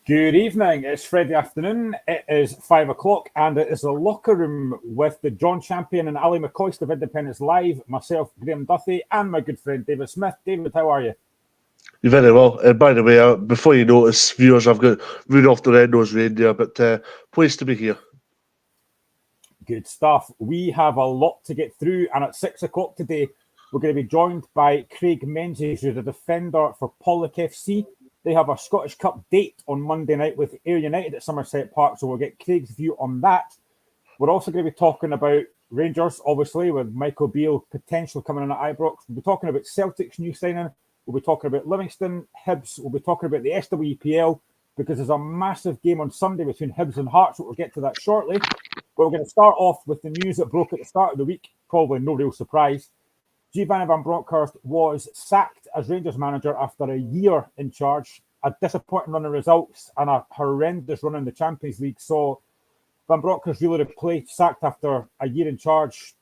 Good evening. It's Friday afternoon. It is 5 o'clock, and it is the locker room with the John Champion and Ali McCoist of Independence Live, myself, Graham Duthie, and my good friend David Smith. David, how are you? You're very well. By the way, before you notice, viewers, I've got Rudolph the Red-Nosed Reindeer, but pleased to be here. Good stuff. We have a lot to get through, and at 6 o'clock today, we're going to be joined by Craig Menzies, who's the defender for Pollok FC. They have a Scottish Cup date on Monday night with Ayr United at Somerset Park, so we'll get Craig's view on that. We're also going to be talking about Rangers, obviously, with Michael Beale potentially coming in at Ibrox. We'll be talking about Celtic's new signing. We'll be talking about Livingston, Hibs. We'll be talking about the SWEPL because there's a massive game on Sunday between Hibs and Hearts. We'll get to that shortly. But we're going to start off with the news that broke at the start of the week. Probably no real surprise. Giovanni Van Bronckhorst was sacked as Rangers manager after a year in charge. A disappointing run of results and a horrendous run in the Champions League saw Van Bronckhorst really sacked after a year in charge.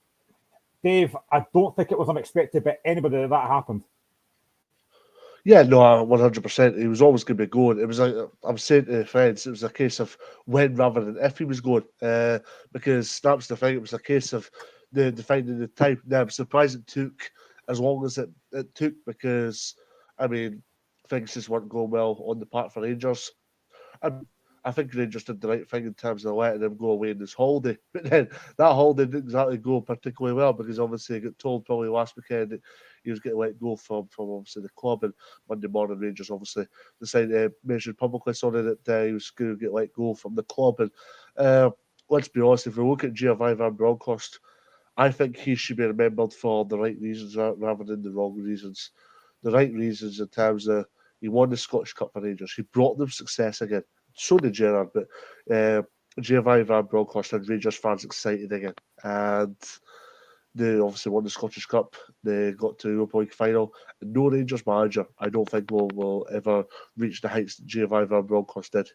Dave, I don't think it was unexpected by anybody that happened. Yeah, no, 100%. He was always going to be going. It was like I was saying to friends, it was a case of when rather than if he was going, because that's the thing. It was a case of the finding the time. Now, I'm surprised it took as long as it took because, I mean, things just weren't going well on the part for Rangers. I think Rangers did the right thing in terms of letting him go away in this holiday. But then that holiday didn't exactly go particularly well because obviously he got told probably last weekend that he was getting let go from obviously the club, and Monday morning Rangers obviously decided mentioned publicly that he was going to get let go from the club. And let's be honest, if we look at Giovanni Van Bronckhorst, I think he should be remembered for the right reasons rather than the wrong reasons. The right reasons in terms of he won the Scottish Cup for Rangers. He brought them success again. So did Gerrard, but Giovanni Van Bronckhorst had Rangers fans excited again. And they obviously won the Scottish Cup. They got to the Europa League final. And no Rangers manager, I don't think, will ever reach the heights that Giovanni Van Bronckhorst did.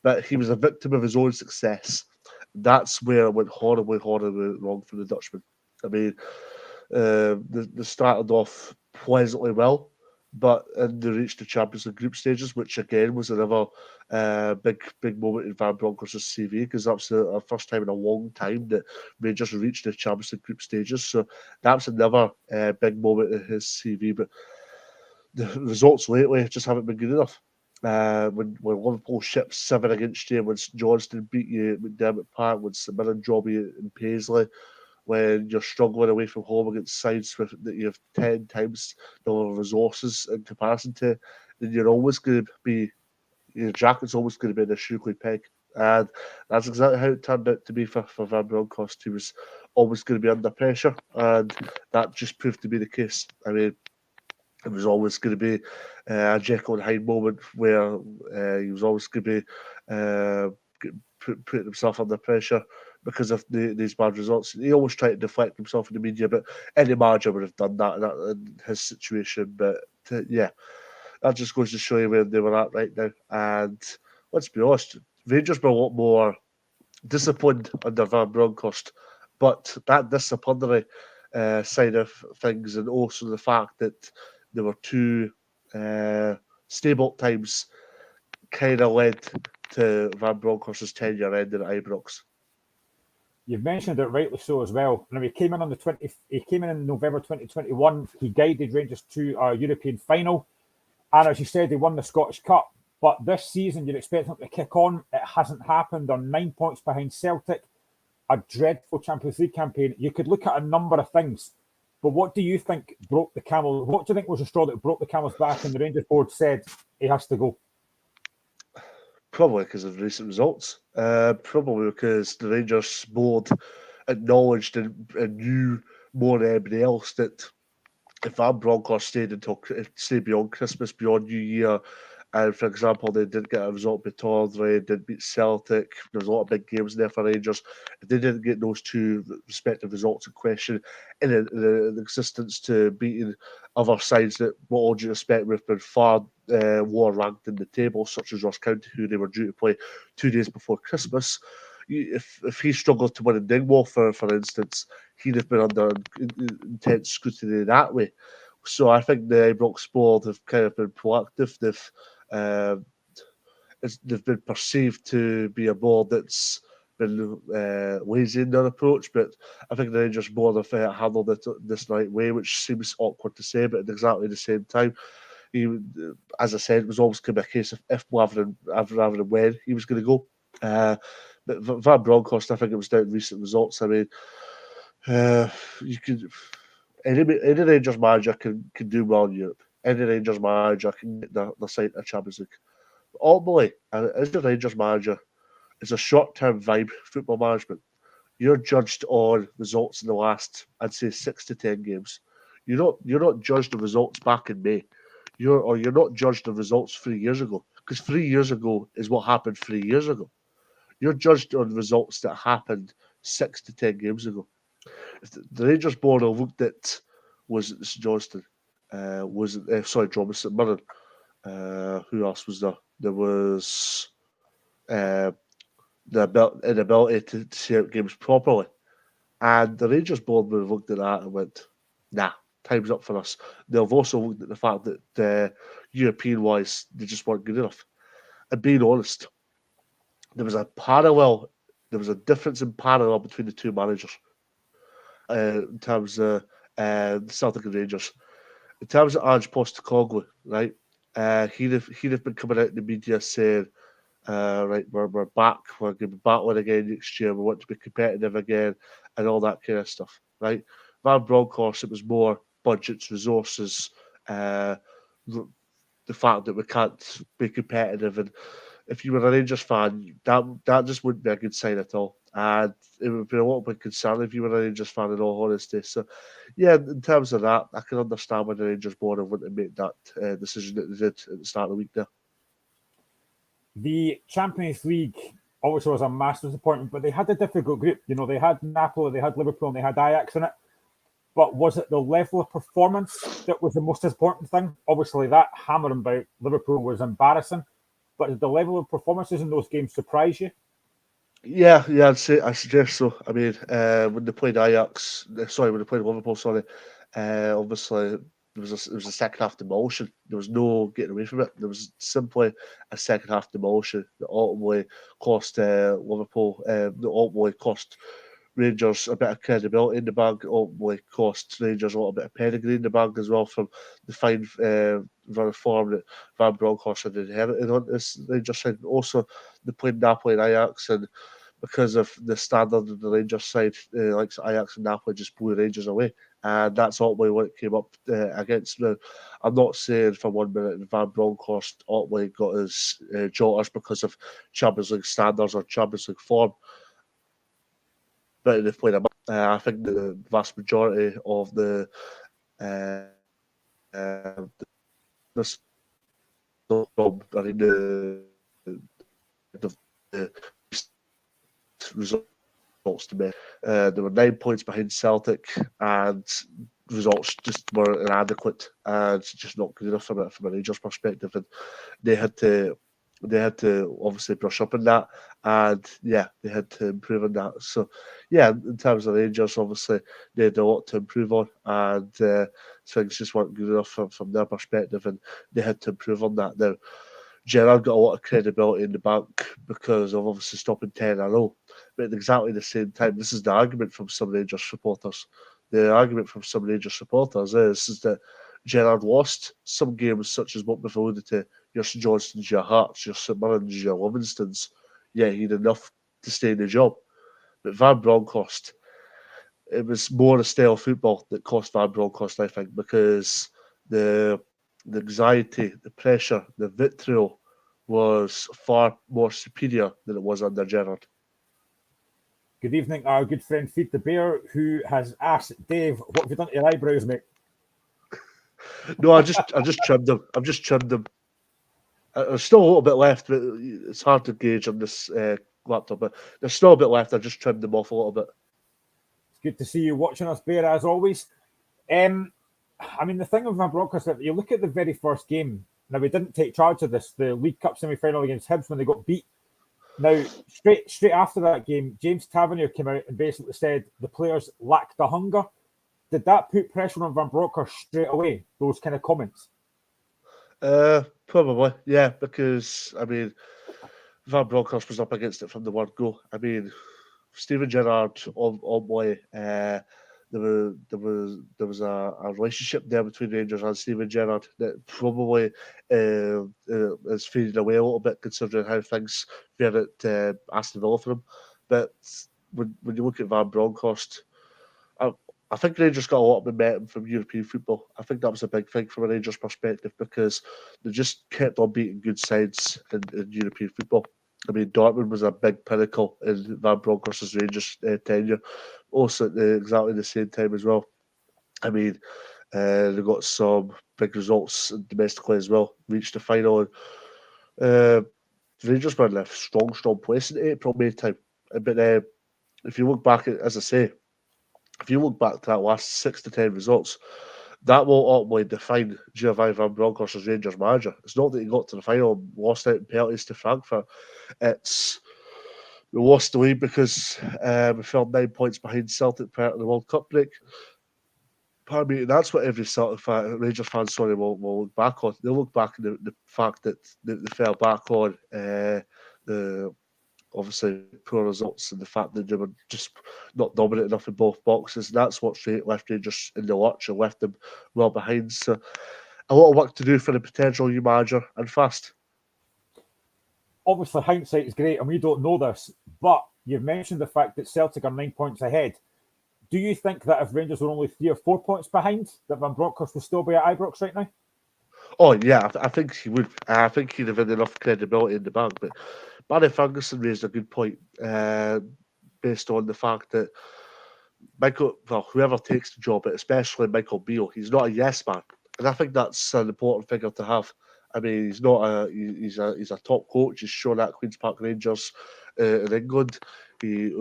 But he was a victim of his own success. That's where it went horribly, horribly wrong for the Dutchman. I mean, they started off pleasantly well, but they reached the Champions League group stages, which again was another big moment in Van Bronckhorst's CV because that's the first time in a long time that Rangers reached the Champions League group stages. So that's another big moment in his CV. But the results lately just haven't been good enough. When Liverpool shipped 7 against you, when St Johnstone beat you at McDermott Park, when St Mirren drove you in Paisley, when you're struggling away from home against sides that you have 10 times the resources in comparison to, then you're always going to be, your jacket's always going to be in a Shrewsbury peg. And that's exactly how it turned out to be for Van Bronckhorst. He was always going to be under pressure, and that just proved to be the case. I mean, it was always going to be a Jekyll and Hyde moment where he was always going to be putting himself under pressure because of these bad results. He always tried to deflect himself in the media, but any manager would have done that in his situation. But yeah, that just goes to show you where they were at right now. And let's be honest, Rangers were a lot more disciplined under Van Bronckhorst, but that disciplinary side of things, and also the fact that there were 2 stable times, kind of led to Van Bronckhorst's tenure ending at Ibrox. You've mentioned it rightly so as well. Now, he came in November 2021. He guided Rangers to a European final, and as you said, they won the Scottish Cup. But this season, you'd expect him to kick on. It hasn't happened. On 9 points behind Celtic, a dreadful Champions League campaign. You could look at a number of things, but what do you think broke the camel? What do you think was the straw that broke the camel's back? And the Rangers board said he has to go. Probably because of recent results. Probably because the Rangers board acknowledged and knew more than anybody else that if Van Bronckhorst stayed beyond Christmas, beyond New Year, and for example, they didn't get a result with Tawdry, didn't beat Celtic. There's a lot of big games there for Rangers. If they didn't get those 2 respective results in question, in the existence to beating other sides that, what all due respect, would have been far lower ranked in the table, such as Ross County, who they were due to play 2 days before Christmas. If he struggled to win in Dingwall, for instance, he'd have been under intense scrutiny that way. So I think the Ibrox board have kind of been proactive. They've they've been perceived to be a board that's been lazy in their approach, but I think the Rangers board have handled it this right way, which seems awkward to say, but at exactly the same time, as I said, it was always going to be a case of if rather than when he was going to go. But Van Bronckhorst, I think it was down to recent results. I mean, you could any Rangers manager can do well in Europe. Any Rangers manager can get the side of Champions League. Ultimately, as the Rangers manager, it's a short-term vibe football management. You're judged on results in the last, I'd say, 6 to 10 games. You're not judged on results back in May. You're not judged on results 3 years ago, because 3 years ago is what happened 3 years ago. You're judged on results that happened 6 to 10 games ago. If the Rangers board looked at was it Johnston, John St Mirren. Who else was there? There was the inability to see out games properly, and the Rangers board would have looked at that and went, "Nah, time's up for us." They've also looked at the fact that European-wise they just weren't good enough. And being honest, there was a difference in parallel between the two managers in terms of Celtic and Rangers. In terms of Ange Postecoglou, right? He'd have been coming out in the media saying, right, we're back, we're going to be battling again next year, we want to be competitive again, and all that kind of stuff, right? Van Bronckhorst, it was more budgets, resources, the fact that we can't be competitive, and if you were a Rangers fan, that just wouldn't be a good sign at all. And it would be a little bit concerning if you were a Rangers fan, in all honesty. So, yeah, in terms of that, I can understand why the Rangers board have wanted to make that decision that they did at the start of the week there. The Champions League obviously was a massive disappointment, but they had a difficult group. You know, they had Napoli, they had Liverpool, and they had Ajax in it. But was it the level of performance that was the most important thing? Obviously, that hammering by Liverpool was embarrassing. But did the level of performances in those games surprise you? Yeah, I suggest so. I mean, when they played when they played Liverpool, obviously it was a second half demolition. There was no getting away from it. There was simply a second half demolition that ultimately cost Liverpool. That ultimately cost Rangers a bit of credibility in the bank. Ultimately cost Rangers a little bit of pedigree in the bank as well from the fine form that Van Bronckhorst had inherited on this Rangers side. Also, they played Napoli and Ajax, and because of the standard of the Rangers side, like Ajax and Napoli just blew Rangers away. And that's ultimately what it came up against. Now, I'm not saying for 1 minute that Van Bronckhorst ultimately got his jotters because of Champions League standards or Champions League form. But they've played I think the vast majority of the results to me. There were 9 points behind Celtic, and results just were inadequate and just not good enough from a Rangers perspective, and they had to obviously brush up on that, and yeah, they had to improve on that. So yeah, in terms of Rangers, obviously they had a lot to improve on, and things just weren't good enough from their perspective, and they had to improve on that. Now, Gerrard got a lot of credibility in the bank because of obviously stopping 10 in a row. But at exactly the same time, this is the argument from some Rangers supporters. The argument from some Rangers supporters is that Gerrard lost some games, such as what we've alluded to, your St Johnstones, your Hearts, your St Mirrens, your Livingstones. Yeah, he had enough to stay in the job. But Van Bronckhorst, it was more a style of football that cost Van Bronckhorst, I think, because the anxiety, the pressure, the vitriol was far more superior than it was under Gerrard. Good evening, our good friend Feed the Bear, who has asked Dave, "What have you done to your eyebrows, mate?" No, I just trimmed them. I've just trimmed them. There's still a little bit left, but it's hard to gauge on this laptop. But there's still a bit left. I just trimmed them off a little bit. It's good to see you watching us, Bear, as always. I mean, the thing with Van Bronckhorst, if you look at the very first game, now we didn't take charge of this, the League Cup semi-final against Hibs when they got beat. Now, straight after that game, James Tavernier came out and basically said the players lacked the hunger. Did that put pressure on Van Bronckhorst straight away, those kind of comments? Probably, yeah, because, I mean, Van Bronckhorst was up against it from the word go. I mean, Steven Gerrard, Omboy, there was a relationship there between Rangers and Steven Gerrard that probably is fading away a little bit considering how things fare at Aston Villa for him. But when you look at Van Bronckhorst, I think Rangers got a lot of momentum from European football. I think that was a big thing from a Rangers perspective because they just kept on beating good sides in European football. I mean, Dortmund was a big pinnacle in Van Bronckhorst's Rangers tenure, also at exactly the same time as well. I mean, they got some big results domestically as well, reached the final. And, Rangers were in a strong place in April, May time. But if you look back, as I say, if you look back to that last 6 to 10 results, that will ultimately define Giovanni Van Bronckhorst as Rangers manager. It's not that he got to the final and lost out in penalties to Frankfurt. It's we lost the lead because we fell 9 points behind Celtic prior to the World Cup break. Pardon me, and that's what every Rangers fan will look back on. They'll look back on the fact that they fell back on the obviously poor results and the fact that they were just not dominant enough in both boxes. And that's what left Rangers in the lurch and left them well behind. So a lot of work to do for the potential new manager and fast. Obviously, hindsight is great, and we don't know this, but you've mentioned the fact that Celtic are 9 points ahead. Do you think that if Rangers were only 3 or 4 points behind, that Van Bronckhorst would still be at Ibrox right now? Oh, yeah, I think he would. I think he'd have had enough credibility in the bank. But Barry Ferguson raised a good point based on the fact that whoever takes the job, but especially Michael Beale, he's not a yes man. And I think that's an important figure to have. I mean, he's a top coach. He's shown at Queen's Park Rangers in England. He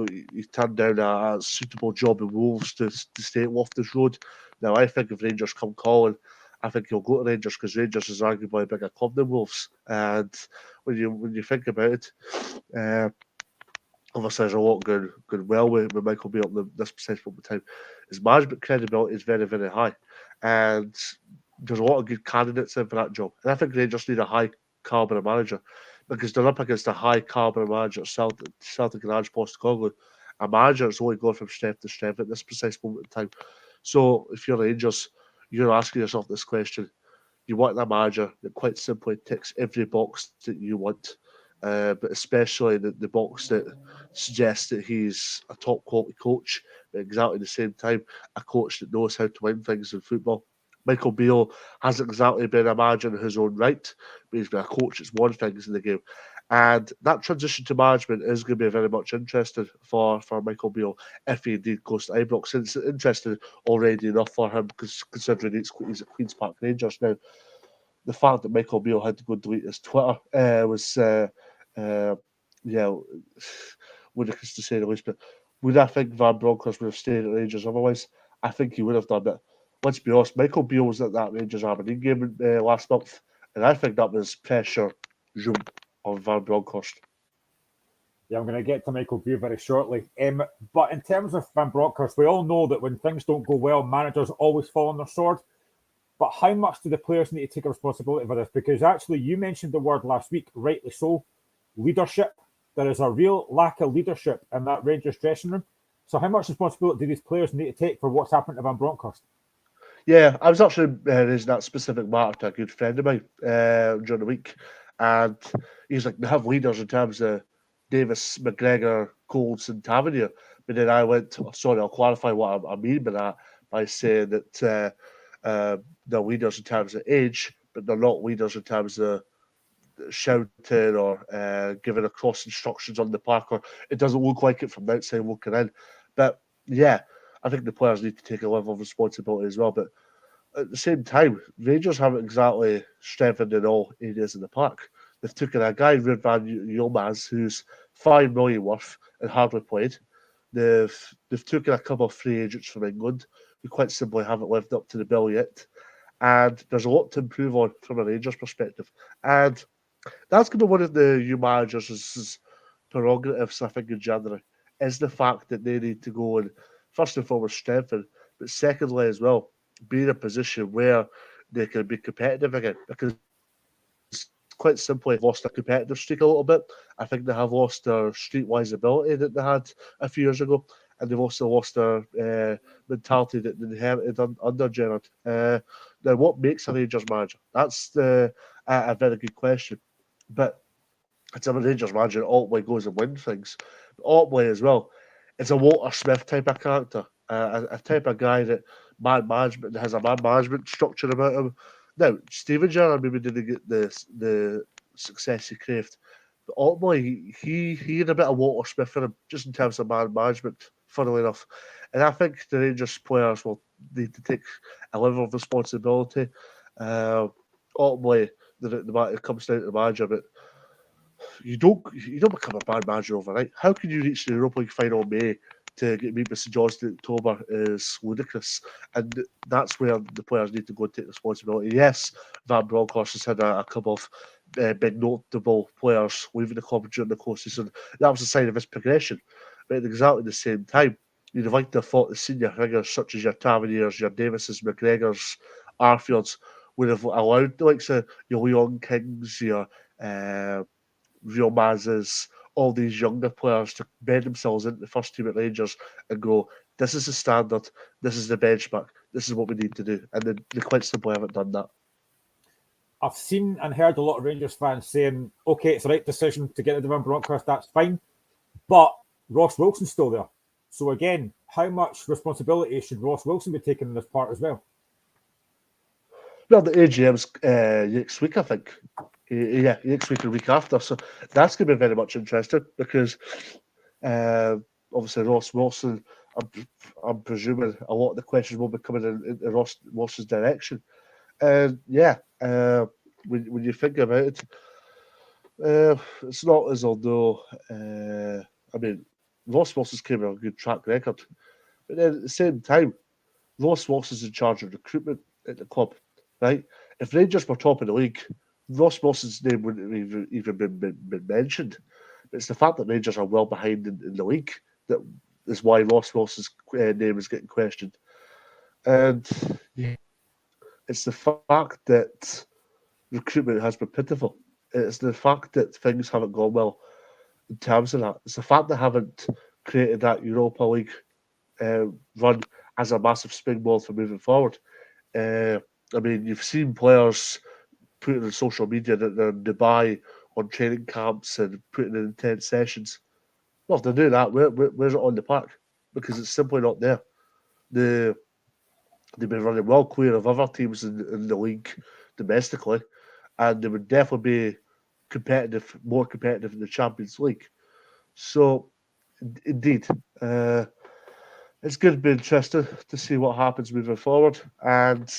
turned down a suitable job in Wolves to stay at Loftus Road. Now, I think if Rangers come calling, I think he'll go to Rangers because Rangers is arguably a bigger club than Wolves. And when you think about it, obviously there's a lot going well with Michael Beale at this precise moment in time. His management credibility is very, very high. And there's a lot of good candidates in for that job. And I think Rangers need a high caliber manager because they're up against a high caliber manager, Celtic and Ange Postecoglou. A manager that's only going from strength to strength at this precise moment in time. So if you're Rangers, you're asking yourself this question. You want a manager that quite simply ticks every box that you want, but especially the box that suggests that he's a top quality coach, but exactly at the same time, a coach that knows how to win things in football. Michael Beale hasn't exactly been a manager in his own right, but he's been a coach that's won things in the game. And that transition to management is going to be very much interesting for Michael Beale if he indeed goes to Ibrox. It's interesting already enough for him because considering he's at Queen's Park Rangers now. The fact that Michael Beale had to go delete his Twitter was, ludicrous to say the least. But would I think Van Bronckhorst would have stayed at Rangers otherwise? I think he would have done it. Let's be honest, Michael Beale was at that Rangers Aberdeen game last month, and I think that was pressure on Van Bronckhorst. Yeah, I'm going to get to Michael Beale very shortly. But in terms of Van Bronckhorst, we all know that when things don't go well, managers always fall on their sword. But how much do the players need to take responsibility for this? Because actually, you mentioned the word last week, rightly so, leadership. There is a real lack of leadership in that Rangers dressing room. So how much responsibility do these players need to take for what's happened to Van Bronckhorst? Yeah, I was actually raising that specific matter to a good friend of mine during the week. And he's like, they have leaders in terms of Davis, McGregor, Coles, and Tavernier. But then I went, I'll clarify what I mean by that by saying that they're leaders in terms of age, but they're not leaders in terms of shouting or giving across instructions on the park, or it doesn't look like it from the outside looking in. But yeah, I think the players need to take a level of responsibility as well. But at the same time, Rangers haven't exactly strengthened in all areas of the park. They've taken a guy, Ruud van Yilmaz, who's $5 million worth and hardly played. They've taken a couple of free agents from England who quite simply haven't lived up to the bill yet. And there's a lot to improve on from a Rangers perspective. And that's going to be one of the new managers' prerogatives, I think, in January, is the fact that they need to go and, first and foremost, strengthen, but secondly, as well, be in a position where they can be competitive again. Because quite simply lost their competitive streak a little bit. I think they have lost their streetwise ability that they had a few years ago, and they've also lost their mentality that they inherited under Gerrard. Now, what makes a Rangers manager? That's a very good question. But it's a Rangers manager. Otway goes and wins things. Otway as well. It's a Walter Smith type of character, a type of guy that has a man management structure about him. Now, Steven Gerrard maybe didn't get the success he craved, but Otway he had a bit of Walter Smith in him, just in terms of man management. Funnily enough, and I think the Rangers players will need to take a level of responsibility. Otway, it comes down to the manager, but you don't become a bad manager overnight. How can you reach the Europa League final in May to get beat by St John's in October is ludicrous, and that's where the players need to go and take responsibility. Yes, Van Bronckhorst has had a couple of big notable players leaving the club during the course of the season. That was a sign of his progression, but at exactly the same time, you'd have liked to have thought the senior figures such as your Taverniers, your Davises, McGregors, Arfields would have allowed the likes of your Leon Kings, your Real Mazes, all these younger players to bed themselves into the first team at Rangers and go, this is the standard, this is the benchmark, this is what we need to do. And they quite simply haven't done that. I've seen and heard a lot of Rangers fans saying, okay, it's the right decision to get rid of Van Bronckhorst, that's fine. But Ross Wilson's still there. So again, how much responsibility should Ross Wilson be taking in this part as well? Well, the AGM's next week, I think. Yeah, next week or week after. So that's going to be very much interesting because obviously Ross Wilson, I'm presuming a lot of the questions will be coming in Ross Wilson's direction. And when you think about it, it's not as although, Ross Wilson's came with a good track record. But then at the same time, Ross Wilson's in charge of recruitment at the club, right? If Rangers were top of the league, Ross Wilson's name wouldn't have even been mentioned. It's the fact that Rangers are well behind in the league that is why Ross Wilson's name is getting questioned. And it's the fact that recruitment has been pitiful. It's the fact that things haven't gone well in terms of that. It's the fact they haven't created that Europa League run as a massive springboard for moving forward. You've seen players putting on social media that they're in Dubai on training camps and putting in intense sessions. Well, if they do that, where's it on the park? Because it's simply not there. They've been running well clear of other teams in the league domestically, and they would definitely be more competitive in the Champions League. So, indeed, it's going to be interesting to see what happens moving forward. And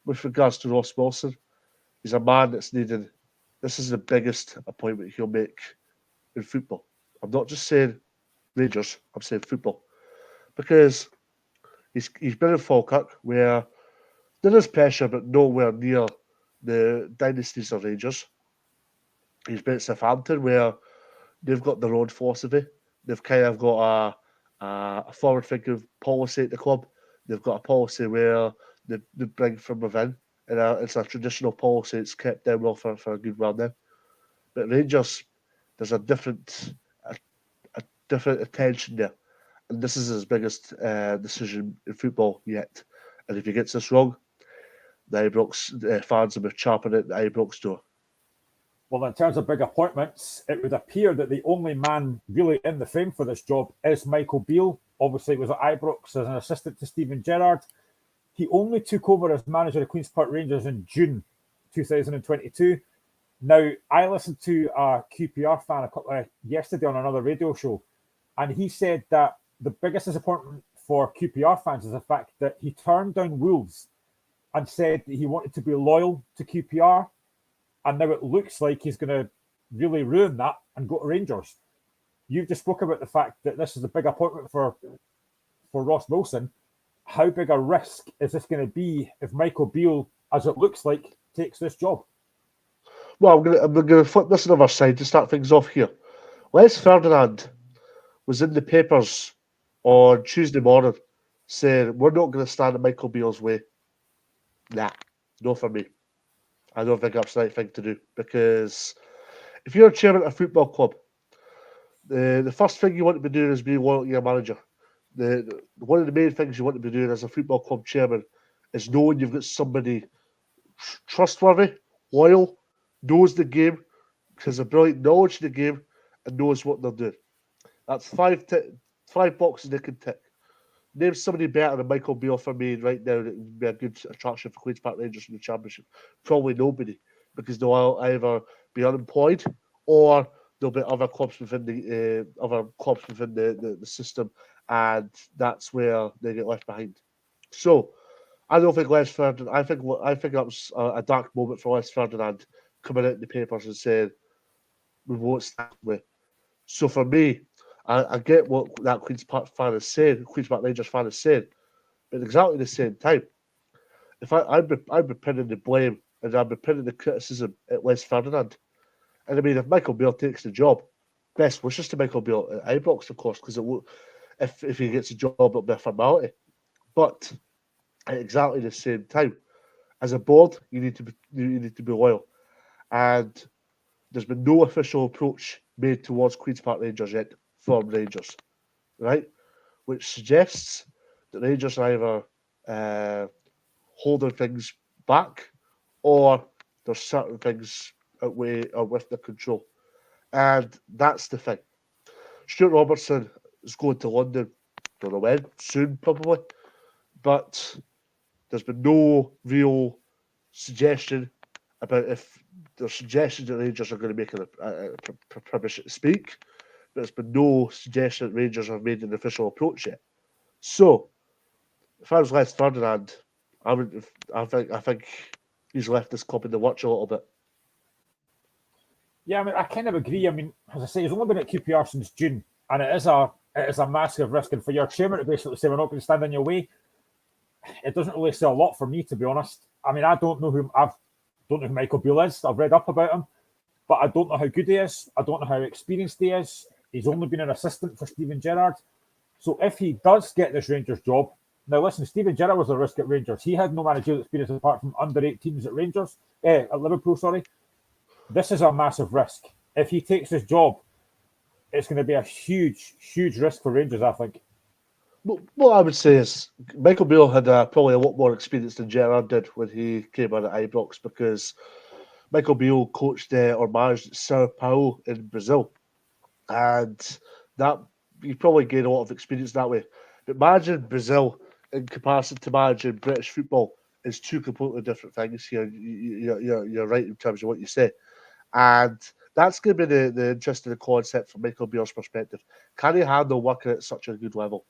with regards to Ross Wilson, he's a man that's needed. This is the biggest appointment he'll make in football. I'm not just saying Rangers, I'm saying football. Because he's been in Falkirk, where there is pressure, but nowhere near the dynasties of Rangers. He's been at Southampton, where they've got their own philosophy. They've kind of got a forward-thinking policy at the club. They've got a policy where they bring from within. And it's a traditional policy. It's kept them well for a good while now. But Rangers, there's a different attention there. And this is his biggest decision in football yet. And if he gets this wrong, the Ibrox fans will be champing at the Ibrox door. Well, in terms of big appointments, it would appear that the only man really in the frame for this job is Michael Beale. Obviously, he was at Ibrox as an assistant to Steven Gerrard. He only took over as manager of Queen's Park Rangers in June 2022. Now, I listened to a QPR fan yesterday on another radio show, and he said that the biggest disappointment for QPR fans is the fact that he turned down Wolves and said that he wanted to be loyal to QPR, and now it looks like he's going to really ruin that and go to Rangers. You've just spoke about the fact that this is a big appointment for Ross Wilson. How big a risk is this going to be if Michael Beale, as it looks like, takes this job? Well, I'm going to flip this on the other side to start things off here. Les Ferdinand was in the papers on Tuesday morning saying, we're not going to stand in Michael Beale's way. Nah, no for me. I don't think that's the right thing to do, because if you're a chairman of a football club, the first thing you want to be doing is being loyal to your manager. One of the main things you want to be doing as a football club chairman is knowing you've got somebody trustworthy, loyal, knows the game, has a brilliant knowledge of the game, and knows what they're doing. That's five boxes they can tick. Name somebody better than Michael Beale for me right now that would be a good attraction for Queen's Park Rangers in the Championship. Probably nobody, because they'll either be unemployed or there'll be other clubs within the system, and that's where they get left behind. So I don't think Les Ferdinand. I think that was a dark moment for Les Ferdinand coming out in the papers and saying we won't stand with. So for me, I get what that Queen's Park fan is saying, Queen's Park Rangers fan is saying, but at exactly the same time, if I'd be pinning the blame and I'd be pinning the criticism at Les Ferdinand. And I mean, if Michael Beale takes the job, best wishes to Michael Beale at Ibrox, of course, because if he gets a job, it'll be a formality. But at exactly the same time, as a board, you need to be loyal, and there's been no official approach made towards Queen's Park Rangers yet from Rangers, right? Which suggests that Rangers are either holding things back, or there's certain things away or with their control, and that's the thing. Stuart Robertson is going to London. Don't know when, soon probably, but there's been no real suggestion about if there's suggestions that Rangers are going to make a permission to speak, but there's been no suggestion that Rangers have made an official approach yet. So, if I was Les Ferdinand, I think he's left this club in the watch a little bit. Yeah, I mean, I kind of agree. I mean, as I say, he's only been at QPR since June, and it is a massive risk. And for your chairman to basically say we're not going to stand in your way, it doesn't really say a lot for me, to be honest. I mean, I don't know who Michael Beale is. I've read up about him, but I don't know how good he is. I don't know how experienced he is. He's only been an assistant for Steven Gerrard. So if he does get this Rangers job, now listen, Steven Gerrard was a risk at Rangers. He had no managerial experience apart from under-18s at Liverpool, sorry. This is a massive risk. If he takes this job, it's going to be a huge, huge risk for Rangers, I think. What I would say is Michael Beale had probably a lot more experience than Gerrard did when he came in at Ibrox, because Michael Beale coached or managed Sao Paulo in Brazil, and that he probably gained a lot of experience that way. But managing Brazil in comparison to managing British football is two completely different things. Here, you're right in terms of what you say, and that's going to be the interesting concept from Michael Beale's perspective. Can he handle working at such a good level?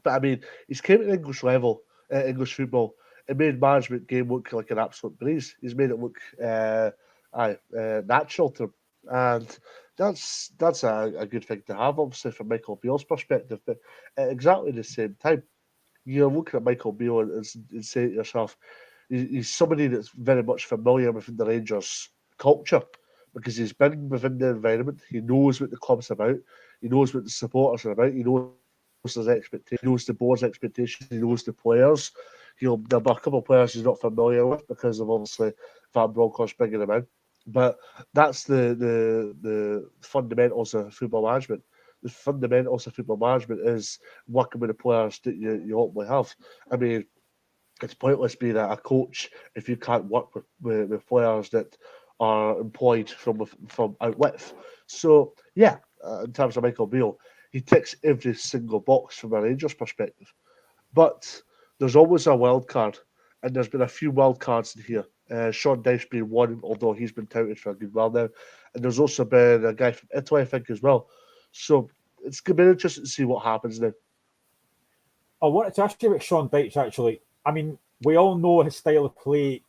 But I mean, he's came to English level, English football, and made management game look like an absolute breeze. He's made it look natural to him, and that's a good thing to have, obviously, from Michael Beale's perspective. But at exactly the same time, you're looking at Michael Beale and saying to yourself, he's somebody that's very much familiar with the Rangers culture, because he's been within the environment. He knows what the club's about. He knows what the supporters are about. He knows his expectations. He knows the board's expectations. He knows the players. There'll be a couple of players he's not familiar with because of obviously Van Bronckhorst bringing him in. But that's the fundamentals of football management. The fundamentals of football management is working with the players that you ultimately have. I mean, it's pointless being a coach if you can't work with players that are employed from out with. So, yeah, in terms of Michael Beale, he ticks every single box from a Rangers perspective. But there's always a wild card, and there's been a few wild cards in here. Sean Dyche being one, although he's been touted for a good while now. And there's also been a guy from Italy, I think, as well. So it's going to be interesting to see what happens now. I wanted to ask you about Sean Dyche, actually. I mean, we all know his style of play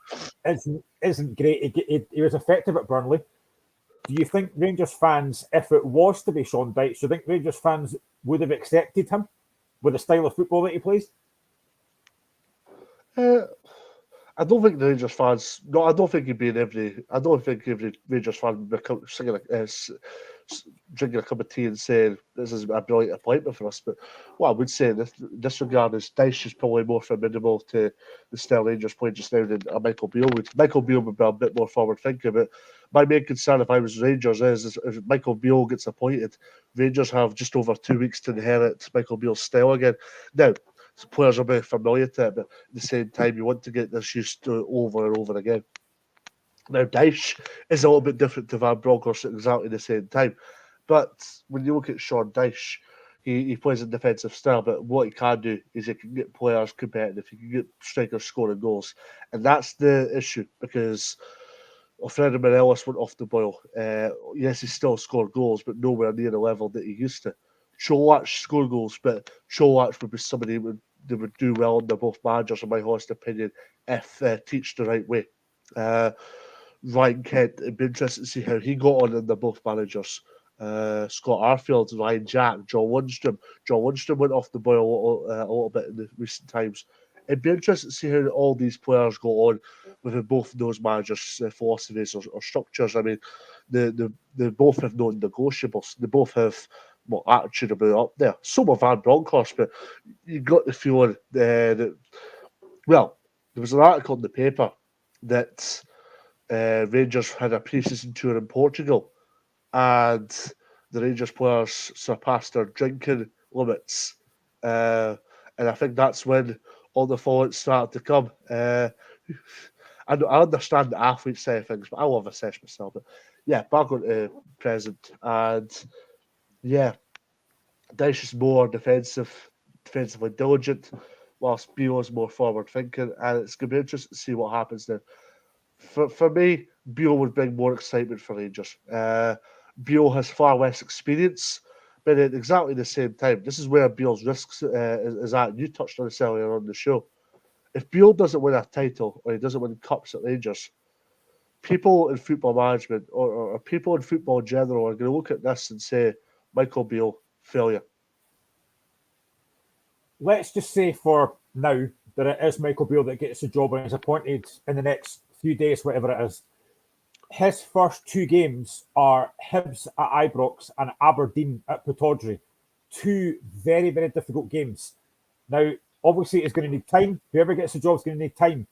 isn't great. He was effective at Burnley. Do you think Rangers fans, if it was to be Sean Dyche, do you think Rangers fans would have accepted him with the style of football that he plays? I don't think the Rangers fans. No, I don't think he'd be in every. I don't think every Rangers fan would be drinking a cup of tea and saying this is a brilliant appointment for us. But what I would say in this regard is Dyche is probably more formidable to the Stirling Rangers playing just now than Michael Beale would. Michael Beale would be a bit more forward thinking, but my main concern if I was Rangers is if Michael Beale gets appointed, Rangers have just over 2 weeks to inherit Michael Beale's style again. Now, players will be familiar to it, but at the same time, you want to get this used to over and over again. Now, Dyche is a little bit different to Van Bronckhorst at exactly the same time. But when you look at Sean Dyche, he plays a defensive style, but what he can do is he can get players competitive. He can get strikers scoring goals. And that's the issue because Alfredo Morelos went off the boil. Yes, he still scored goals, but nowhere near the level that he used to. Cholach scored goals, but Cholach would be somebody that would do well under both managers, in my honest opinion, if teach the right way. Ryan Kent, it'd be interesting to see how he got on under both managers. Scott Arfield, Ryan Jack, John Lundstrom. John Lundstrom went off the boil a little bit in the recent times. It'd be interesting to see how all these players go on within both of those managers' philosophies or structures. I mean, they both have non-negotiables. They both have attitude about up there. So will Van Bronckhorst, but you got the feeling that, well, there was an article in the paper that Rangers had a pre-season tour in Portugal and the Rangers players surpassed their drinking limits. And I think that's when all the fallout started to come. I understand the athlete side of things, but I love a session myself. But yeah, back on to present. And yeah, Dyche is more defensively diligent, whilst Beale is more forward thinking. And it's going to be interesting to see what happens now. For me, Beale would bring more excitement for Rangers. Beale has far less experience, but at exactly the same time, this is where Beale's risks is at. You touched on this earlier on the show. If Beale doesn't win a title or he doesn't win cups at Rangers, people in football management or people in football in general are going to look at this and say, Michael Beale, failure. Let's just say for now that it is Michael Beale that gets the job and is appointed in the next few days, whatever it is. His first 2 games are Hibs at Ibrox and Aberdeen at Pittodrie. 2 very, very difficult games. Now, obviously, it's going to need time. Whoever gets the job is going to need time.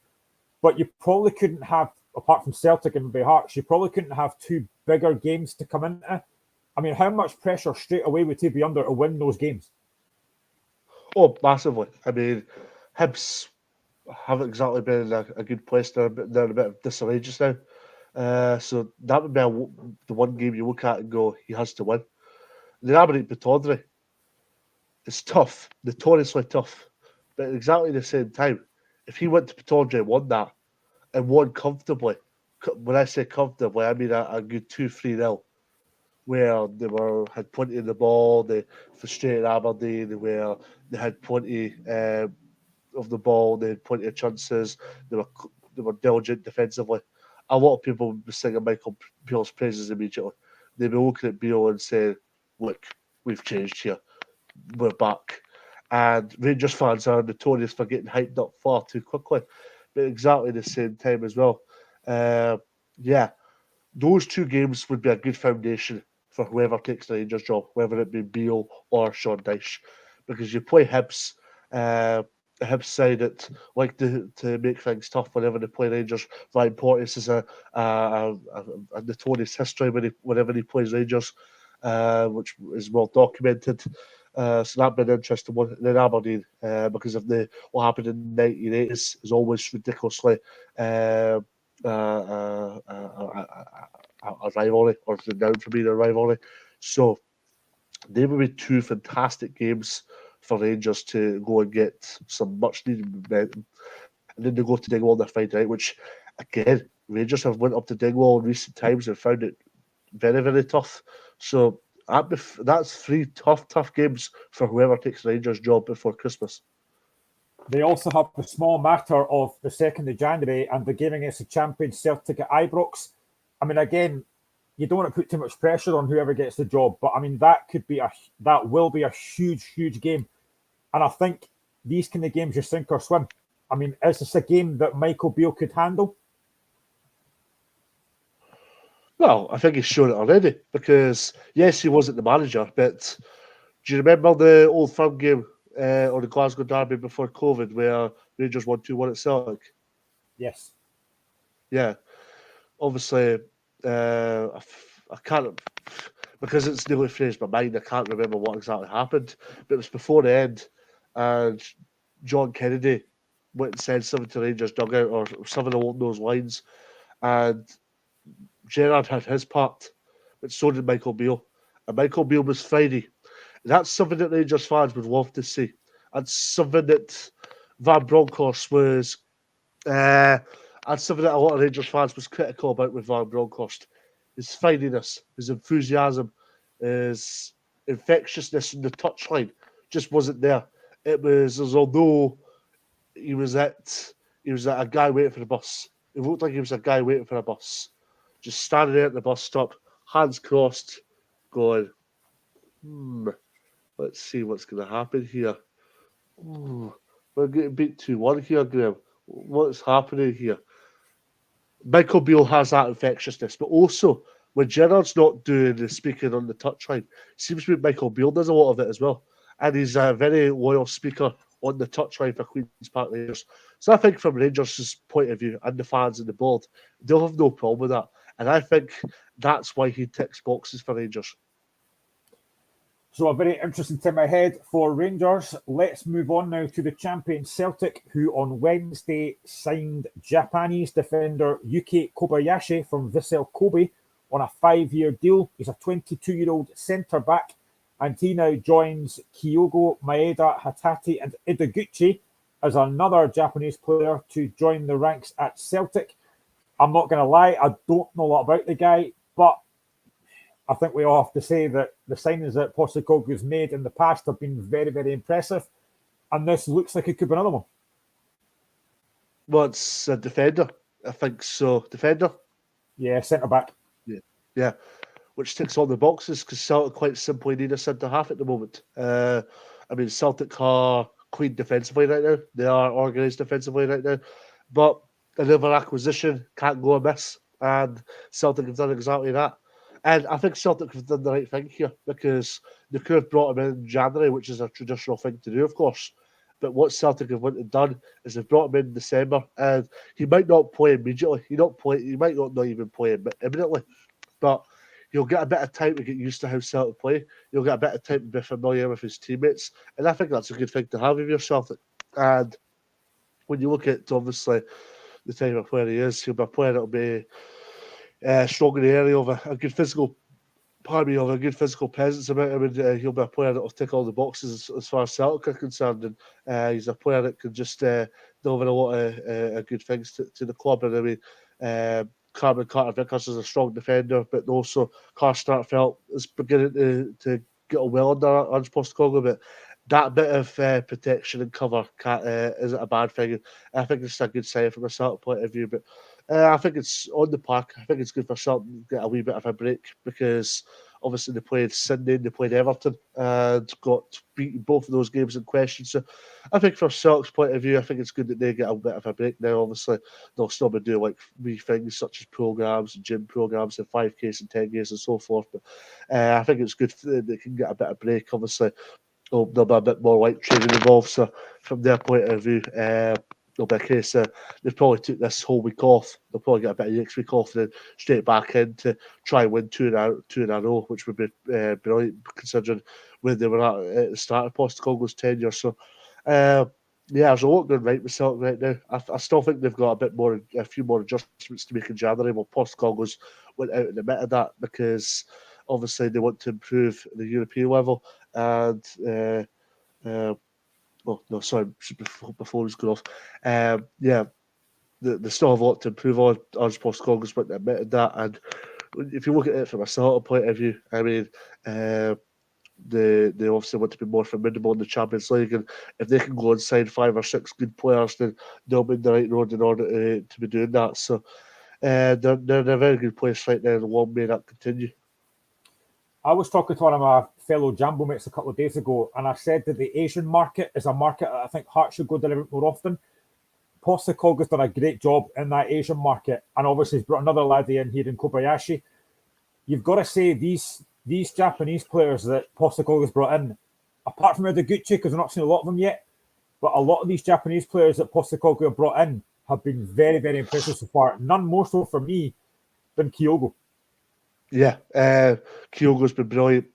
But you probably couldn't have, apart from Celtic and Hearts, you probably couldn't have 2 bigger games to come into. I mean, how much pressure straight away would he be under to win those games? Oh, massively. I mean, Hibs haven't exactly been in a good place. They're in a bit of disarray just now. So that would be the one game you look at and go, he has to win. The Aberdeen Pittodrie, it's tough, notoriously tough. But at exactly the same time, if he went to Pittodrie and won that, and won comfortably, when I say comfortably, I mean a good 2-3-0, where had plenty of the ball, they frustrated Aberdeen, where they had plenty of the ball, they had plenty of chances, they were diligent defensively. A lot of people would be singing Michael Beale's praises immediately. They'd be looking at Beale and saying, look, we've changed here. We're back. And Rangers fans are notorious for getting hyped up far too quickly. But exactly the same time as well. Yeah, those 2 games would be a good foundation for whoever takes the Rangers job, whether it be Beale or Sean Dyche. Because you play Hibs, the Hibs side that like to make things tough whenever they play Rangers. Ryan Porteous is a notorious history whenever he plays Rangers, which is well documented. So that'd be an interesting one. And then Aberdeen, because of what happened in '98 is always ridiculously a rivalry, or renowned for being a rivalry. So they would be 2 fantastic games for Rangers to go and get some much needed momentum. And then they go to Dingwall on their Friday night, which again, Rangers have went up to Dingwall in recent times and found it very, very tough. So that's 3 tough games for whoever takes the Rangers job before Christmas. They also have the small matter of the 2nd of January and the game against the champion Celtic at Ibrox. I mean, again, you don't want to put too much pressure on whoever gets the job, but I mean, that will be a huge game. And I think these kind of games, you sink or swim. I mean, is this a game that Michael Beale could handle? Well, I think he's shown it already because, yes, he wasn't the manager, but do you remember the Old Firm game or the Glasgow Derby before COVID where Rangers won 2-1 at Celtic? Yes. Yeah. Obviously, I can't, because it's nearly phrased my mind, I can't remember what exactly happened, but it was before the end, and John Kennedy went and said something to Rangers dugout or something along those lines, and Gerrard had his part, but so did Michael Beale. And Michael Beale was Friday. And that's something that Rangers fans would love to see. That's something that Van Bronckhorst was. That's something that a lot of Rangers fans was critical about with Van Bronckhorst. His fightiness, his enthusiasm, his infectiousness in the touchline just wasn't there. It was as although he was at a guy waiting for the bus. It looked like he was a guy waiting for a bus, just standing there at the bus stop, hands crossed, going, let's see what's going to happen here. We're getting beat 2-1 here, Graham. What's happening here? Michael Beale has that infectiousness, but also when Gerrard's not doing the speaking on the touchline, it seems to be Michael Beale does a lot of it as well. And he's a very loyal speaker on the touchline for Queen's Park Rangers. So I think from Rangers' point of view and the fans and the board, they'll have no problem with that. And I think that's why he ticks boxes for Rangers. So a very interesting time ahead for Rangers. Let's move on now to the champion Celtic, who on Wednesday signed Japanese defender Yuki Kobayashi from Vissel Kobe on a 5-year deal. He's a 22-year-old centre-back, and he now joins Kyogo, Maeda, Hatate and Ideguchi as another Japanese player to join the ranks at Celtic. I'm not going to lie, I don't know a lot about the guy, but I think we all have to say that the signings that Postecoglou's made in the past have been very, very impressive. And this looks like it could be another one. Well, it's a defender. I think so. Defender? Yeah, centre back. Yeah. Which ticks all the boxes because Celtic quite simply need a centre half at the moment. Celtic are clean defensively right now. They are organised defensively right now. But another acquisition can't go amiss. And Celtic have done exactly that. And I think Celtic have done the right thing here because they could have brought him in January, which is a traditional thing to do, of course. But what Celtic have went and done is they've brought him in December, and he might not play immediately. He might not even play imminently, but he'll get a bit of time to get used to how Celtic play. He'll get a bit of time to be familiar with his teammates, and I think that's a good thing to have if you're Celtic. And when you look at obviously the type of player he is, he'll be a player that'll be strong in the area of a good physical, of a good physical presence about him, and he'll be a player that will tick all the boxes as far as Celtic are concerned. And he's a player that can just deliver a lot of good things to the club. And I mean, Cameron Carter-Vickers is a strong defender, but also Carl Starfelt is beginning to get on well under Ange Postecoglou, but that bit of protection and cover isn't a bad thing. I think it's a good sign from a Celtic point of view, but I think it's on the park. I think it's good for Celtic to get a wee bit of a break because obviously they played Sydney, they played Everton, and got beaten both of those games in question. So I think from Celtic's point of view, I think it's good that they get a bit of a break now. Obviously, they'll still be doing like wee things such as programs, gym programs, and 5Ks and 10Ks and so forth. But I think it's good that they can get a bit of break. Obviously, there'll be a bit more light training involved. So from their point of view, it'll be a case they've probably took this whole week off. They'll probably get a bit of next week off and then straight back in to try and win two in a row, which would be brilliant considering where they were at the start of Postecoglou's tenure. So, there's a lot going right with Celtic right now. I still think they've got a few more adjustments to make in January. Well, Postecoglou's went out and admitted that because obviously they want to improve the European level and. Before we go off. They still have a lot to improve on. Ange Postecoglou's went and admitted that. And if you look at it from a Celtic point of view, I mean, they obviously want to be more formidable in the Champions League. And if they can go and sign 5 or 6 good players, then they'll be in the right road in order to be doing that. So they're in a very good place right now, and long may that continue. I was talking to one of my fellow Jambo mates a couple of days ago, and I said that the Asian market is a market that I think Hearts should go to a little bit more often. Postecoglou's done a great job in that Asian market, and obviously he's brought another laddie in here in Kobayashi. you've got to say these Japanese players that Postecoglou's brought in, apart from Edoguchi, because we're not seeing a lot of them yet, but a lot of these Japanese players that Postecoglou brought in have been very, very impressive so far. None more so for me than Kyogo. Yeah, Kyogo's been brilliant.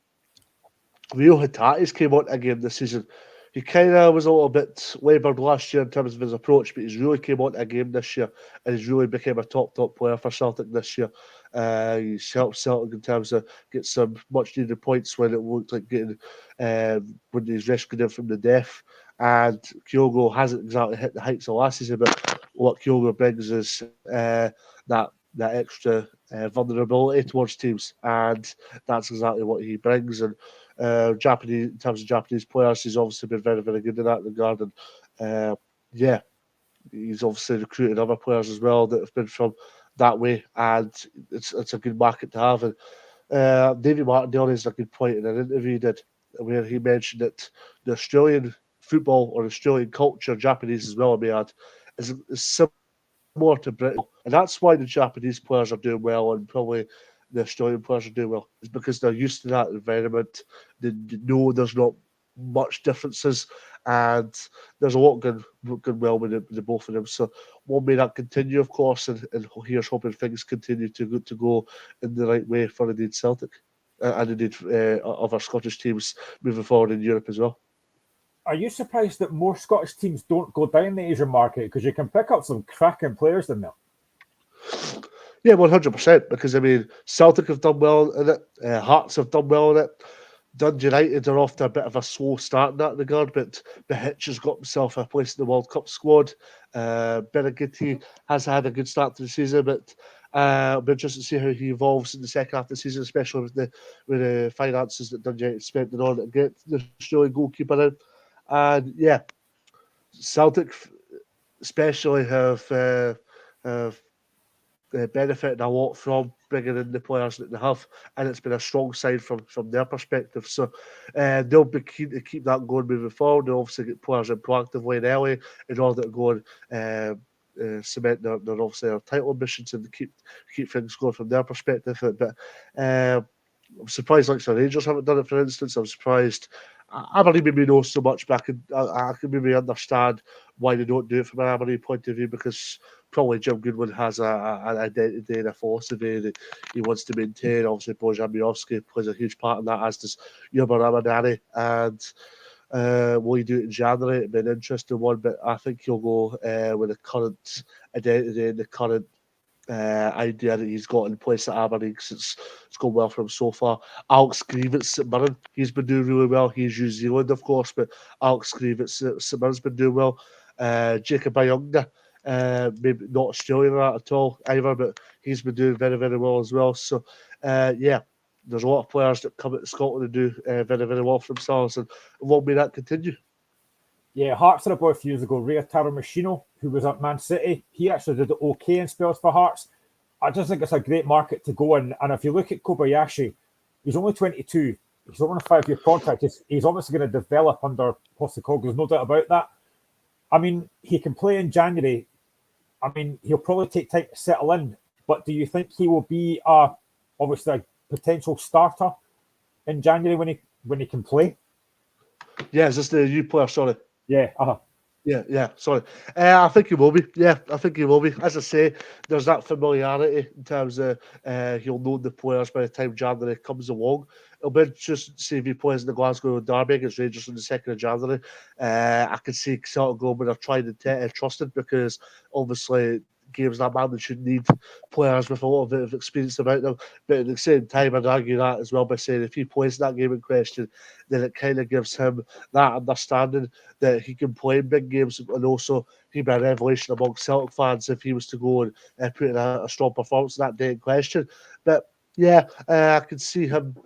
Ryo Hatate's came on again this season. He kind of was a little bit laboured last year in terms of his approach, but he's really came on a game this year and he's really became a top player for Celtic this year. He's helped Celtic in terms of get some much needed points when it looked like getting when he's rescued him from the death. And Kyogo hasn't exactly hit the heights of last season, but what Kyogo brings is that extra vulnerability towards teams, and that's exactly what he brings. And in terms of Japanese players, he's obviously been very, very good in that regard. And yeah, he's obviously recruited other players as well that have been from that way, and it's a good market to have. And David Martindale is a good point in an interview he did where he mentioned that the Australian football or Australian culture, Japanese as well, I may add, is similar to Britain, and that's why the Japanese players are doing well, and probably the Australian players are doing well, is because they're used to that environment. They know there's not much differences, and there's a lot going well with the both of them. So one may not continue, of course, and here's hoping things continue to go in the right way for indeed Celtic and indeed other Scottish teams moving forward in Europe as well. Are you surprised that more Scottish teams don't go down the Asian market? Because you can pick up some cracking players in there. Yeah, 100%. Because, I mean, Celtic have done well in it. Hearts have done well in it. Dundee United are off to a bit of a slow start in that regard, but Hitch has got himself a place in the World Cup squad. Berigiti has had a good start to the season, but it'll be interesting to see how he evolves in the second half of the season, especially with the finances that Dundee United spending on to get the Australian goalkeeper in. And yeah, Celtic especially have benefited a lot from bringing in the players that they have, and it's been a strong side from their perspective. So they'll be keen to keep that going moving forward. They'll obviously get players in proactively and early in order to go and cement their obviously their title ambitions and keep things going from their perspective. But I'm surprised like the Rangers haven't done it, for instance. I'm surprised. Aberdeen maybe know so much, but I can maybe understand why they don't do it from an Aberdeen point of view, because probably Jim Goodwin has an identity and a philosophy that he wants to maintain. Obviously, Bojan Miovski plays a huge part in that, as does Yubba Ramadani. And will he do it in January? It'd be an interesting one, but I think he'll go with the current identity and the current idea that he's got in place at Aberdeen, because it's gone well for him so far. Alex Grieve at St Mirren, he's been doing really well. He's New Zealand, of course, but Alex Grieve at St Mirren's been doing well. Jacob Ayunga, maybe not Australian at all either, but he's been doing very, very well as well. So yeah, there's a lot of players that come into Scotland and do very, very well for themselves, and won't be that continue. Yeah, Hearts are about a few years ago. Ray Taramashino, who was at Man City, he actually did okay in spells for Hearts. I just think it's a great market to go in. And if you look at Kobayashi, he's only 22. He's on a 5-year contract. He's obviously going to develop under Postecoglou. There's no doubt about that. I mean, he can play in January. I mean, he'll probably take time to settle in. But do you think he will be obviously a potential starter in January when he can play? Yeah, is this the new player? Sorry. Yeah. Yeah. Sorry, I think he will be. Yeah, I think he will be. As I say, there's that familiarity in terms of he'll know the players by the time January comes along. It'll be interesting to see if he plays in the Glasgow Derby against Rangers on the 2nd of January. I can see Celtic going with a tried and trusted, because obviously games that magnitude need players with a lot of experience about them. But at the same time, I'd argue that as well by saying if he plays that game in question, then it kind of gives him that understanding that he can play in big games, and also he'd be a revelation among Celtic fans if he was to go and put in a strong performance that day in question. But yeah, I can see him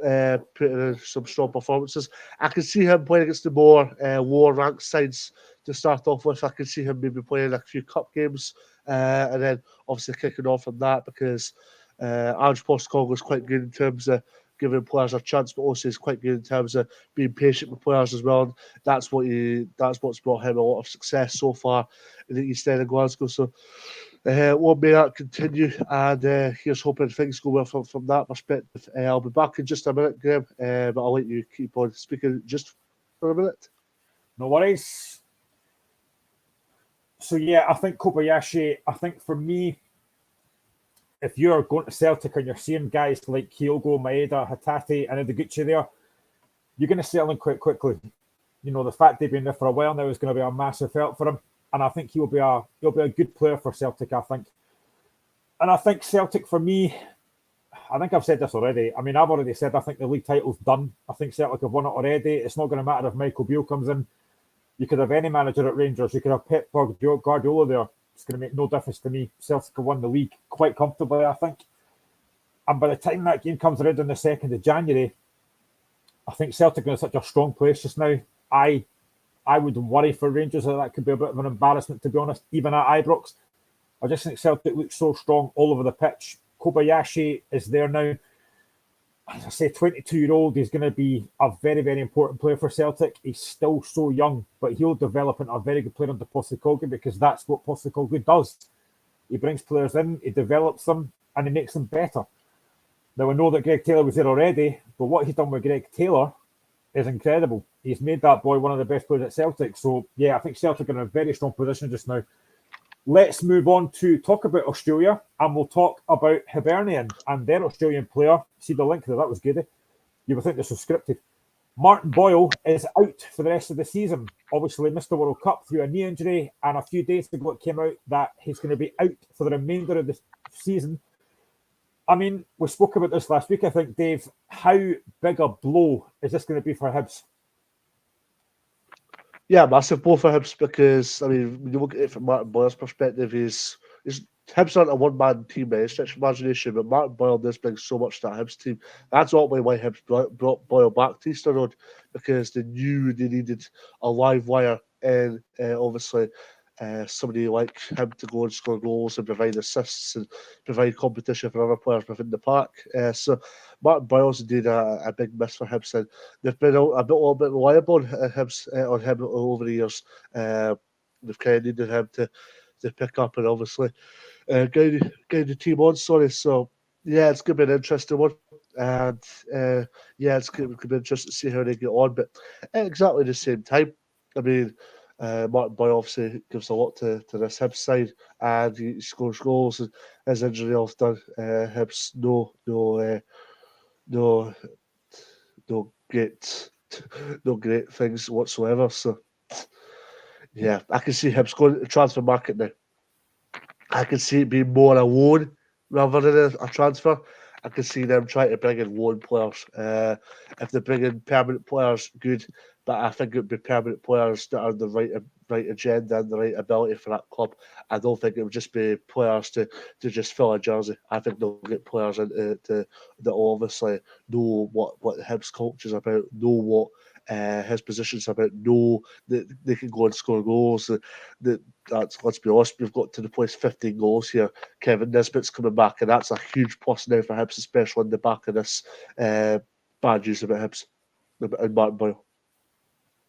putting in some strong performances. I can see him playing against the more lower ranked sides to start off with. I can see him maybe playing a few cup games and then obviously kicking off from that, because Ange Postecoglou is quite good in terms of giving players a chance, but also is quite good in terms of being patient with players as well. And that's what's brought him a lot of success so far in the East End of Glasgow. So Well, may that continue, and here's hoping things go well from that perspective. I'll be back in just a minute, Graham, but I'll let you keep on speaking just for a minute. No worries. So yeah, I think Kobayashi, I think for me, if you're going to Celtic and you're seeing guys like Kyogo, Maeda, Hatate, and Ideguchi there, you're going to sell them quite quickly. You know, the fact they've been there for a while now is going to be a massive help for him. And I think he'll be a good player for Celtic, I think. And I think Celtic, for me, I think I've said this already. I mean, I've already said I think the league title's done. I think Celtic have won it already. It's not going to matter if Michael Beale comes in. You could have any manager at Rangers. You could have Pep Guardiola there. It's going to make no difference to me. Celtic have won the league quite comfortably, I think. And by the time that game comes around on the 2nd of January, I think Celtic are in such a strong place just now. I would worry for Rangers that could be a bit of an embarrassment, to be honest, even at Ibrox. I just think Celtic looks so strong all over the pitch. Kobayashi is there now. As I say, 22-year-old, he's going to be a very, very important player for Celtic. He's still so young, but he'll develop into a very good player under Postecoglou because that's what Postecoglou does. He brings players in, he develops them, and he makes them better. Now, we know that Greg Taylor was there already, but what he's done with Greg Taylor is incredible. He's made that boy one of the best players at Celtic. So, yeah, I think Celtic are in a very strong position just now. Let's move on to talk about Australia, and we'll talk about Hibernian and their Australian player. See the link there? That was good. You would think this was scripted. Martin Boyle is out for the rest of the season. Obviously missed the World Cup through a knee injury, and a few days ago it came out that he's going to be out for the remainder of the season. I mean, we spoke about this last week, I think, Dave. How big a blow is this going to be for Hibs? Yeah, massive blow for Hibs because, I mean, when you look at it from Martin Boyle's perspective, Hibs aren't a one-man team by any stretch of imagination, but Martin Boyle does bring so much to that Hibs team. That's ultimately why Hibs brought Boyle back to Easter Road, because they knew they needed a live wire and obviously somebody like him to go and score goals and provide assists and provide competition for other players within the park. So Martin Boyle's indeed a big miss for Hibs, and they've been a little bit reliable on Hibs on him over the years. They've kind of needed him to pick up and obviously guide the team on. So yeah, it's going to be an interesting one, and yeah, it's going to be interesting to see how they get on. But at exactly the same time, I mean, Martin Boyle obviously gives a lot to this Hibs side, and he scores goals. And his injury off done Hibs no great things whatsoever. So yeah, I can see Hibs going to the transfer market now. I can see it being more a loan rather than a transfer. I can see them trying to bring in loan players. If they bring in permanent players, good. But I think it would be permanent players that are the right agenda and the right ability for that club. I don't think it would just be players to just fill a jersey. I think they'll get players into that obviously know what Hibs culture is about, know what his position's about, know that they can go and score goals. That's, let's be honest, we've got to the place 15 goals here. Kevin Nisbet's coming back, and that's a huge plus now for Hibs, especially on the back of this bad news about Hibs and Martin Boyle.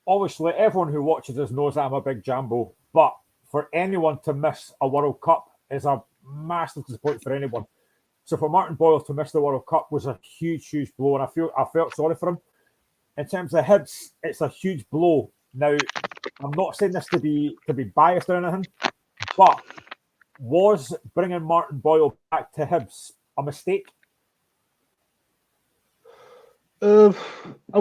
Obviously, everyone who watches this knows I'm a big Jambo, but for anyone to miss a World Cup is a massive disappointment for anyone. So for Martin Boyle to miss the World Cup was a huge, huge blow, and I felt sorry for him. In terms of Hibs, it's a huge blow. Now, I'm not saying this to be biased or anything, but was bringing Martin Boyle back to Hibs a mistake? No, I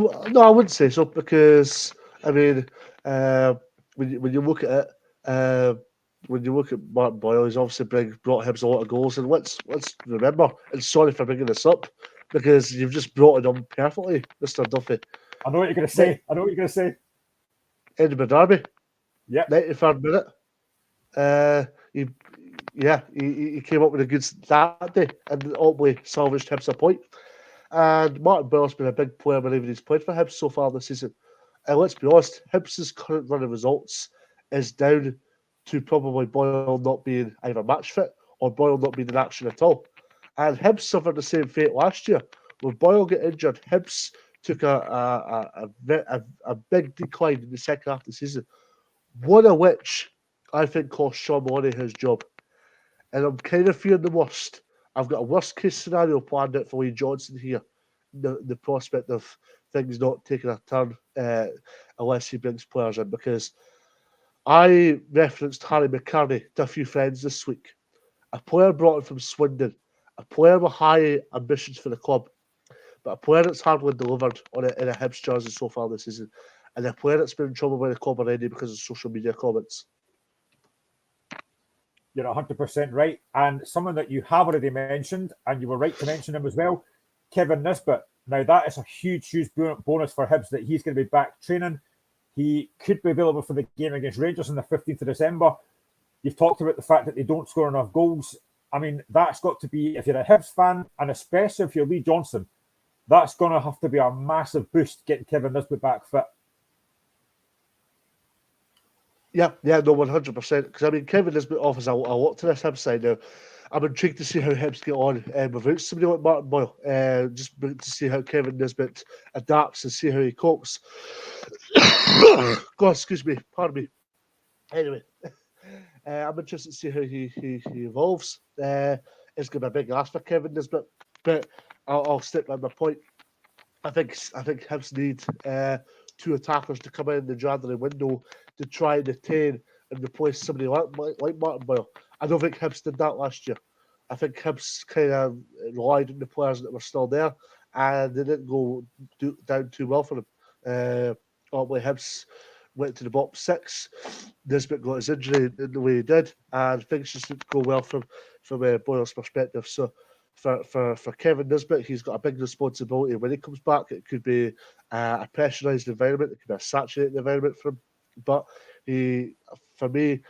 wouldn't say so, because I mean, when you look at it, when you look at Martin Boyle, he's obviously brought Hibs a lot of goals, and let's remember, and sorry for bringing this up, because you've just brought it on perfectly, Mr. Duffy. I know what you're going to say. Edinburgh Derby. Yeah. 93rd minute. He came up with a good start that day and ultimately salvaged Hibs a point. And Martin Boyle's been a big player whenever he's played for Hibs so far this season. And let's be honest, Hibs' current run of results is down to probably Boyle not being either match fit or Boyle not being in action at all. And Hibs suffered the same fate last year. When Boyle got injured, Hibs took a big decline in the second half of the season, one of which I think cost Sean Maloney his job. and I'm kind of fearing the worst. I've got a worst case scenario planned out for Lee Johnson here. The prospect of things not taking a turn unless he brings players in, because I referenced Harry McCartney to a few friends this week. A player brought in from Swindon, a player with high ambitions for the club, but a player that's hardly delivered on it in a Hibs jersey so far this season, and a player that's been in trouble by the club already because of social media comments. You're 100% right. And someone that you have already mentioned, and you were right to mention him as well, Kevin Nisbet. Now, that is a huge, huge bonus for Hibs that he's going to be back training. He could be available for the game against Rangers on the 15th of December. You've talked about the fact that they don't score enough goals. I mean, that's got to be, if you're a Hibs fan, and especially if you're Lee Johnson, that's going to have to be a massive boost getting Kevin Nisbet back fit. Yeah, no, 100%. Because I mean, Kevin Nisbet offers a lot to this Hibs side now. I'm intrigued to see how Hibs get on without somebody like Martin Boyle. Just to see how Kevin Nisbet adapts and see how he copes. God, excuse me, pardon me. Anyway, I'm interested to see how he evolves. It's going to be a big ask for Kevin Nisbet, but I'll stick by my point. I think Hibs need two attackers to come in the January window to try and attain and replace somebody like Martin Boyle. I don't think Hibs did that last year. I think Hibs kind of relied on the players that were still there, and they didn't go down too well for them. Probably Hibs went to the bottom six. Nisbet got his injury in the way he did, and things just didn't go well from Boyle's perspective. So for Kevin Nisbet, he's got a big responsibility when he comes back. It could be a pressurised environment, it could be a saturated environment for him. But for me,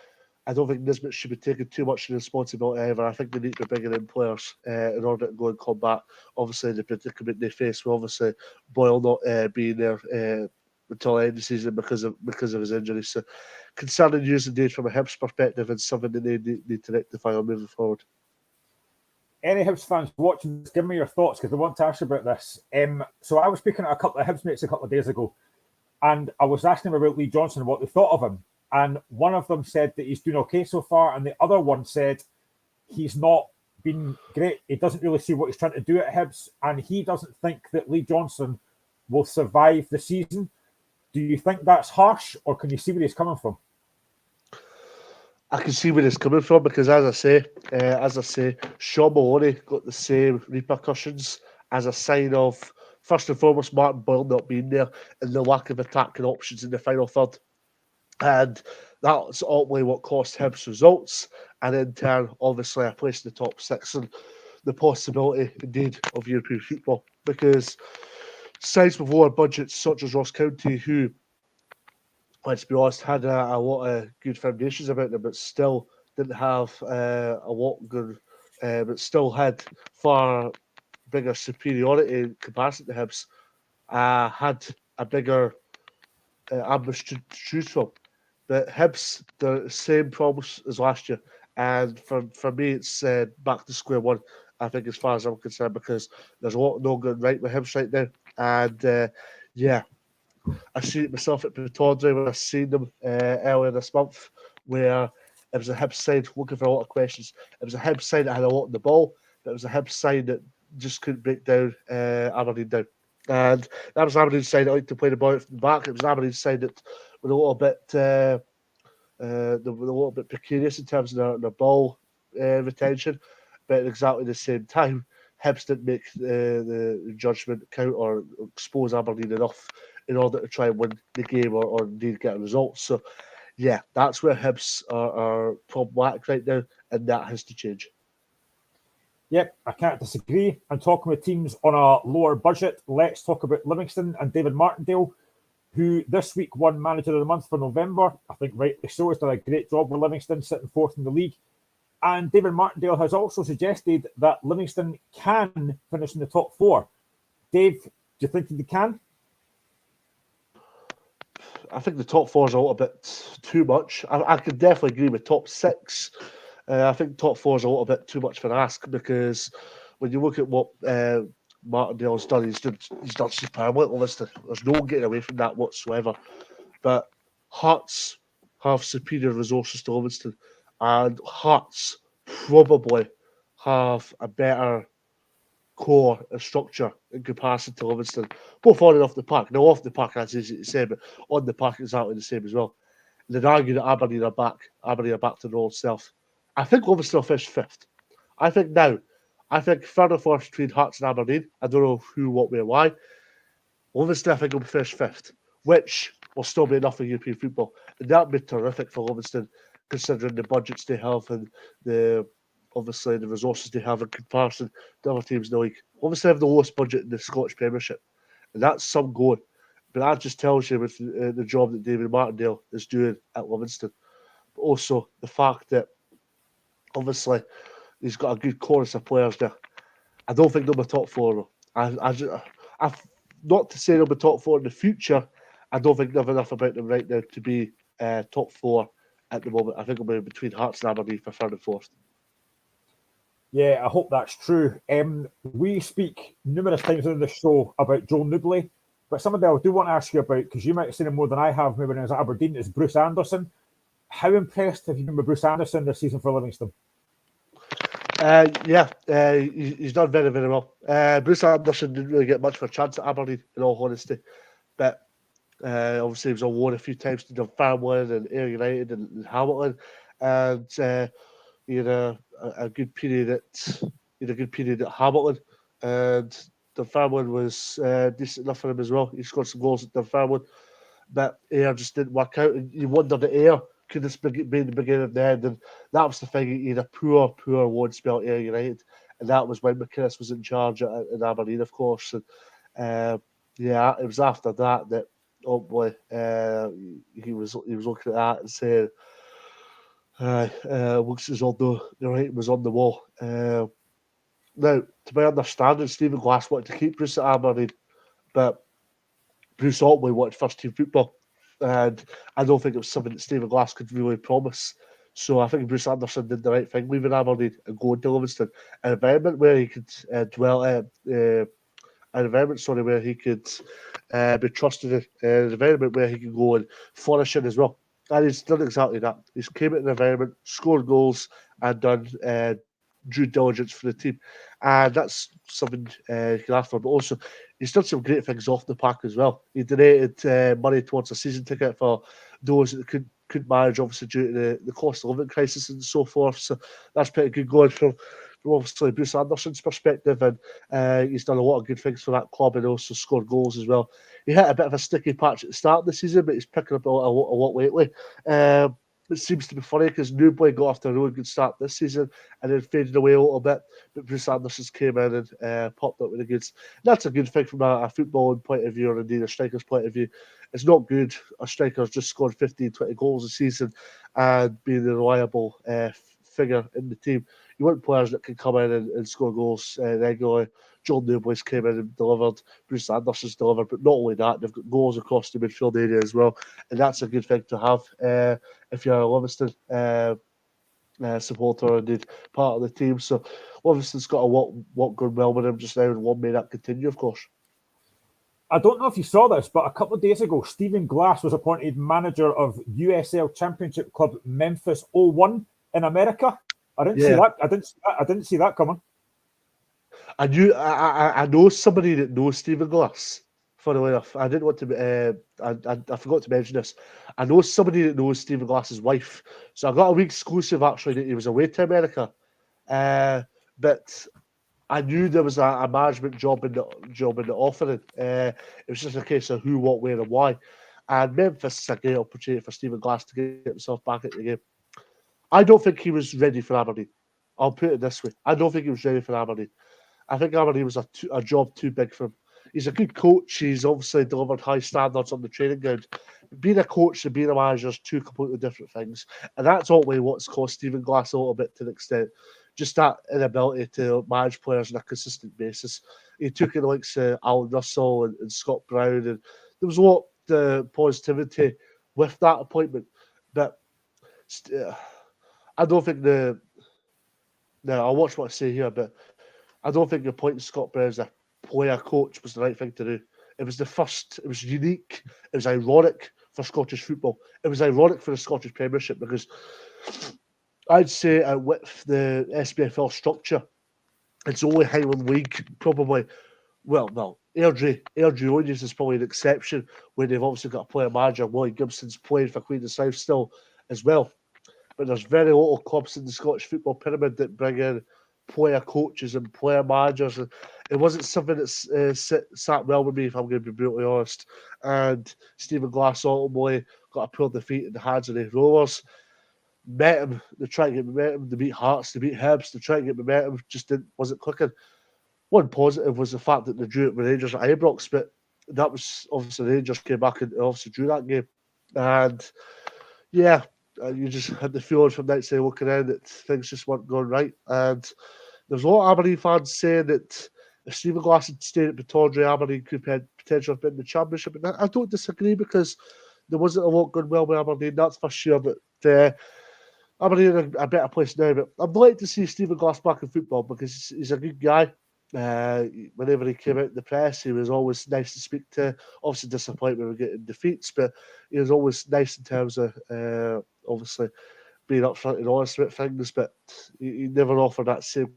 I don't think Nisbet should be taking too much responsibility either. I think they need to be bringing in players in order to go and combat, obviously, the predicament they face with obviously Boyle not being there until the end of the season because of his injury. So concerning news indeed from a Hibs perspective, and something that they need to rectify on moving forward. Any Hibs fans watching this, give me your thoughts, because I want to ask you about this. So I was speaking to a couple of Hibs mates a couple of days ago, and I was asking them about Lee Johnson, what they thought of him. And one of them said that he's doing okay so far, and the other one said he's not been great. He doesn't really see what he's trying to do at Hibs, and he doesn't think that Lee Johnson will survive the season. Do you think that's harsh, or can you see where he's coming from? I can see where he's coming from, because as I say, Sean Maloney got the same repercussions as a sign of, first and foremost, Martin Boyle not being there and the lack of attacking options in the final third. And that's ultimately what cost Hibs results, and in turn, obviously, a place in the top six and the possibility, indeed, of European football. Because sides with lower budgets, such as Ross County, who, let's be honest, had a lot of good foundations about them, but still didn't have a lot good, but still had far bigger superiority in comparison to Hibs, had a bigger ambush to choose from. But Hibs, the same problems as last year. And for me, it's back to square one, I think, as far as I'm concerned, because there's a lot not going right with Hibs right now. And I see it myself at Pittodrie when I seen them earlier this month, where it was a Hibs side looking for a lot of questions. It was a Hibs side that had a lot on the ball, but it was a Hibs side that just couldn't break down Aberdeen down. And that was Aberdeen's side that liked to play the ball from the back. It was Aberdeen's side that were a little bit precarious in terms of their ball retention, but at exactly the same time, Hibs didn't make the judgment count or expose Aberdeen enough in order to try and win the game or indeed get a result. So, yeah, that's where Hibs are problematic right now, and that has to change. Yep, I can't disagree. And talking with teams on a lower budget, let's talk about Livingston and David Martindale, who this week won Manager of the Month for November. I think rightly so. He's done a great job with Livingston, sitting fourth in the league. And David Martindale has also suggested that Livingston can finish in the top four. Dave, do you think they can? I think the top four is a little bit too much. I could definitely agree with top six. I think top four is a little bit too much for an ask, because when you look at what Martindale's done, he's done superbly at Livingston. There's no getting away from that whatsoever. But Hearts have superior resources to Livingston, and Hearts probably have a better core and structure in comparison to Livingston, both on and off the park. Now, off the park, that's easy to say, but on the park, exactly the same as well. And then argue that Aberdeen are back to their old self. I think Livingston will finish fifth. I think third or fourth between Hearts and Aberdeen. I don't know who, what, where, why. Livingston, I think, will finish fifth, which will still be enough for European football. And that would be terrific for Livingston, considering the budgets they have and the resources they have in comparison to other teams in the league. Obviously, they have the lowest budget in the Scottish Premiership, and that's some going. But that just tells you with the job that David Martindale is doing at Livingston. But also the fact that obviously he's got a good chorus of players there. I don't think they'll be top four though. I've not to say they'll be top four in the future. I don't think they've enough about them right now to be top four at the moment. I think it'll be between Hearts and Aberdeen for third and fourth. Yeah, I hope that's true. We speak numerous times on the show about Joel Newbley, but somebody I do want to ask you about, because you might have seen him more than I have, maybe when I was at Aberdeen, is Bruce Anderson. How impressed have you been with Bruce Anderson this season for Livingston? He's done very, very well. Bruce Anderson didn't really get much of a chance at Aberdeen, in all honesty, but obviously he was on loan a few times to Dunfermline and Ayr United and Hamilton, and he had a good period at Hamilton, and Dunfermline was decent enough for him as well. He scored some goals at Dunfermline, but Ayr just didn't work out, and you wondered that Ayr could this be the beginning of the end, and that was the thing. He had a poor loan spell at Ayr United, and that was when McInnes was in charge at Aberdeen, of course. And it was after that oh boy, he was looking at that and saying, looks as though the writing was on the wall. Now, to my understanding, Stephen Glass wanted to keep Bruce at Aberdeen, but Bruce Otway wanted first team football. And I don't think it was something that Stephen Glass could really promise. So I think Bruce Anderson did the right thing, leaving Aberdeen and going to Livingston, an environment where he could where he could be trusted in, an environment where he could go and flourish in as well. And he's done exactly that. He's came into an environment, scored goals, and done due diligence for the team. And that's something you can ask for. But also, he's done some great things off the park as well. He donated money towards a season ticket for those that couldn't manage, obviously, due to the cost of living crisis and so forth. So that's pretty good going from obviously Bruce Anderson's perspective. And he's done a lot of good things for that club and also scored goals as well. He hit a bit of a sticky patch at the start of the season, but he's picking up a lot lately. It seems to be funny because Newbley got off to a really good start this season and then faded away a little bit. But Bruce Anderson came in and popped up with the goods. That's a good thing from a footballing point of view, or indeed a striker's point of view. It's not good a striker's just scored 15, 20 goals a season and being a reliable figure in the team. You want players that can come in and score goals regularly. Joel Newbley's came in and delivered. Bruce Anderson's delivered. But not only that, they've got goals across the midfield area as well. And that's a good thing to have if you're a Livingston supporter or indeed part of the team. So Livingston's got a lot going well with him just now, and one may not continue, of course. I don't know if you saw this, but a couple of days ago, Stephen Glass was appointed manager of USL Championship club Memphis 01 in America. I didn't see that. I didn't see that coming. I know somebody that knows Stephen Glass. Funnily enough, I didn't want to. I forgot to mention this. I know somebody that knows Stephen Glass's wife, so I got a week exclusive actually that he was away to America. But I knew there was a management job in the offering. It was just a case of who, what, where, and why. And Memphis is a great opportunity for Stephen Glass to get himself back at the game. I don't think he was ready for Aberdeen. I'll put it this way: I don't think he was ready for Aberdeen. I think Aberdeen was a job too big for him. He's a good coach. He's obviously delivered high standards on the training ground. Being a coach and being a manager is two completely different things. And that's ultimately what's cost Stephen Glass a little bit to an extent. Just that inability to manage players on a consistent basis. He took in the likes of Alan Russell and Scott Brown. And there was a lot of positivity with that appointment. But I don't think I'll watch what I say here, but I don't think appointing Scott Brown as a player coach was the right thing to do. It was it was unique, it was ironic for Scottish football. It was ironic for the Scottish Premiership because I'd say with the SPFL structure, it's only Highland League probably. Well, no, Airdrie Oranges is probably an exception where they've obviously got a player manager. Willie Gibson's playing for Queen of the South still as well. But there's very little clubs in the Scottish football pyramid that bring in player coaches and player managers. And it wasn't something that sat well with me, if I'm going to be brutally honest. And Stephen Glass ultimately got a poor defeat in the hands of the Rollers. Met him, they tried to get momentum, they beat Hearts, they beat Hibs, they tried to get momentum, just wasn't clicking. One positive was the fact that they drew it with Rangers at Ibrox, but that was obviously Rangers came back and obviously drew that game. And yeah, you just had the feeling from that side looking in that things just weren't going right. And there's a lot of Aberdeen fans saying that if Stephen Glass had stayed at Pittodrie, Aberdeen could potentially have been in the Championship. And I don't disagree because there wasn't a lot going well with Aberdeen, that's for sure. But Aberdeen are in a better place now. But I'd like to see Stephen Glass back in football because he's a good guy. Whenever he came out in the press, he was always nice to speak to. Obviously disappointed when we getting defeats, but he was always nice in terms of obviously being upfront and honest about things. But he never offered that same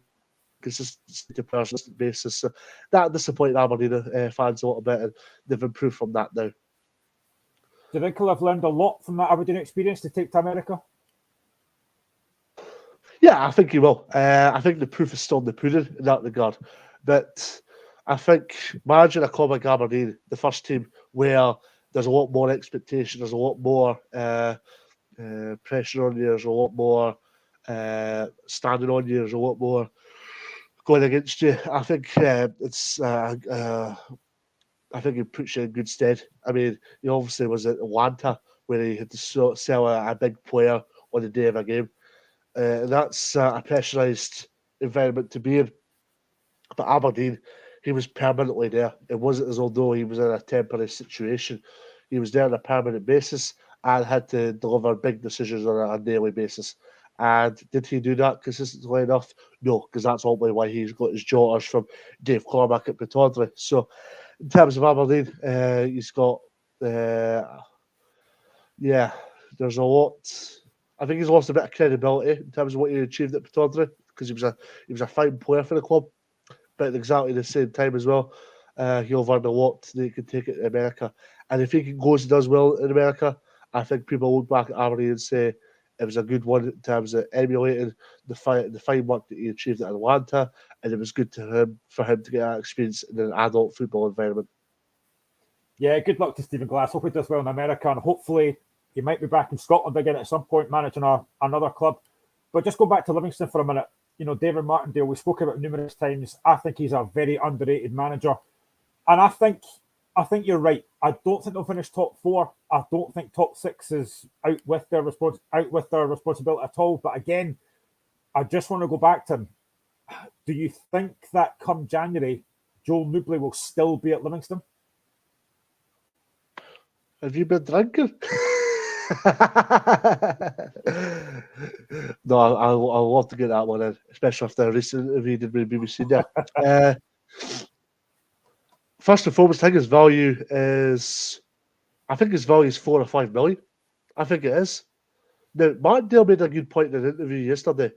consistency to persistent basis. So that disappointed Aberdeen fans a little bit, and they've improved from that now. Do you think he'll have learned a lot from that Aberdeen experience to take to America? Yeah, I think he will. I think the proof is still in the pudding in that regard. But I think managing a club like Aberdeen, the first team, where there's a lot more expectation, there's a lot more pressure on you, there's a lot more standing on you, there's a lot more going against you. I think I think it puts you in good stead. I mean, he obviously was at Atlanta where he had to sell a big player on the day of a game. That's a pressurised environment to be in. But Aberdeen, he was permanently there. It wasn't as though he was in a temporary situation. He was there on a permanent basis and had to deliver big decisions on a daily basis. And did he do that consistently enough? No, because that's ultimately why he's got his jotters from Dave Cormack at Pittodrie. So, in terms of Aberdeen, he's got, yeah, there's a lot. I think he's lost a bit of credibility in terms of what he achieved at Pittodrie because he was a fine player for the club, but at exactly the same time as well, he'll learn a lot that he can take it to America. And if he goes and does well in America, I think people will look back at Aberdeen and say it was a good one in terms of emulating the fine work that he achieved at Atlanta, and it was good for him to get that experience in an adult football environment. Yeah, good luck to Stephen Glass. Hope he does well in America, and hopefully he might be back in Scotland again at some point, managing another club. But just go back to Livingston for a minute. You know, David Martindale, we spoke about numerous times. I think he's a very underrated manager. And I think you're right. I don't think they'll finish top four. I don't think top six is out with their responsibility at all. But again, I just want to go back to him. Do you think that come January, Joel Nouble will still be at Livingston? Have you been drinking? No, I'll love to get that one in, especially after the recent interview did with BBC there. First and foremost, I think his value is 4 or 5 million. I think it is. Now, Martindale made a good point in an interview yesterday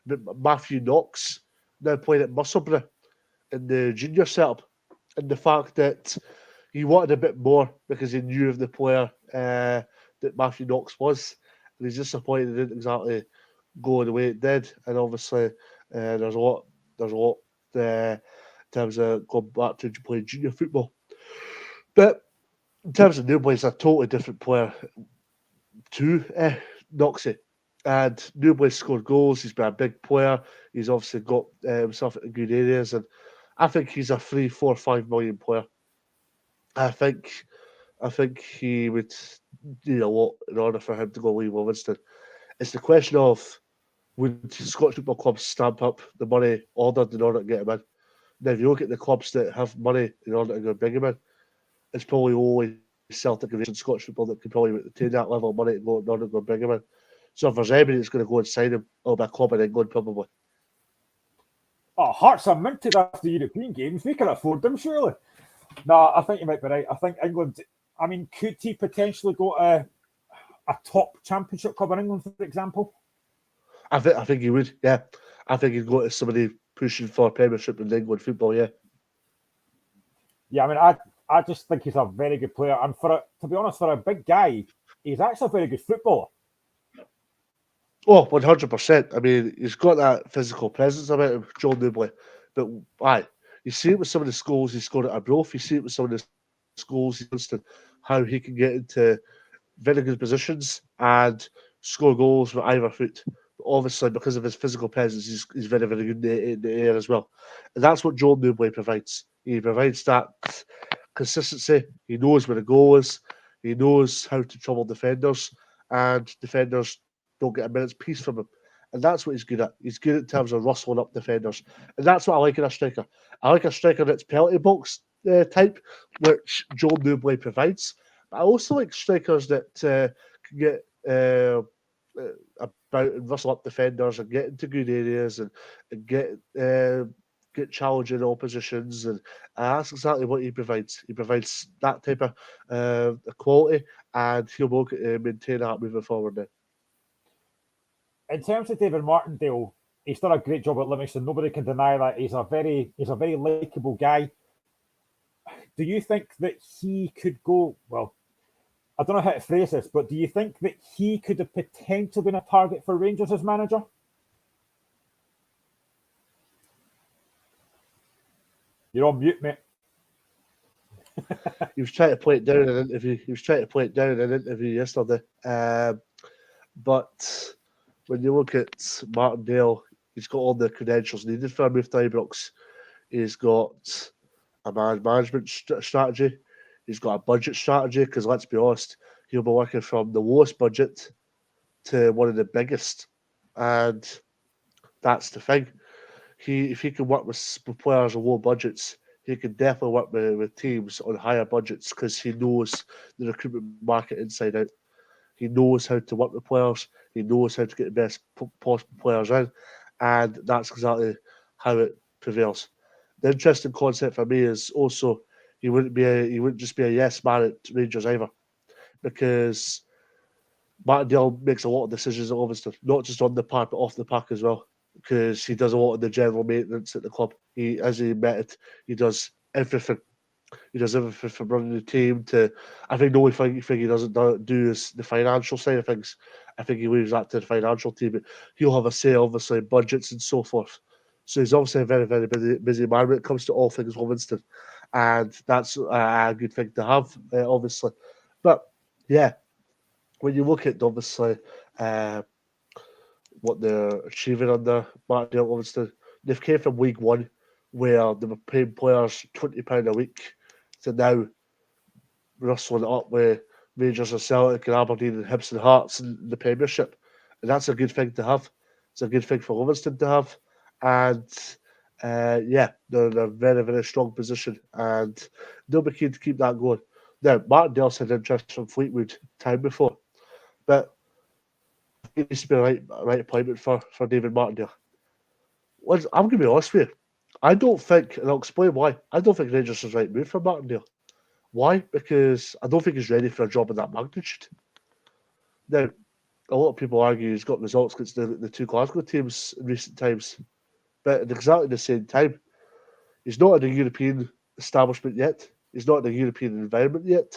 about Matthew Knox now playing at Musselburgh in the junior setup, and the fact that he wanted a bit more because he knew of the player that Matthew Knox was, and he's disappointed it didn't exactly go the way it did. And obviously, there's a lot in terms of going back to playing junior football. But in terms of Nouble, he's a totally different player to Knoxy. And Nouble scored goals. He's been a big player. He's obviously got himself in good areas, and I think he's a 3, 4, 5 million player. I think he would do a lot in order for him to go leave Livingston. It's the question of would Scottish football clubs stamp up the money ordered in order to get him in. Now, if you look at the clubs that have money in order to go bring him in, it's probably only Celtic and Scottish football that can probably retain that level of money in order to go bring him in. So if there's anybody that's going to go and sign him, it'll be a club in England probably. Oh, Hearts are minted after the European games. We can afford them, surely. No, I think you might be right. I think England, I mean, could he potentially go to a top championship club in England, for example? I think he would. Yeah, I think he'd go to somebody pushing for Premiership in England football. Yeah. Yeah, I mean, I just think he's a very good player, and to be honest, for a big guy, he's actually a very good footballer. Oh, 100%. I mean, he's got that physical presence about him, John Newbley. But aye, you see it with some of the goals he scored at Arbroath. You see it with some of the goals he's done, how he can get into very good positions and score goals with either foot. But obviously, because of his physical presence, he's very, very good in the air as well. And that's what John Newbley provides. He provides that consistency. He knows where the goal is. He knows how to trouble defenders, and defenders don't get a minute's peace from him. And that's what he's good at. He's good in terms of rustling up defenders. And that's what I like in a striker. I like a striker that's penalty box type, which John Newbley provides. But I also like strikers that can get about and rustle up defenders and get into good areas and get challenging oppositions, and that's exactly what he provides. He provides that type of quality, and he'll be able to maintain that moving forward now. In terms of David Martindale, he's done a great job at Livingston. Nobody can deny that. He's a very likeable guy. Do you think that he could go, well, I don't know how to phrase this, but do you think that he could have potentially been a target for Rangers as manager? You're on mute, mate. He was trying to play it down in an interview. Yesterday. But when you look at Martindale, he's got all the credentials needed for a move to Ibrox. He's got a management strategy. He's got a budget strategy, because let's be honest, he'll be working from the lowest budget to one of the biggest. And that's the thing. If he can work with players on low budgets, he can definitely work with teams on higher budgets, because he knows the recruitment market inside out. He knows how to work with players. He knows how to get the best possible players in. And that's exactly how it prevails. The interesting concept for me is also he wouldn't just be a yes man at Rangers either, because Martindale makes a lot of decisions at Livingston, not just on the park but off the park as well, because he does a lot of the general maintenance at the club. He does everything. He does everything from running the team to. I think the only thing he doesn't do is the financial side of things. I think he leaves that to the financial team. But he'll have a say, obviously, in budgets and so forth. So he's obviously a very, very busy man when it comes to all things Livingston, and that's a good thing to have, obviously. But yeah, when you look at obviously what they're achieving under Martindale Livingston, they've came from League One, where they were paying players £20 a week, to now rustling it up with Rangers and Celtic and Aberdeen and Hibs and Hearts in the Premiership. And that's a good thing to have. It's a good thing for Livingston to have. And yeah, they're in a very, very strong position, and they'll be keen to keep that going. Now, Martindale's had interest from Fleetwood time before, but it needs to be the right appointment for David Martindale. I'm going to be honest with you. I don't think, and I'll explain why, I don't think Rangers is the right move for Martindale. Why? Because I don't think he's ready for a job of that magnitude. Now, a lot of people argue he's got results against the two Glasgow teams in recent times, but at exactly the same time, he's not in a European establishment yet. He's not in a European environment yet.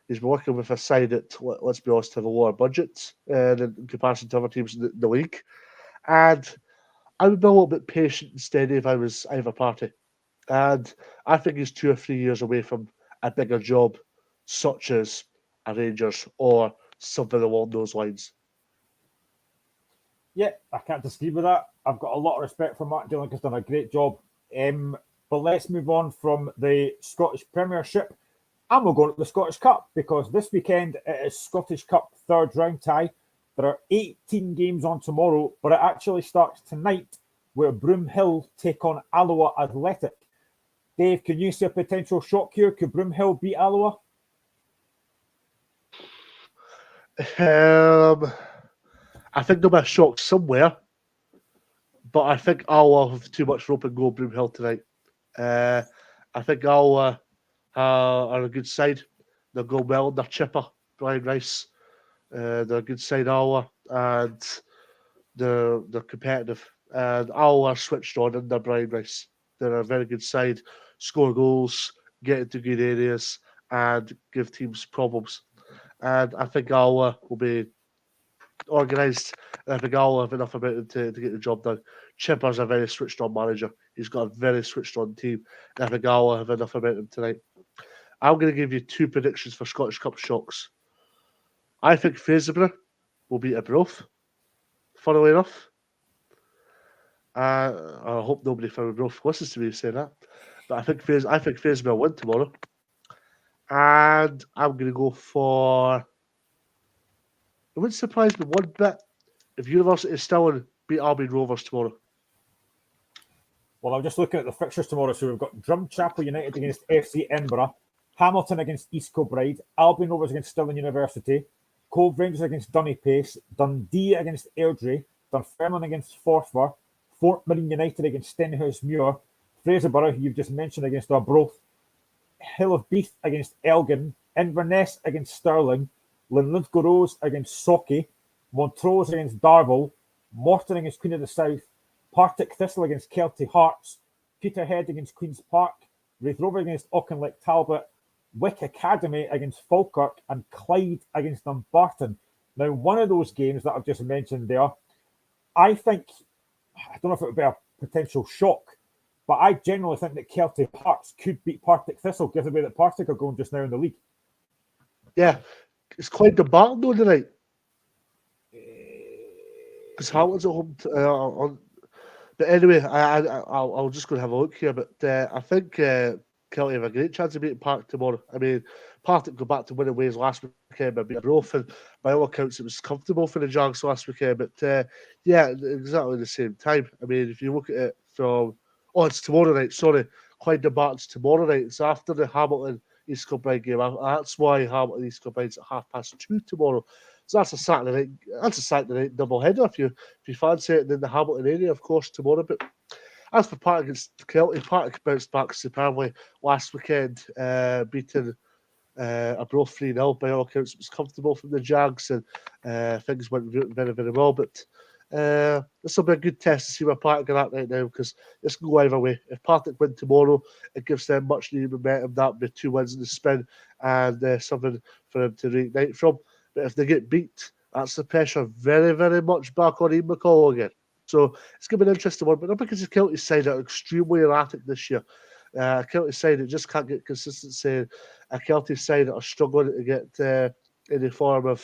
He's working with a side that, let's be honest, have a lower budget in comparison to other teams in the league. And I would be a little bit patient and steady if I was either party. And I think he's 2 or 3 years away from a bigger job, such as a Rangers or something along those lines. Yeah, I can't disagree with that. I've got a lot of respect for Martindale. He's done a great job. But let's move on from the Scottish Premiership, and we'll go to the Scottish Cup, because this weekend it is Scottish Cup third round tie. There are 18 games on tomorrow, but it actually starts tonight, where Broomhill take on Alloa Athletic. Dave, can you see a potential shock here? Could Broomhill beat Alloa? I think there'll be a shock somewhere, but I think Alloa have too much rope and go Broomhill tonight. I think Alloa are a good side. They'll go well in their chipper, Brian Rice. They're a good side, Alloa, and they're competitive, and all are switched on under Brian Rice. They're a very good side, score goals, get into good areas, and give teams problems. And I think Alloa will be organised, and I think Alloa have enough about them to get the job done. Chipper's a very switched on manager. He's got a very switched on team, and I think Alloa have enough about them tonight. I'm going to give you 2 predictions for Scottish Cup shocks. I think Fraserburgh will beat Arbroath, funnily enough. I hope nobody from Arbroath listens to me saying that. But I think Fraserburgh will win tomorrow. And I'm going to go for... It wouldn't surprise me one bit if University of Stirling beat Albion Rovers tomorrow. Well, I'm just looking at the fixtures tomorrow. So we've got Drumchapel United against FC Edinburgh, Hamilton against East Kilbride, Albion Rovers against Stirling University, Cove Rangers against Dunny Pace, Dundee against Airdrie, Dunfermline against Forfar, Fort Marine United against Stenhousemuir, Fraserburgh, who you've just mentioned, against Arbroath, Hill of Beath against Elgin, Inverness against Stirling, Linlithgow Rose against Socky, Montrose against Darvel, Morton against Queen of the South, Partick Thistle against Kelty Hearts, Peterhead against Queen's Park, Raith Rovers against Auchinleck Talbot, Wick Academy against Falkirk, and Clyde against Dumbarton. Now, one of those games that I've just mentioned there, I don't know if it would be a potential shock, but I generally think that Kelty Hearts could beat Partick Thistle, given the way that Partick are going just now in the league. Yeah, it's quite the battle though tonight. Because Hamilton's at home. But anyway, I'll just go and have a look here. But I think Kelty have a great chance of beating Partick tomorrow. I mean, Partick go back to winning ways last weekend by beating Arbroath, and by all accounts, it was comfortable for the Jags last weekend. But yeah, exactly the same time. I mean, if you look at it from... Oh, it's tomorrow night, sorry. Clyde Dumbarton's tomorrow night. It's after the Hamilton East Kilbride game. That's why Hamilton East Kilbride's at 2:30 tomorrow. So that's a Saturday night. That's a Saturday night double header if you fancy it in the Hamilton area, of course, tomorrow. But as for Partick against Kelty, Partick bounced back superbly last weekend, beating Arbroath 3-0. By all accounts, it was comfortable from the Jags, and things went very, very well. But this will be a good test to see where Partick are at right now, because this can go either way. If Partick win tomorrow, it gives them much needed momentum. That would be 2 wins in the spin, and something for them to reignite from. But if they get beat, that's the pressure very, very much back on Ian McCall again. So it's going to be an interesting one, but not because the Kelty side are extremely erratic this year. Kelty side that just can't get consistency. A Kelty side that are struggling to get any form of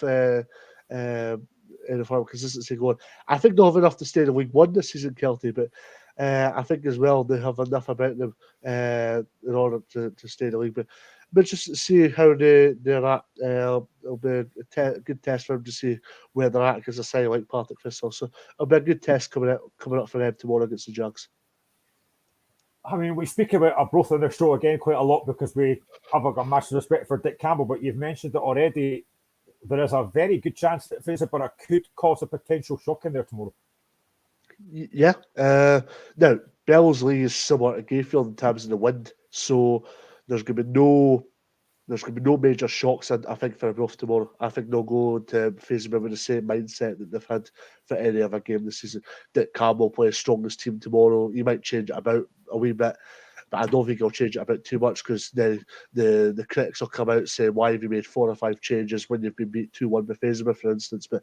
consistency going. I think they'll have enough to stay in League One this season, Kelty, but I think as well they have enough about them in order to stay in the league. But just to see how they're at, it'll be a good test for them to see where they're at, because I say like Partick Thistle. So it'll be a good test coming up for them tomorrow against the Jags. I mean, we speak about Arbroath on their show again quite a lot because we have a massive respect for Dick Campbell, but you've mentioned it already. There is a very good chance that Fraserburgh could cause a potential shock in there tomorrow. Yeah. Now, Bellesley is similar to Gayfield in terms of the wind, so there's going to be no major shocks, I think, for Arbroath tomorrow. I think they'll go to Fraserburgh with the same mindset that they've had for any other game this season. Dick Campbell play his strongest team tomorrow. He might change it about a wee bit, but I don't think he'll change it about too much, because then the critics will come out saying, why have you made 4 or 5 changes when you've been beat 2-1 by Fraserburgh, for instance. But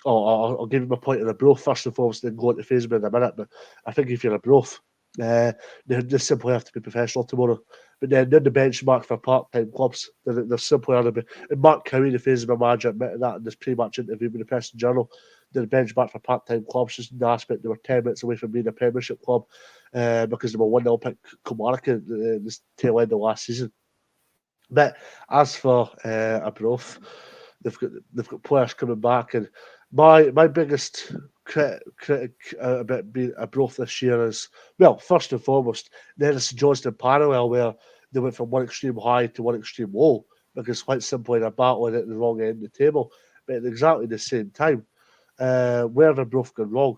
I'll give him a point on Arbroath first and foremost, then go on to Fraserburgh in a minute. But I think if you're Arbroath, they just simply have to be professional tomorrow. But then the benchmark for part-time clubs, they're simply on a bit. And Mark Cowie, the Fraserburgh manager, admitted that in this pre-match interview with the Press and Journal. The benchmark for part-time clubs just in the aspect they were 10 minutes away from being a Premiership club, because they were 1-0 pick Kilmarnock in this tail end of last season. But as for Arbroath, they've got players coming back, and my biggest critic about being Arbroath this year is, well, first and foremost, the St Johnstone parallel, where they went from one extreme high to one extreme low, because quite simply they're battling at the wrong end of the table. But at exactly the same time, where have Arbroath gone wrong?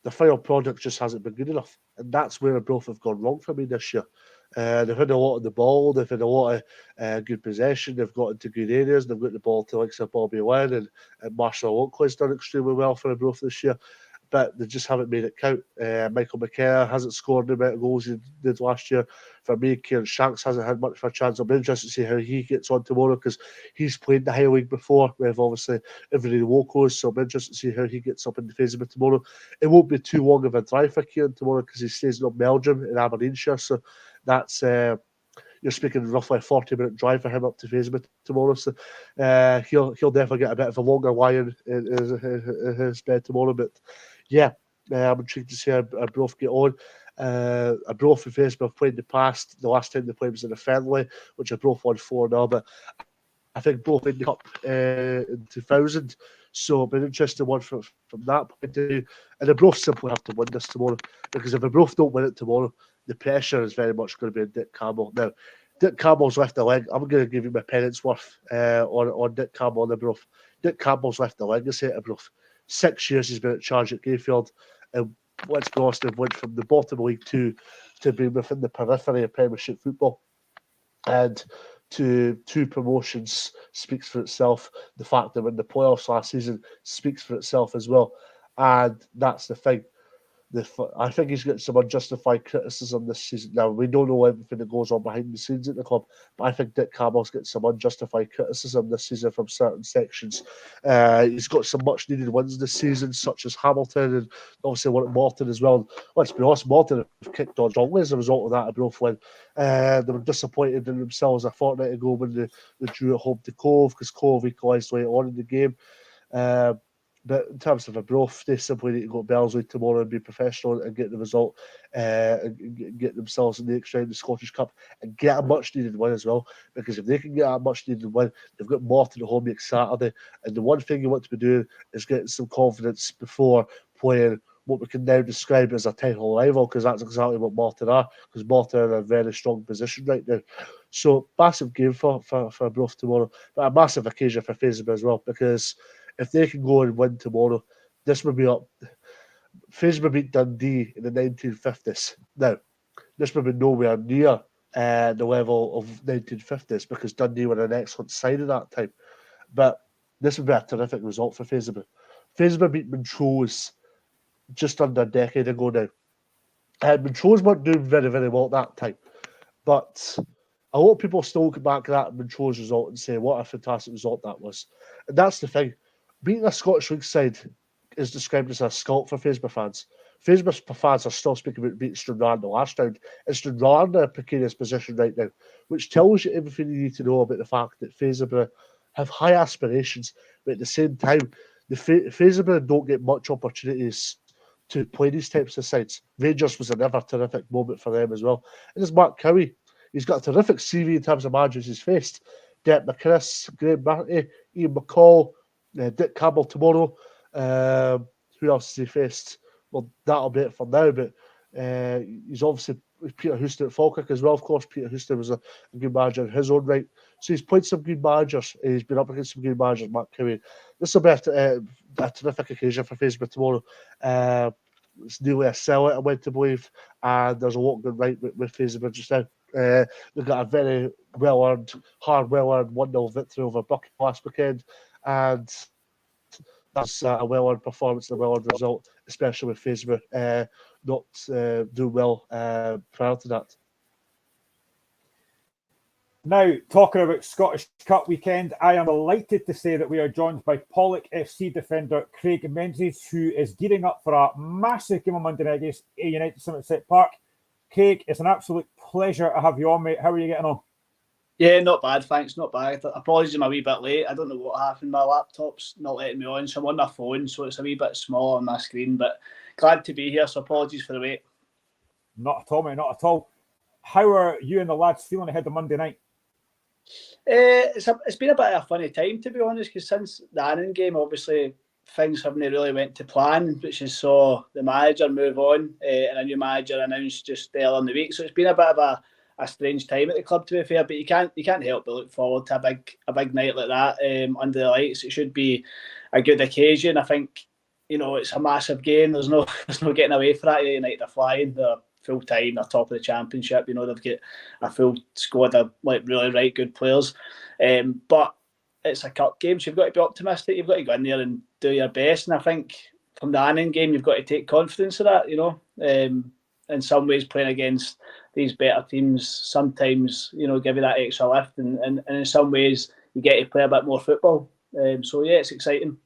The final product just hasn't been good enough, and that's where Arbroath have gone wrong for me this year. They've had a lot of the ball. They've had a lot of good possession. They've got into good areas. They've got the ball to like Bobby Wynn and Marshall Oakley's done extremely well for Arbroath this year, but they just haven't made it count. Michael McKenna hasn't scored the amount of goals he did last year. For me, Kieran Shanks hasn't had much of a chance. I'll be interested to see how he gets on tomorrow because he's played the high league before. We have obviously every Wokos, so I'll be interested to see how he gets up in the phase of it tomorrow. It won't be too long of a drive for Kieran tomorrow because he stays in Belgium in Aberdeenshire, so that's you're speaking roughly a 40-minute drive for him up to Phasema tomorrow. So he'll definitely get a bit of a longer lie in his bed tomorrow. But yeah, I'm intrigued to see how Arbroath get on. Arbroath and Phasema have played in the past. The last time they played was in a friendly, which Arbroath won 4-0. But I think both in the Cup in 2000. So it'll be an interesting one from that point of view. And Arbroath simply have to win this tomorrow, because if Arbroath don't win it tomorrow, the pressure is very much going to be on Dick Campbell. Now, Dick Campbell's left the leg. I'm going to give you my penance worth on Dick Campbell and Arbroath. Dick Campbell's left the legacy at Arbroath. 6 years he's been at charge at Gayfield. And let's be honest, they've went from the bottom of League Two to being within the periphery of Premiership football. And to 2 promotions speaks for itself. The fact that we're in the playoffs last season speaks for itself as well. And that's the thing. I think he's got some unjustified criticism this season. Now, we don't know everything that goes on behind the scenes at the club, but I think Dick Campbell's got some unjustified criticism this season from certain sections. He's got some much-needed wins this season, such as Hamilton and obviously one at Morton as well. Let's be honest, Morton have kicked on strongly as a result of that Arbroath win. They were disappointed in themselves a fortnight ago when they drew at home to Cove, because Cove equalised later on in the game. But in terms of Arbroath, they simply need to go to Belsley tomorrow and be professional and get the result, and get themselves in the next round of the Scottish Cup and get a much-needed win as well. Because if they can get a much-needed win, they've got Morton at home next Saturday. And the one thing you want to be doing is getting some confidence before playing what we can now describe as a title rival, because that's exactly what Morton are, because Morton are in a very strong position right now. So, massive game for Arbroath tomorrow, but a massive occasion for Phasema as well, because if they can go and win tomorrow, this will be up. Phasema beat Dundee in the 1950s. Now, this will be nowhere near the level of 1950s, because Dundee were an excellent side at that time. But this would be a terrific result for Phasema. Phasema beat Montrose just under a decade ago now. And Montrose weren't doing very, very well at that time. But a lot of people still look back at that Montrose result and say, what a fantastic result that was. And that's the thing. Beating a Scottish League side is described as a scalp for Phasema fans. Phasema fans are still speaking about beating Stranraer last round. And Stranraer in a precarious position right now, which tells you everything you need to know about the fact that Phasema have high aspirations, but at the same time, the Phasema don't get much opportunities to play these types of sides. Rangers was another terrific moment for them as well. And there's Mark Cowie. He's got a terrific CV in terms of managers he's faced. Derek McInnes, Graham Barty, Ian McCall, Dick Campbell tomorrow. Who else has he faced? Well, that'll be it for now, but he's obviously Peter Houston at Falkirk as well. Of course, Peter Houston was a good manager in his own right. So he's played some good managers. He's been up against some good managers, Mark Cowie. This will be a terrific occasion for Facebook tomorrow. It's nearly a sellout, I went to believe, and there's a lot going right with Facebook just now. They've got a very well-earned 1-0 victory over Buckie last weekend, and that's a well-earned performance and a well-earned result, especially with Facebook not doing well prior to that. Now, talking about Scottish Cup weekend, I am delighted to say that we are joined by Pollok FC defender Craig Menzies, who is gearing up for a massive game on Monday night against A United Somerset Park. Craig, it's an absolute pleasure to have you on, mate. How are you getting on? Yeah, not bad, thanks, not bad. Apologies, I'm a wee bit late. I don't know what happened. My laptop's not letting me on, so I'm on my phone, so it's a wee bit small on my screen, but glad to be here, so apologies for the wait. Not at all, mate, not at all. How are you and the lads feeling ahead of Monday night? It's been a bit of a funny time, to be honest, because since the Annan game, obviously, things haven't really went to plan, which is saw the manager move on and a new manager announced just earlier in the week. So it's been a bit of a strange time at the club, to be fair, but you can't help but look forward to a big night like that under the lights. It should be a good occasion. I think, it's a massive game. There's no getting away from that. United are flying. They're full time. They're top of the championship. You know, they've got a full squad of like really right good players. But it's a cup game, so you've got to be optimistic. You've got to go in there and do your best. And I think from the Annan game, you've got to take confidence of that. You know, in some ways, playing against these better teams sometimes, you know, give you that extra lift, and in some ways, you get to play a bit more football. So yeah, it's exciting.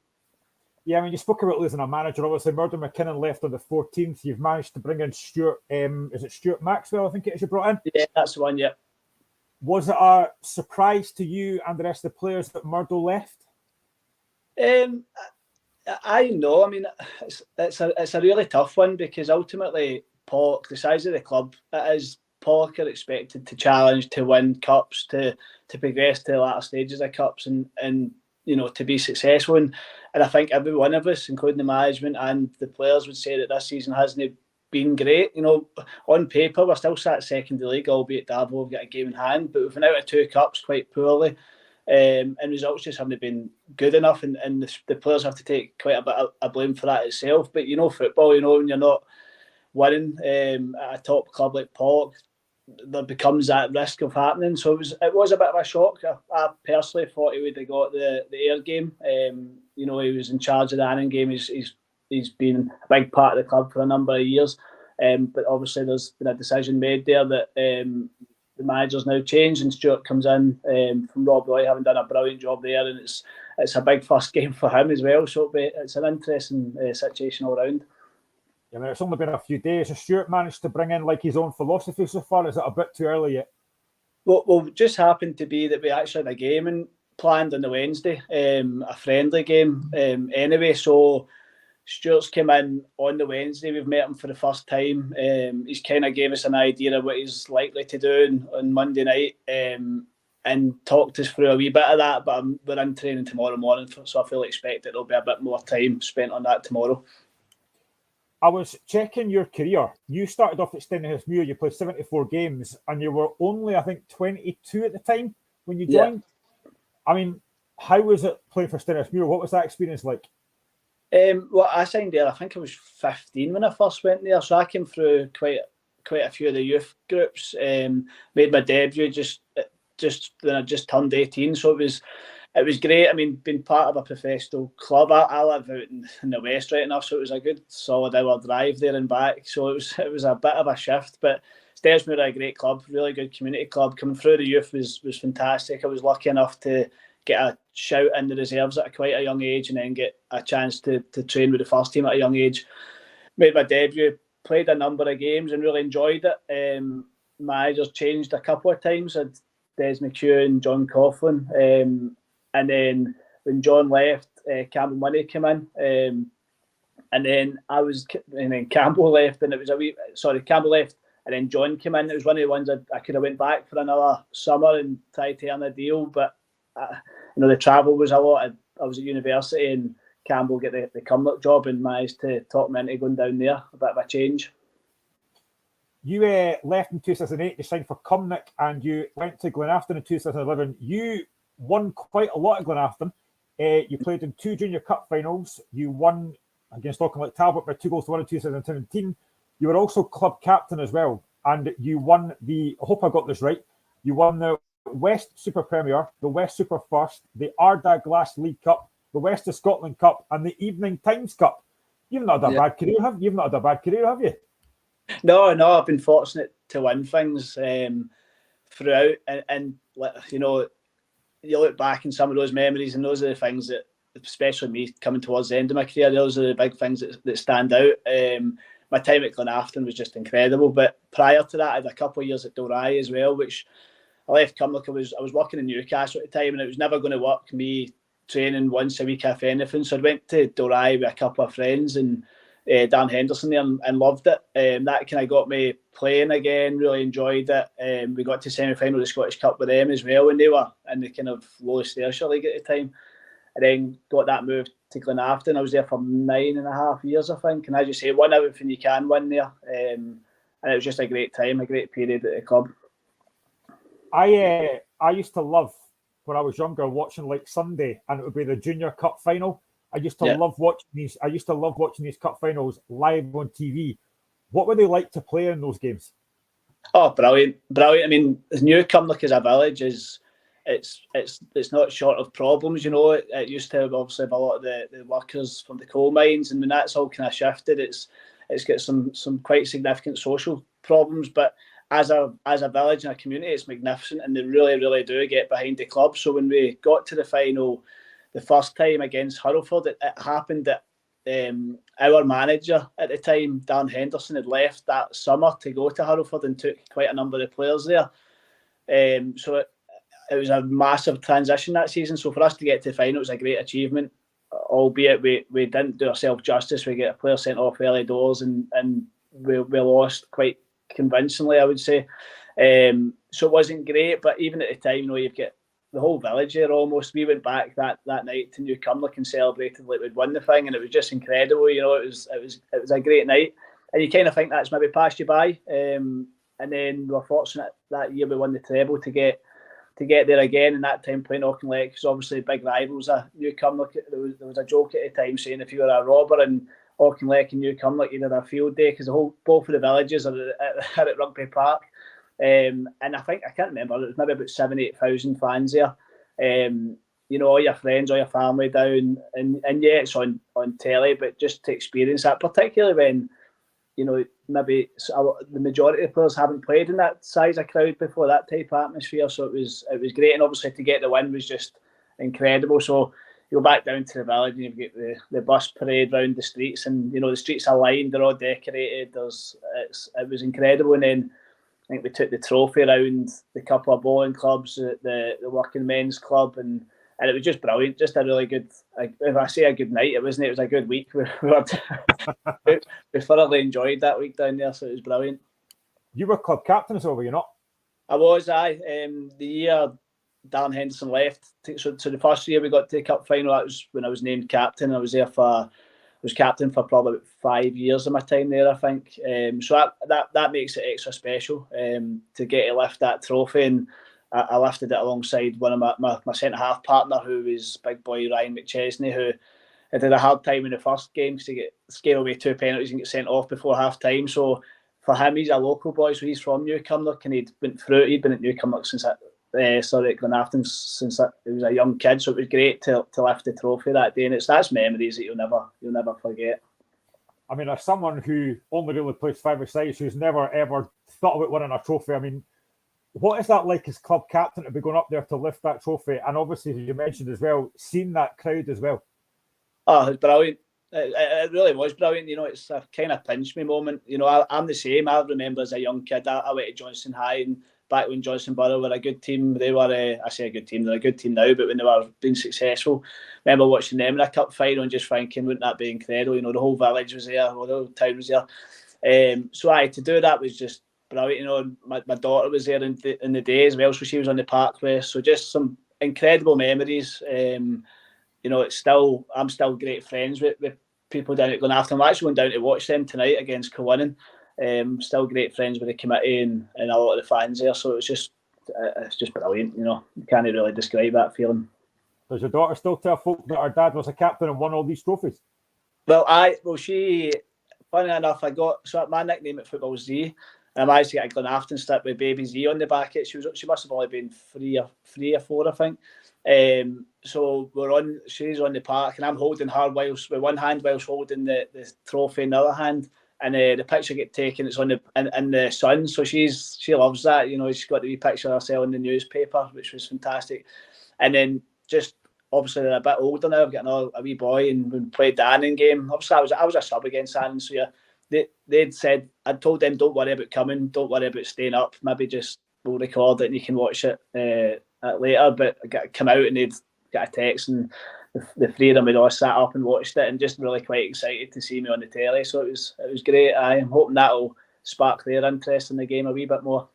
Yeah, I mean, you spoke about losing a manager. Obviously, Murdo McKinnon left on the 14th. You've managed to bring in Stuart. Is it Stuart Maxwell? I think it is you brought in. Yeah, that's the one. Yeah. Was it a surprise to you and the rest of the players that Murdo left? I know. I mean, it's a really tough one because ultimately, Pollock, the size of the club, it is Pollock are expected to challenge, to win cups, to progress to the latter stages of cups, and you know, to be successful. And I think every one of us, including the management and the players, would say that this season hasn't been great. You know, on paper, we're still sat second in the league, albeit Darvel have got a game in hand, but we've been out of 2 cups quite poorly. And results just haven't been good enough, and the players have to take quite a bit of blame for that itself. But you know, football, you know, when you're not winning at a top club like Pollock, there becomes that risk of happening. So it was a bit of a shock. I personally thought he would have got the Ayr game. You know, he was in charge of the Annan game. He's been a big part of the club for a number of years. But obviously there's been a decision made there that the manager's now changed and Stuart comes in from Rob Roy, having done a brilliant job there, and it's a big first game for him as well. So it's an interesting situation all round. I mean, it's only been a few days. Has Stuart managed to bring in like his own philosophy so far? Is it a bit too early yet? Well, it just happened to be that we actually had a game planned on the Wednesday, a friendly game anyway. So Stuart's came in on the Wednesday. We've met him for the first time. He's kind of gave us an idea of what he's likely to do on Monday night and talked us through a wee bit of that. But we're in training tomorrow morning, so I fully expect that there'll be a bit more time spent on that tomorrow. I was checking your career. You started off at Stenhousemuir. You played 74 games, and you were only, I think, 22 at the time when you joined. Yeah. I mean, how was it playing for Stenhousemuir? What was that experience like? Well, I signed there, I think I was 15 when I first went there. So I came through quite a few of the youth groups. Made my debut just when I just turned 18. So it was great. I mean, being part of a professional club. I live out in the west right enough, so it was a good solid hour drive there and back. So it was a bit of a shift, but Stenhousemuir are a great club, really good community club. Coming through the youth was fantastic. I was lucky enough to get a shout in the reserves at quite a young age, and then get a chance to train with the first team at a young age. Made my debut, played a number of games and really enjoyed it. Managers changed a couple of times. Had Des McHugh and John Coughlin. And then when John left, Campbell Money came in, and then Campbell left, and it was Campbell left, and then John came in. It was one of the ones I could have went back for another summer and tried to earn a deal, but the travel was a lot. I was at university, and Campbell get the Cumnock job and managed to talk me into going down there. A bit of a change. You left in 2008. You signed for Cumnock, and you went to Glenafton in 2011. You won quite a lot at Glenafton. You played in 2 Junior Cup finals. You won against Auchinleck Talbot by 2-1 in 2017. You were also club captain as well. And you won I hope I got this right, you won the West Super Premier, the West Super First, the Ardagh Glass League Cup, the West of Scotland Cup, and the Evening Times Cup. You've not had a bad career, have you? You've not had a bad career, have you? No, I've been fortunate to win things throughout. And you know, you look back in some of those memories, and those are the things that, especially me coming towards the end of my career, those are the big things that stand out. My time at Glenafton was just incredible, but prior to that, I had a couple of years at Dalry as well, which I left Cumnock. I was working in Newcastle at the time, and it was never going to work, me training once a week, if anything. So I went to Dalry with a couple of friends, and Dan Henderson there, and loved it. That kind of got me playing again, really enjoyed it. We got to semi-final of the Scottish Cup with them as well when they were in the kind of lowest Ayrshire league at the time. And then got that move to Glenafton. I was there for 9.5 years, I think. And as you say, won everything you can win there. And it was just a great time, a great period at the club. I used to love, when I was younger, watching like Sunday, and it would be the Junior Cup final. I used to love watching these. I used to love watching these cup finals live on TV. What were they like to play in those games? Oh, brilliant, brilliant. I mean, Newcomlock as a village it's not short of problems. You know, it used to obviously have a lot of the workers from the coal mines, and when that's all kind of shifted, it's got some quite significant social problems. But as a village and a community, it's magnificent, and they really do get behind the club. So when we got to the final the first time against Hurlford, it happened that our manager at the time, Dan Henderson, had left that summer to go to Hurlford and took quite a number of players there. So it was a massive transition that season. So for us to get to the final, it was a great achievement, albeit we didn't do ourselves justice. We get a player sent off early doors and we lost quite convincingly, I would say. So it wasn't great, but even at the time, you know, you've got the whole village there almost. We went back that night to Newcomlock and celebrated like we'd won the thing, and it was just incredible. You know, it was a great night, and you kind of think that's maybe passed you by. And then we were fortunate that year we won the treble to get there again, and that time playing Auchinleck, because obviously big rivals of Newcomlock. There was a joke at the time saying if you were a robber in Auchinleck and Newcomlock, you'd have a field day, because both of the villages are at Rugby Park. And I can't remember, it was maybe about 7,000-8,000 fans there. You know, all your friends, all your family down, and yeah, it's on telly, but just to experience that, particularly when, you know, maybe the majority of players haven't played in that size of crowd before, that type of atmosphere. So it was great, and obviously to get the win was just incredible. So you go back down to the village and you've got the bus parade round the streets, and you know the streets are lined, they're all decorated. It was incredible, and then I think we took the trophy around the couple of bowling clubs, the working men's club, and it was just brilliant. Just a really good, if I say a good night, it was a good week. We thoroughly enjoyed that week down there, so it was brilliant. You were club captain as well, were you not? I was, the year Dan Henderson left. So the first year we got to the cup final, that was when I was named captain. I was captain for probably about 5 years of my time there, I think. So that makes it extra special to get to lift that trophy. And I lifted it alongside one of my centre-half partner, who was big boy Ryan McChesney, who had a hard time in the first game because he get scale away 2 penalties and get sent off before half-time. So for him, he's a local boy, so he's from Newcomlock, and he'd been at Newcomlock since at Glenafton since he was a young kid. So it was great to lift the trophy that day, and that's memories that you'll never forget. I mean, as someone who only really plays 5-a-side, who's never ever thought about winning a trophy, I mean, what is that like as club captain to be going up there to lift that trophy? And obviously, as you mentioned as well, seeing that crowd as well. Oh, it was brilliant. It really was brilliant. You know, it's a kind of pinch me moment. You know, I'm the same. I remember as a young kid, I went to Johnstone High, and back when Johnstone Borough were a good team, they were, I say a good team, they're a good team now, but when they were being successful, I remember watching them in a cup final and just thinking, wouldn't that be incredible? You know, the whole village was there, the whole town was there. So to do that was just brilliant. You know, my daughter was there in the day as well, so she was on the parkway. So just some incredible memories. You know, I'm still great friends with people down at Glenafton. I'm actually going down to watch them tonight against Cullinan. Still great friends with the committee and a lot of the fans there. So it's just brilliant. You know, you can't really describe that feeling. Does your daughter still tell folk that her dad was a captain and won all these trophies? She, funny enough, my nickname at football was Z. And I managed to get a Glenafton strip with Baby Z on the back. She must have only been three or four, I think. So she's on the park, and I'm holding her with one hand whilst holding the trophy in the other hand. And the picture get taken. It's in the sun, so she loves that. You know, she's got the wee picture of herself in the newspaper, which was fantastic. And then just obviously they're a bit older now. I've got a wee boy, and we played the Annan game. Obviously, I was a sub against Annan, so yeah, they'd said, I'd told them, don't worry about coming, don't worry about staying up. Maybe just we'll record it and you can watch it later. But I got to come out and they'd got a text, and the three of them had all sat up and watched it, and just really quite excited to see me on the telly. So it was great. I'm hoping that'll spark their interest in the game a wee bit more.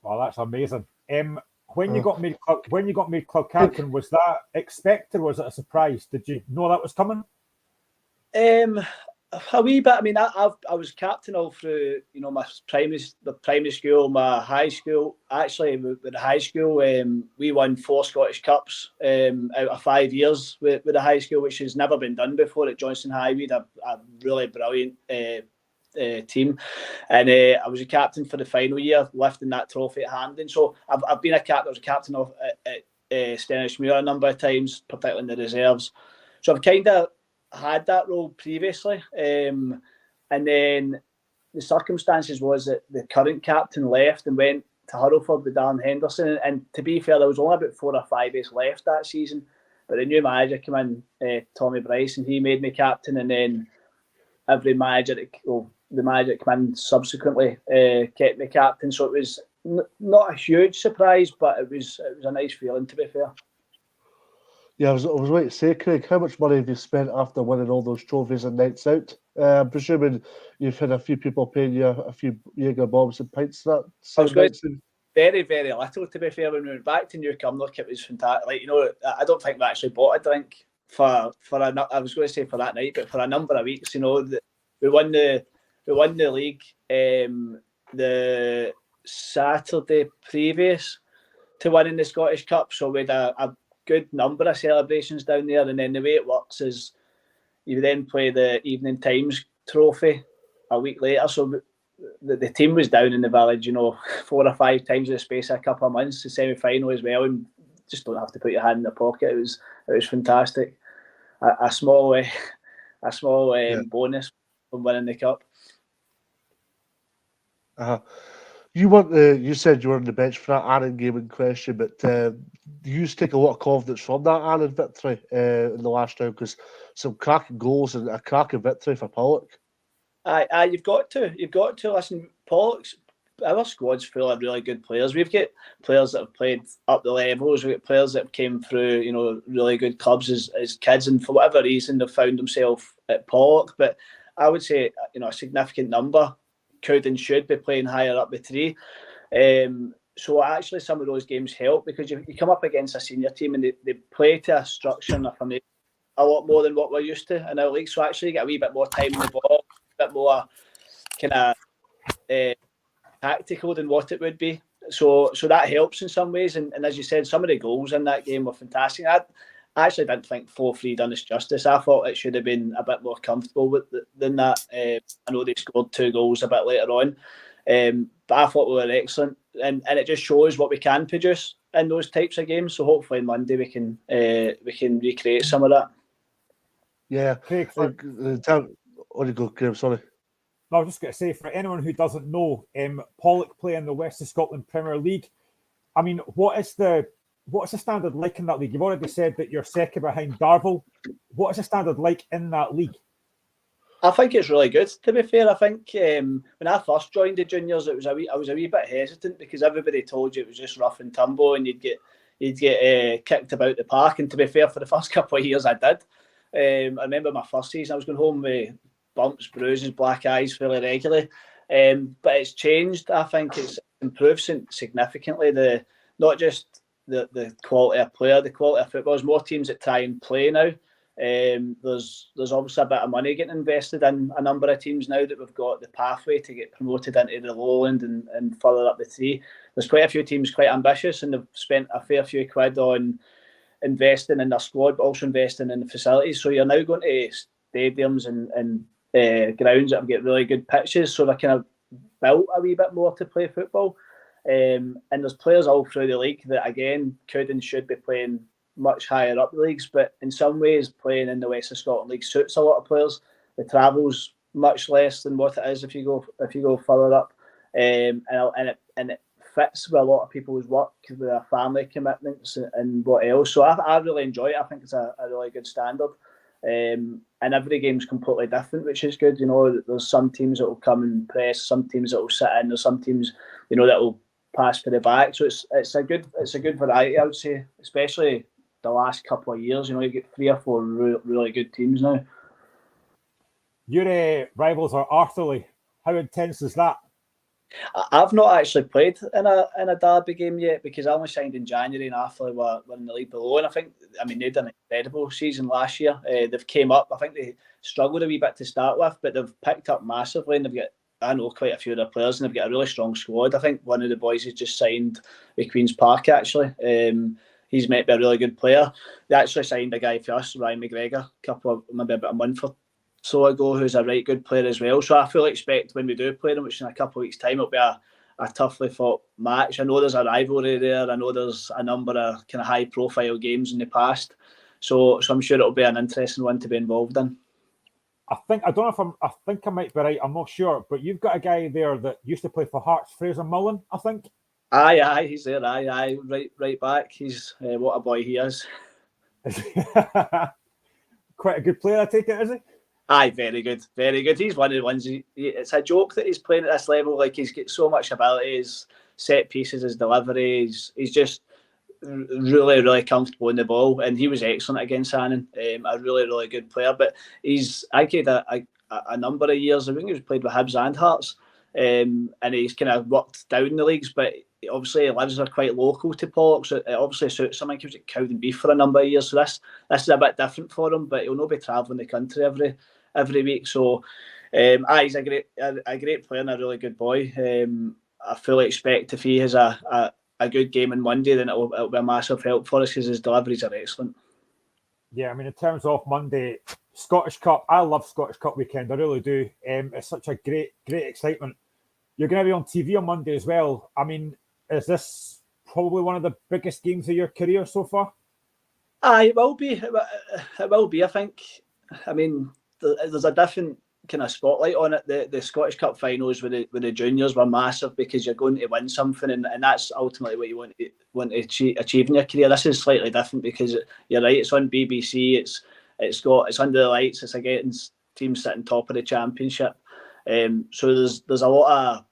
Well, that's amazing. When you got made club captain, was that expected? Or was it a surprise? Did you know that was coming? A wee bit. I mean, I was captain all through, you know, my primary school, my high school. Actually, with the high school, we won 4 Scottish Cups out of 5 years with the high school, which has never been done before at Johnstone High. We had a really brilliant team, and I was a captain for the final year, lifting that trophy at Hampden. So I've been a captain. I was a captain of at Stenishmuir a number of times, particularly in the reserves. So I've kind of had that role previously, and then the circumstances was that the current captain left and went to Hurlford with Darren Henderson. And to be fair, there was only about 4 or 5 days left that season. But the new manager came in, Tommy Bryce, and he made me captain. And then every manager, the manager that came in subsequently kept me captain. So it was not a huge surprise, but it was a nice feeling, to be fair. Yeah, I was waiting to say, Craig, how much money have you spent after winning all those trophies and nights out? I'm presuming you've had a few people paying you a few Jaeger bombs and pints that. I was going to very, very little, to be fair. When we went back to New Cumnock, it was fantastic. Like, I don't think we actually bought a drink for I was going to say for that night, but for a number of weeks. We won the league the Saturday previous to winning the Scottish Cup, so we had a good number of celebrations down there. And then the way it works is you then play the Evening Times trophy a week later. So the team was down in the village, 4 or 5 times in the space of a couple of months, the semi-final as well, and just don't have to put your hand in the pocket. It was fantastic. A small bonus from winning the cup. You said you were on the bench for that Annan game in question, but you take a lot of confidence from that Annan victory in the last round, because some cracking goals and a cracking victory for Pollok. You've got to listen. Our squad's full of really good players. We've got players that have played up the levels. We've got players that came through, really good clubs as kids, and for whatever reason they've found themselves at Pollok. But I would say, a significant number could and should be playing higher up the tree. So actually some of those games help, because you come up against a senior team and they play to a structure and a lot more than what we're used to in our league. So actually you get a wee bit more time in the ball, a bit more kind of tactical than what it would be. So that helps in some ways. And as you said, some of the goals in that game were fantastic. I actually didn't think 4-3 done us justice. I thought it should have been a bit more comfortable than that. I know they scored 2 goals a bit later on, but I thought we were excellent, and it just shows what we can produce in those types of games. So hopefully on Monday we can recreate some of that. Yeah, Craig, sorry. No, I was just going to say, for anyone who doesn't know, Pollok play in the West of Scotland Premier League. I mean, what's the standard like in that league? You've already said that you're second behind Darvel. What is the standard like in that league? I think it's really good, to be fair. I think when I first joined the juniors, I was a wee bit hesitant, because everybody told you it was just rough and tumble and you'd get kicked about the park. And to be fair, for the first couple of years I did. I remember my first season, I was going home with bumps, bruises, black eyes fairly regularly. But it's changed. I think it's improved significantly. Not just the quality of player, the quality of football. There's more teams that try and play now. There's obviously a bit of money getting invested in a number of teams now that we've got the pathway to get promoted into the lowland and further up the tree. There's quite a few teams quite ambitious, and they've spent a fair few quid on investing in their squad, but also investing in the facilities. So you're now going to stadiums and grounds that have got really good pitches, so they're kind of built a wee bit more to play football. And there's players all through the league that again could and should be playing much higher up the leagues, but in some ways playing in the West of Scotland League suits a lot of players. The travel's much less than what it is if you go further up, and it fits with a lot of people's work, with their family commitments and what else. So I really enjoy it. I think it's a really good standard. And every game's completely different, which is good. There's some teams that will come and press, some teams that will sit in, there's some teams that will pass for the back. So it's a good variety, I would say, especially the last couple of years. You get 3 or 4 really good teams now. Your rivals are Arthurlie. How intense is that? I've not actually played in a derby game yet, because I only signed in January and Arthurlie were in the league below. And they did an incredible season last year. They've came up. I think they struggled a wee bit to start with, but they've picked up massively, and they've got, I know, quite a few of their players, and they've got a really strong squad. I think one of the boys has just signed with Queen's Park, actually. He's meant to be a really good player. They actually signed a guy for us, Ryan McGregor, maybe about a month or Soligo, who's a right good player as well. So I fully expect when we do play them, which in a couple of weeks' time, it'll be a toughly fought match. I know there's a rivalry there. I know there's a number of kind of high-profile games in the past. So I'm sure it'll be an interesting one to be involved in. I think I might be right. I'm not sure, but you've got a guy there that used to play for Hearts, Fraser Mullen, I think. Aye, he's there. Aye, right back. He's what a boy he is. Quite a good player, I take it, is he? Aye, very good. He's one of the ones. It's a joke that he's playing at this level. Like, he's got so much ability. His set pieces, his delivery. He's just really, really comfortable in the ball, and he was excellent against Annan. A really, really good player. But I get a number of years. I think he's played with Hibs and Hearts, and he's kind of worked down the leagues. But obviously, he lives are quite local to Pollok, so it obviously suits him. He was at Cowdenbeath for a number of years, so this is a bit different for him. But he'll not be travelling the country every week. So, he's a great player and a really good boy. I fully expect if he has a good game on Monday, then it'll be a massive help for us because his deliveries are excellent. Yeah, I mean, in terms of Monday, Scottish Cup, I love Scottish Cup weekend. I really do. It's such a great excitement. You're going to be on TV on Monday as well. I mean, is this probably one of the biggest games of your career so far? Aye, it will be. It will be, I think. I mean, there's a different kind of spotlight on it. The Scottish Cup finals with the juniors were massive because you're going to win something, and that's ultimately what you want to achieve in your career. This is slightly different because you're right. It's on BBC. It's under the lights. It's against teams sitting top of the championship. So there's a lot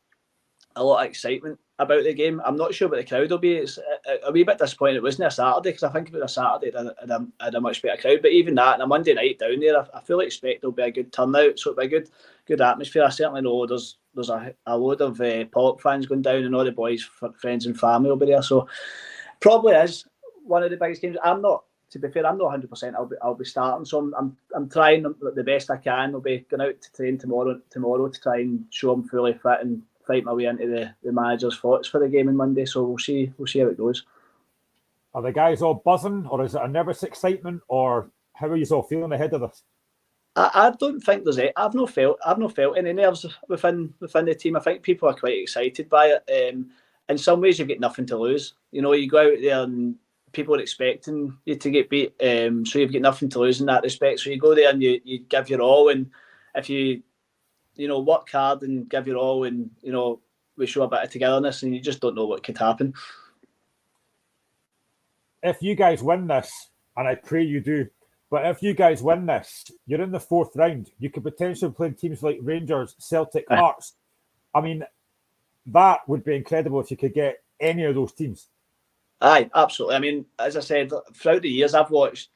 of excitement about the game. I'm not sure what the crowd will be. It's a wee bit disappointed it wasn't a Saturday, because I think if it was a Saturday, I'd had a much better crowd. But even that, on a Monday night down there, I fully expect there'll be a good turnout. So it'll be a good atmosphere. I certainly know there's a load of Pollok fans going down, and all the boys, friends and family will be there. So probably is one of the biggest games. To be fair, I'm not 100%. I'll be starting, so I'm trying the best I can. I'll be going out to train tomorrow to try and show I'm fully fit and fight my way into the manager's thoughts for the game on Monday. So we'll see how it goes. Are the guys all buzzing, or is it a nervous excitement, or how are you all feeling ahead of this? I don't think there's any. I've not felt any nerves within the team. I think people are quite excited by it. In some ways, you've got nothing to lose. You know, you go out there and people are expecting you to get beat, so you've got nothing to lose in that respect. So you go there and you give your all, and if you work hard and give your all, and we show a bit of togetherness, and you just don't know what could happen. If you guys win this, and I pray you do, but if you guys win this, you're in the fourth round. You could potentially play teams like Rangers, Celtic, Hearts. I mean, that would be incredible if you could get any of those teams. Aye, absolutely. I mean, as I said, throughout the years, I've watched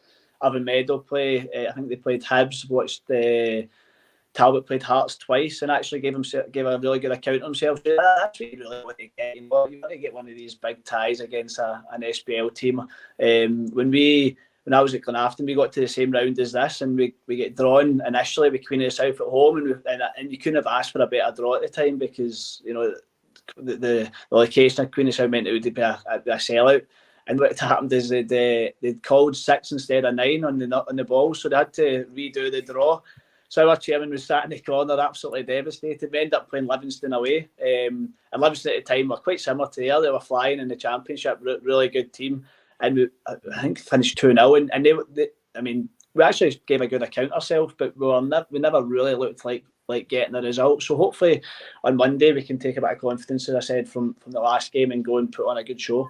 Avon Meadow play. I think they played Hibs. Watched Talbot played Hearts twice, and actually gave a really good account of himself. That's what you really want to get. You want to get one of these big ties against an SPL team. When I was at Glenafton, we got to the same round as this, and we get drawn initially with Queen of the South at home, and you couldn't have asked for a better draw at the time, because the location of Queen of the South meant it would be a sellout. And what happened is they'd called 6 instead of 9 on the ball, so they had to redo the draw. So our chairman was sat in the corner, absolutely devastated. We ended up playing Livingston away, and Livingston at the time were quite similar to there. They were flying in the championship, really good team, and I think finished 2-0. And they, I mean, we actually gave a good account ourselves, but we never really looked like getting the result. So hopefully on Monday we can take a bit of confidence, as I said, from the last game, and go and put on a good show.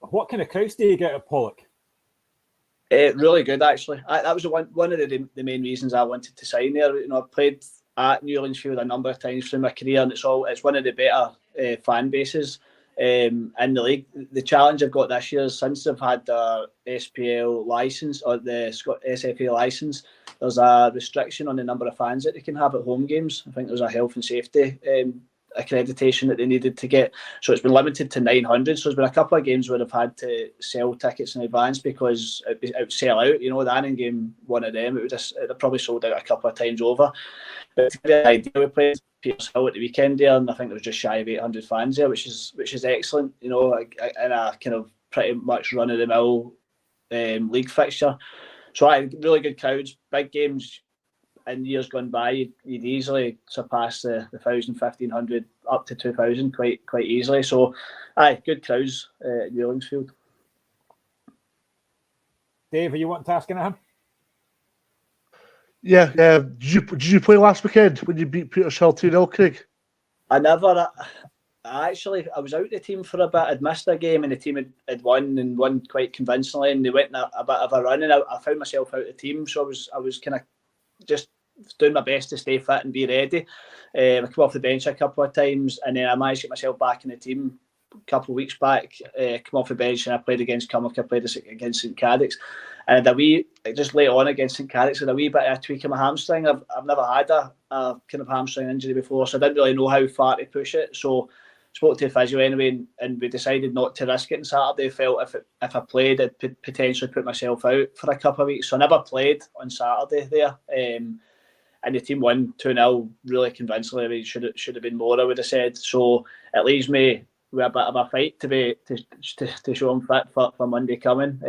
What kind of crowds do you get at Pollok? Really good, actually. That was one of the main reasons I wanted to sign there. I've played at New Orleans Field a number of times through my career, and it's one of the better fan bases in the league. The challenge I've got this year is, since they've had the SPL license, or the SFA license, there's a restriction on the number of fans that they can have at home games. I think there's a health and safety accreditation that they needed to get, so it's been limited to 900. So there's been a couple of games where they've had to sell tickets in advance because it would sell out. The Annan game, one of them, it probably sold out a couple of times over. But the idea, we played Pearse Hill at the weekend there, and I think there was just shy of 800 fans there, which is excellent. In a kind of pretty much run of the mill league fixture. So really good crowds, big games. In years gone by, you'd easily surpass the 1,000, 1,500 up to 2,000 quite easily. So, good crowds at Newlandsfield. Dave, are you wanting to ask anything? Yeah, did you play last weekend when you beat Petershill 2-0, Craig? I was out the team for a bit. I'd missed a game and the team had won and won quite convincingly, and they went a bit of a run, and I found myself out the team. So I was kind of just doing my best to stay fit and be ready. I came off the bench a couple of times, and then I managed to get myself back in the team a couple of weeks back. Come off the bench and I played against Cumnock, I played against St Cadix, and just late on against St Cadix, had a wee bit of a tweak in my hamstring. I've never had a kind of hamstring injury before, so I didn't really know how far to push it. So spoke to a physio anyway, and we decided not to risk it on Saturday. Felt if I played, I'd potentially put myself out for a couple of weeks. So I never played on Saturday there. And the team won 2-0 really convincingly. I mean, should have been more, I would have said. So it leaves me with a bit of a fight to show I'm fit for Monday coming.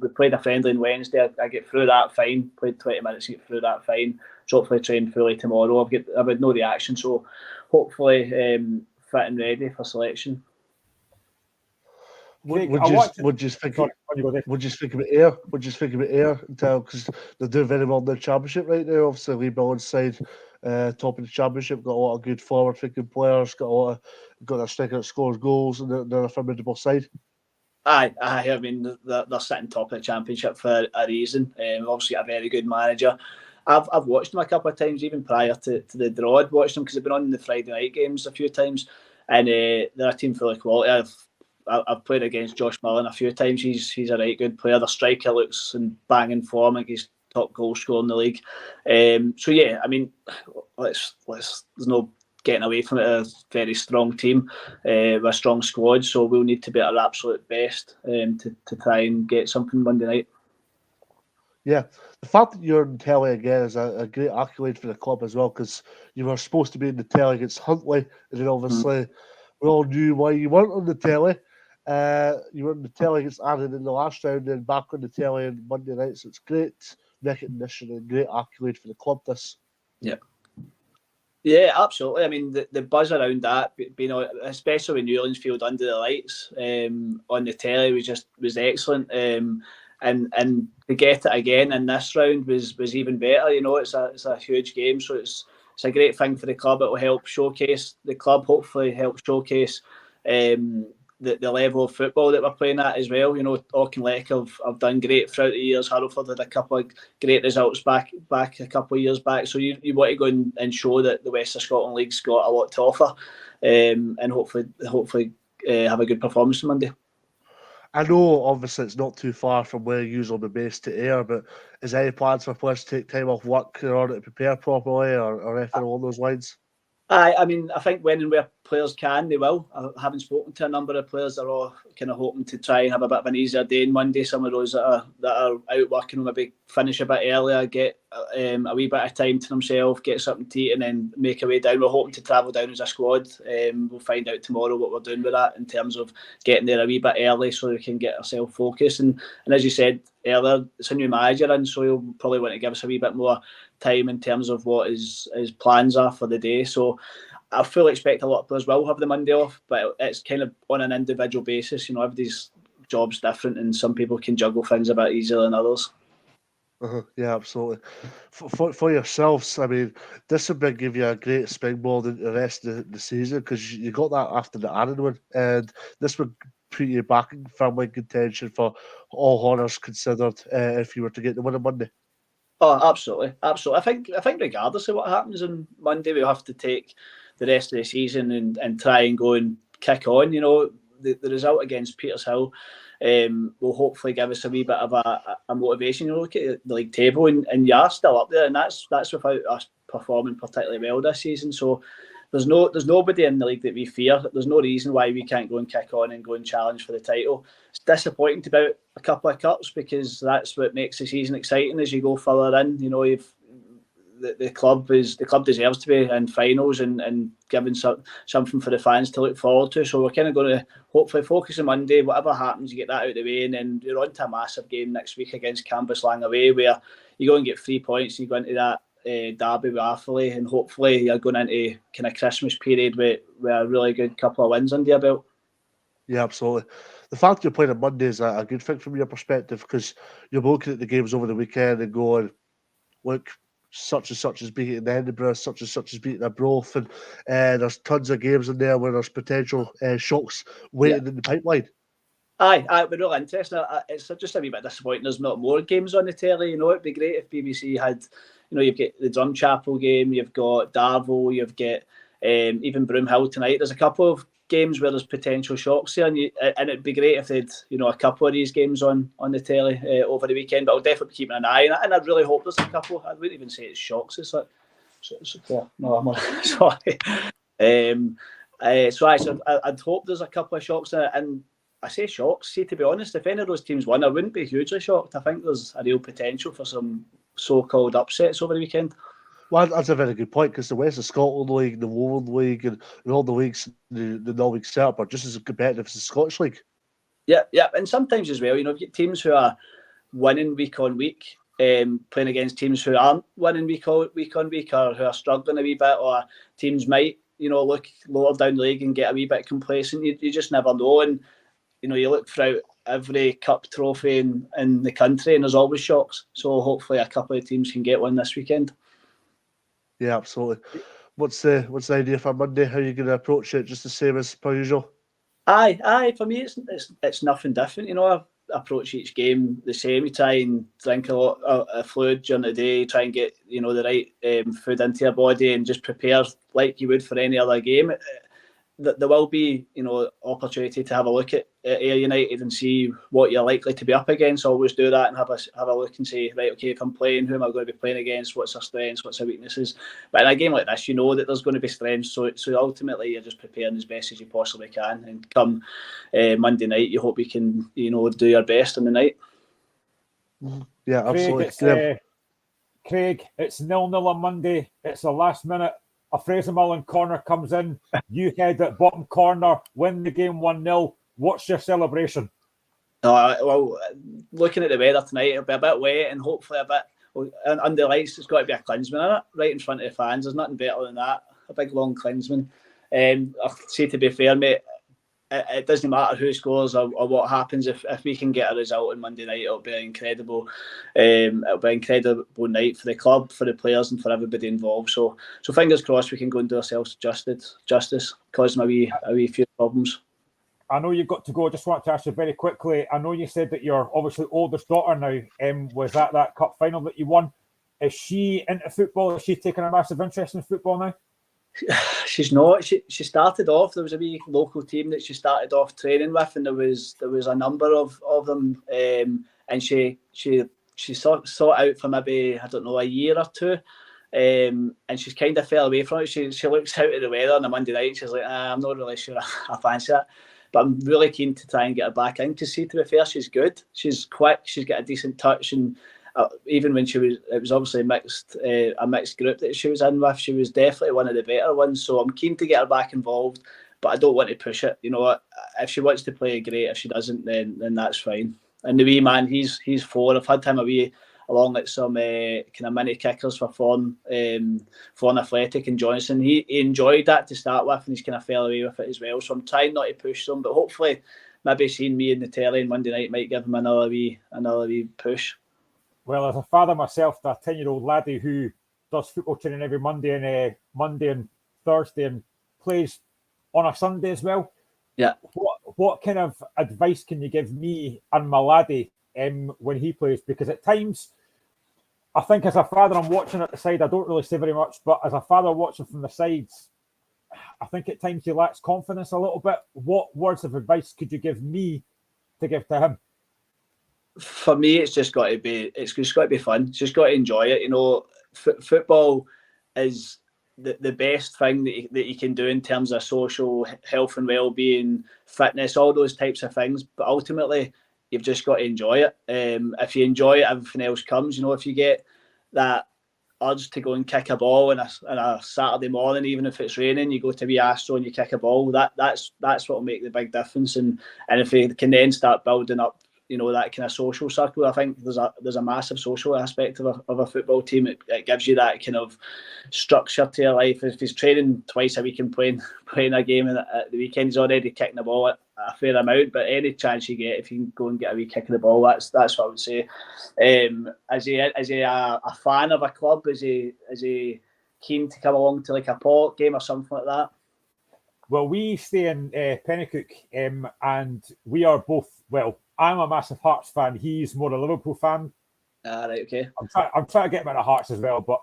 We played a friendly on Wednesday. I get through that fine. Played 20 minutes to get through that fine. So hopefully train fully tomorrow. I've had no reaction, so hopefully fit and ready for selection. What do you think about Ayr? What do you think about Ayr? Because they're doing very well in the championship right now. Obviously, Lee Bill's side, top of the championship, got a lot of good forward-thinking players, got a striker that scores goals, and they're a formidable side. Aye. I mean, they're sitting top of the championship for a reason. Obviously, a very good manager. I've watched them a couple of times, even prior to the draw. I'd watched them because I've been on the Friday night games a few times, and they're a team full of quality. I've played against Josh Mullen a few times. He's a right good player. The striker looks in banging form. I think he's top goal scorer in the league. So yeah, I mean, let's there's no getting away from it. A very strong team with a strong squad. So we'll need to be at our absolute best to try and get something Monday night. Yeah, the fact that you're in telly again is a great accolade for the club as well, because you were supposed to be in the telly against Huntly, and then obviously we all knew why you weren't on the telly. You were on the telly against Arran in the last round, and back on the telly on Monday night. So it's great recognition and great accolade for the club. Yeah, absolutely. I mean, the buzz around that, being on, especially with Newlandsfield under the lights on the telly, was excellent. And to get it again in this round was even better. You know, it's a huge game, so it's a great thing for the club. It will help showcase the club. Hopefully, help showcase the level of football that we're playing at as well. You know, Auchinleck have done great throughout the years. Hurlford had a couple of great results back a couple of years back. So you want to go and show that the West of Scotland League's got a lot to offer, and hopefully have a good performance on Monday. I know, obviously, it's not too far from where you usually be based to Ayr, but is there any plans for players to take time off work in order to prepare properly, or anything along those lines? I mean, I think when and where players can, they will. Having spoken to a number of players, they're all kind of hoping to try and have a bit of an easier day on Monday. Some of those that are out working will maybe finish a bit earlier, get a wee bit of time to themselves, get something to eat, and then make our way down. We're hoping to travel down as a squad. We'll find out tomorrow what we're doing with that in terms of getting there a wee bit early so we can get ourselves focused. And as you said earlier, it's a new manager, and so he'll probably want to give us a wee bit more time in terms of what his plans are for the day. So I fully expect a lot of players will have the Monday off, but it's kind of on an individual basis. You know, everybody's job's different, and some people can juggle things a bit easier than others. Yeah, absolutely. For yourselves, I mean, this would give you a great springboard into the rest of the season, because you got that after the Arran one, and this would put you back in firmly contention for all honours considered if you were to get the win on Monday. Oh, absolutely. I think regardless of what happens on Monday, we'll have to take the rest of the season and try and go and kick on. You know, the result against Petershill will hopefully give us a wee bit of a motivation. You look at the league table, and you are still up there, and that's without us performing particularly well this season. So there's nobody in the league that we fear. There's no reason why we can't go and kick on and go and challenge for the title. It's disappointing to bout a couple of cups, because that's what makes the season exciting as you go further in. You know, the club deserves to be in finals and giving something for the fans to look forward to. So we're kind of going to hopefully focus on Monday. Whatever happens, you get that out of the way, and then you're on to a massive game next week against Cambuslang away, where you go and get 3 points. And you go into that derby with Atherley, and hopefully you're going into kind of Christmas period with a really good couple of wins under your belt. Yeah, absolutely. The fact you're playing on Monday is a good thing from your perspective, because you're looking at the games over the weekend and going, look, such and such is beating Edinburgh, such and such is beating Arbroath, and there's tons of games in there where there's potential shocks waiting in the pipeline. Aye, it'd be really interesting. It's just a wee bit disappointing there's not more games on the telly. It'd be great if BBC had, you've got the Drumchapel game, you've got Darvel, you've got even Broomhill tonight. There's a couple of games where there's potential shocks there, and it'd be great if they'd a couple of these games on the telly over the weekend. But I'll definitely be keeping an eye on it, and I'd really hope there's a couple. I wouldn't even say it's shocks. It's like, no, I'm sorry. So I'd hope there's a couple of shocks in it, and I say shocks. See, to be honest, if any of those teams won, I wouldn't be hugely shocked. I think there's a real potential for some so-called upsets over the weekend. Well, that's a very good point, because the West of Scotland League, the Lowland League, and all the leagues, the non-league setup are just as competitive as the Scottish League. Yeah, and sometimes as well, you get teams who are winning week on week, playing against teams who aren't winning week on week, or who are struggling a wee bit, or teams might, look lower down the league and get a wee bit complacent. You just never know, and you look throughout every cup trophy in the country, and there's always shocks. So hopefully a couple of teams can get one this weekend. Yeah, absolutely. What's the idea for Monday? How are you going to approach it? Just the same as per usual? Aye. For me, it's nothing different. I approach each game the same. You try and drink a lot of fluid during the day. Try and get the right food into your body, and just prepare like you would for any other game. There will be opportunity to have a look at Ayr United and see what you're likely to be up against. Always do that and have a look and say, right, okay, if I'm playing, who am I going to be playing against? What's their strengths? What's their weaknesses? But in a game like this, that there's going to be strengths. So ultimately, you're just preparing as best as you possibly can. And come Monday night, you hope you can do your best in the night. Yeah, absolutely. Craig, it's 0-0 on Monday. It's the last minute. A Fraser Mullen corner comes in. You head at bottom corner, win the game 1-0. What's your celebration? Well, looking at the weather tonight, it'll be a bit wet and hopefully a bit under lights. There's got to be a Klinsmann in it, right in front of the fans. There's nothing better than that. A big long Klinsmann. I'll say, to be fair, mate, it doesn't matter who scores or what happens. If we can get a result on Monday night, it'll be an incredible night for the club, for the players, and for everybody involved. So fingers crossed we can go and do ourselves justice, causing a wee few problems. I know you've got to go. I just want to ask you very quickly. I know you said that your obviously oldest daughter now was at that cup final that you won. Is she into football? Is she taking a massive interest in football now? She's not. She started off. There was a wee local team that she started off training with, and there was a number of them. And she sought out for maybe, I don't know, a year or two. And she's kind of fell away from it. She looks out at the weather on a Monday night. She's like, I'm not really sure I fancy that. But I'm really keen to try and get her back in, because, see, to be fair, she's good. She's quick. She's got a decent touch, and even when it was obviously a mixed group that she was in with. She was definitely one of the better ones. So I'm keen to get her back involved, but I don't want to push it. If she wants to play, great. If she doesn't, then that's fine. And the wee man, he's 4. I've had him along at some kind of mini kickers for Fawn Athletic and Johnson. He enjoyed that to start with, and he's kind of fell away with it as well. So I'm trying not to push them, but hopefully maybe seeing me in the telly on Monday night might give him another wee push. Well, as a father myself, to a 10-year-old laddie who does football training every Monday and Thursday and plays on a Sunday as well. Yeah. What kind of advice can you give me and my laddie when he plays? Because at times, I think as a father, I'm watching at the side, I don't really say very much, but as a father watching from the sides, I think at times he lacks confidence a little bit. What words of advice could you give me to give to him? For me, it's just got to be fun. It's just got to enjoy it. Football is the best thing that you can do in terms of social health and well-being, fitness, all those types of things. But ultimately, you've just got to enjoy it. If you enjoy it, everything else comes. If you get that urge to go and kick a ball on a Saturday morning, even if it's raining, you go to wee Astro and you kick a ball. That's what will make the big difference. And if they can then start building up, that kind of social circle, I think there's a massive social aspect of a football team. It gives you that kind of structure to your life. If he's training twice a week and playing a game at the weekend, he's already kicking the ball a fair amount. But any chance you get, if you can go and get a wee kick of the ball, that's what I would say. Is he a fan of a club? Is he keen to come along to like a Pollock game or something like that? Well, we stay in Pennycook, and we are both. Well, I'm a massive Hearts fan. He's more a Liverpool fan. Right, okay. I'm trying to get him into Hearts as well. But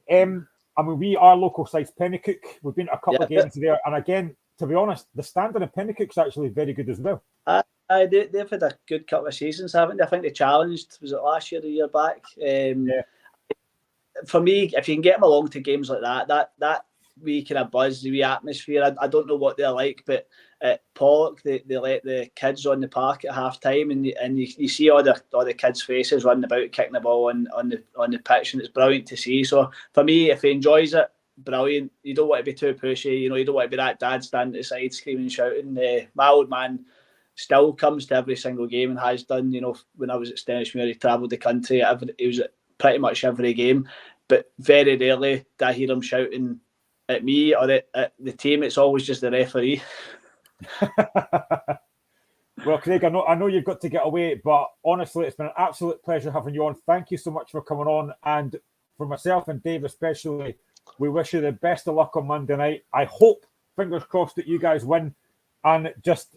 we are local sides, Pennycook. We've been to a couple of games there, and again, to be honest, the standard in Pennycook's actually very good as well. They've had a good couple of seasons, haven't they? I think they challenged. Was it last year, the year back? For me, if you can get them along to games like that wee kind of buzz, the wee atmosphere. I don't know what they're like, but at Pollock, they let the kids on the park at half time, and you see all the kids' faces running about, kicking the ball on the pitch, and it's brilliant to see. So for me, if he enjoys it, brilliant. You don't want to be too pushy. You don't want to be that dad standing at the side screaming, shouting. My old man still comes to every single game and has done. When I was at Stenishmere, he travelled the country. He was at pretty much every game, but very rarely did I hear him shouting at me or at the team. It's always just the referee. Well, Craig, I know you've got to get away, but honestly, it's been an absolute pleasure having you on. Thank you so much for coming on, and for myself and Dave especially, we wish you the best of luck on Monday night. I hope, fingers crossed, that you guys win, and just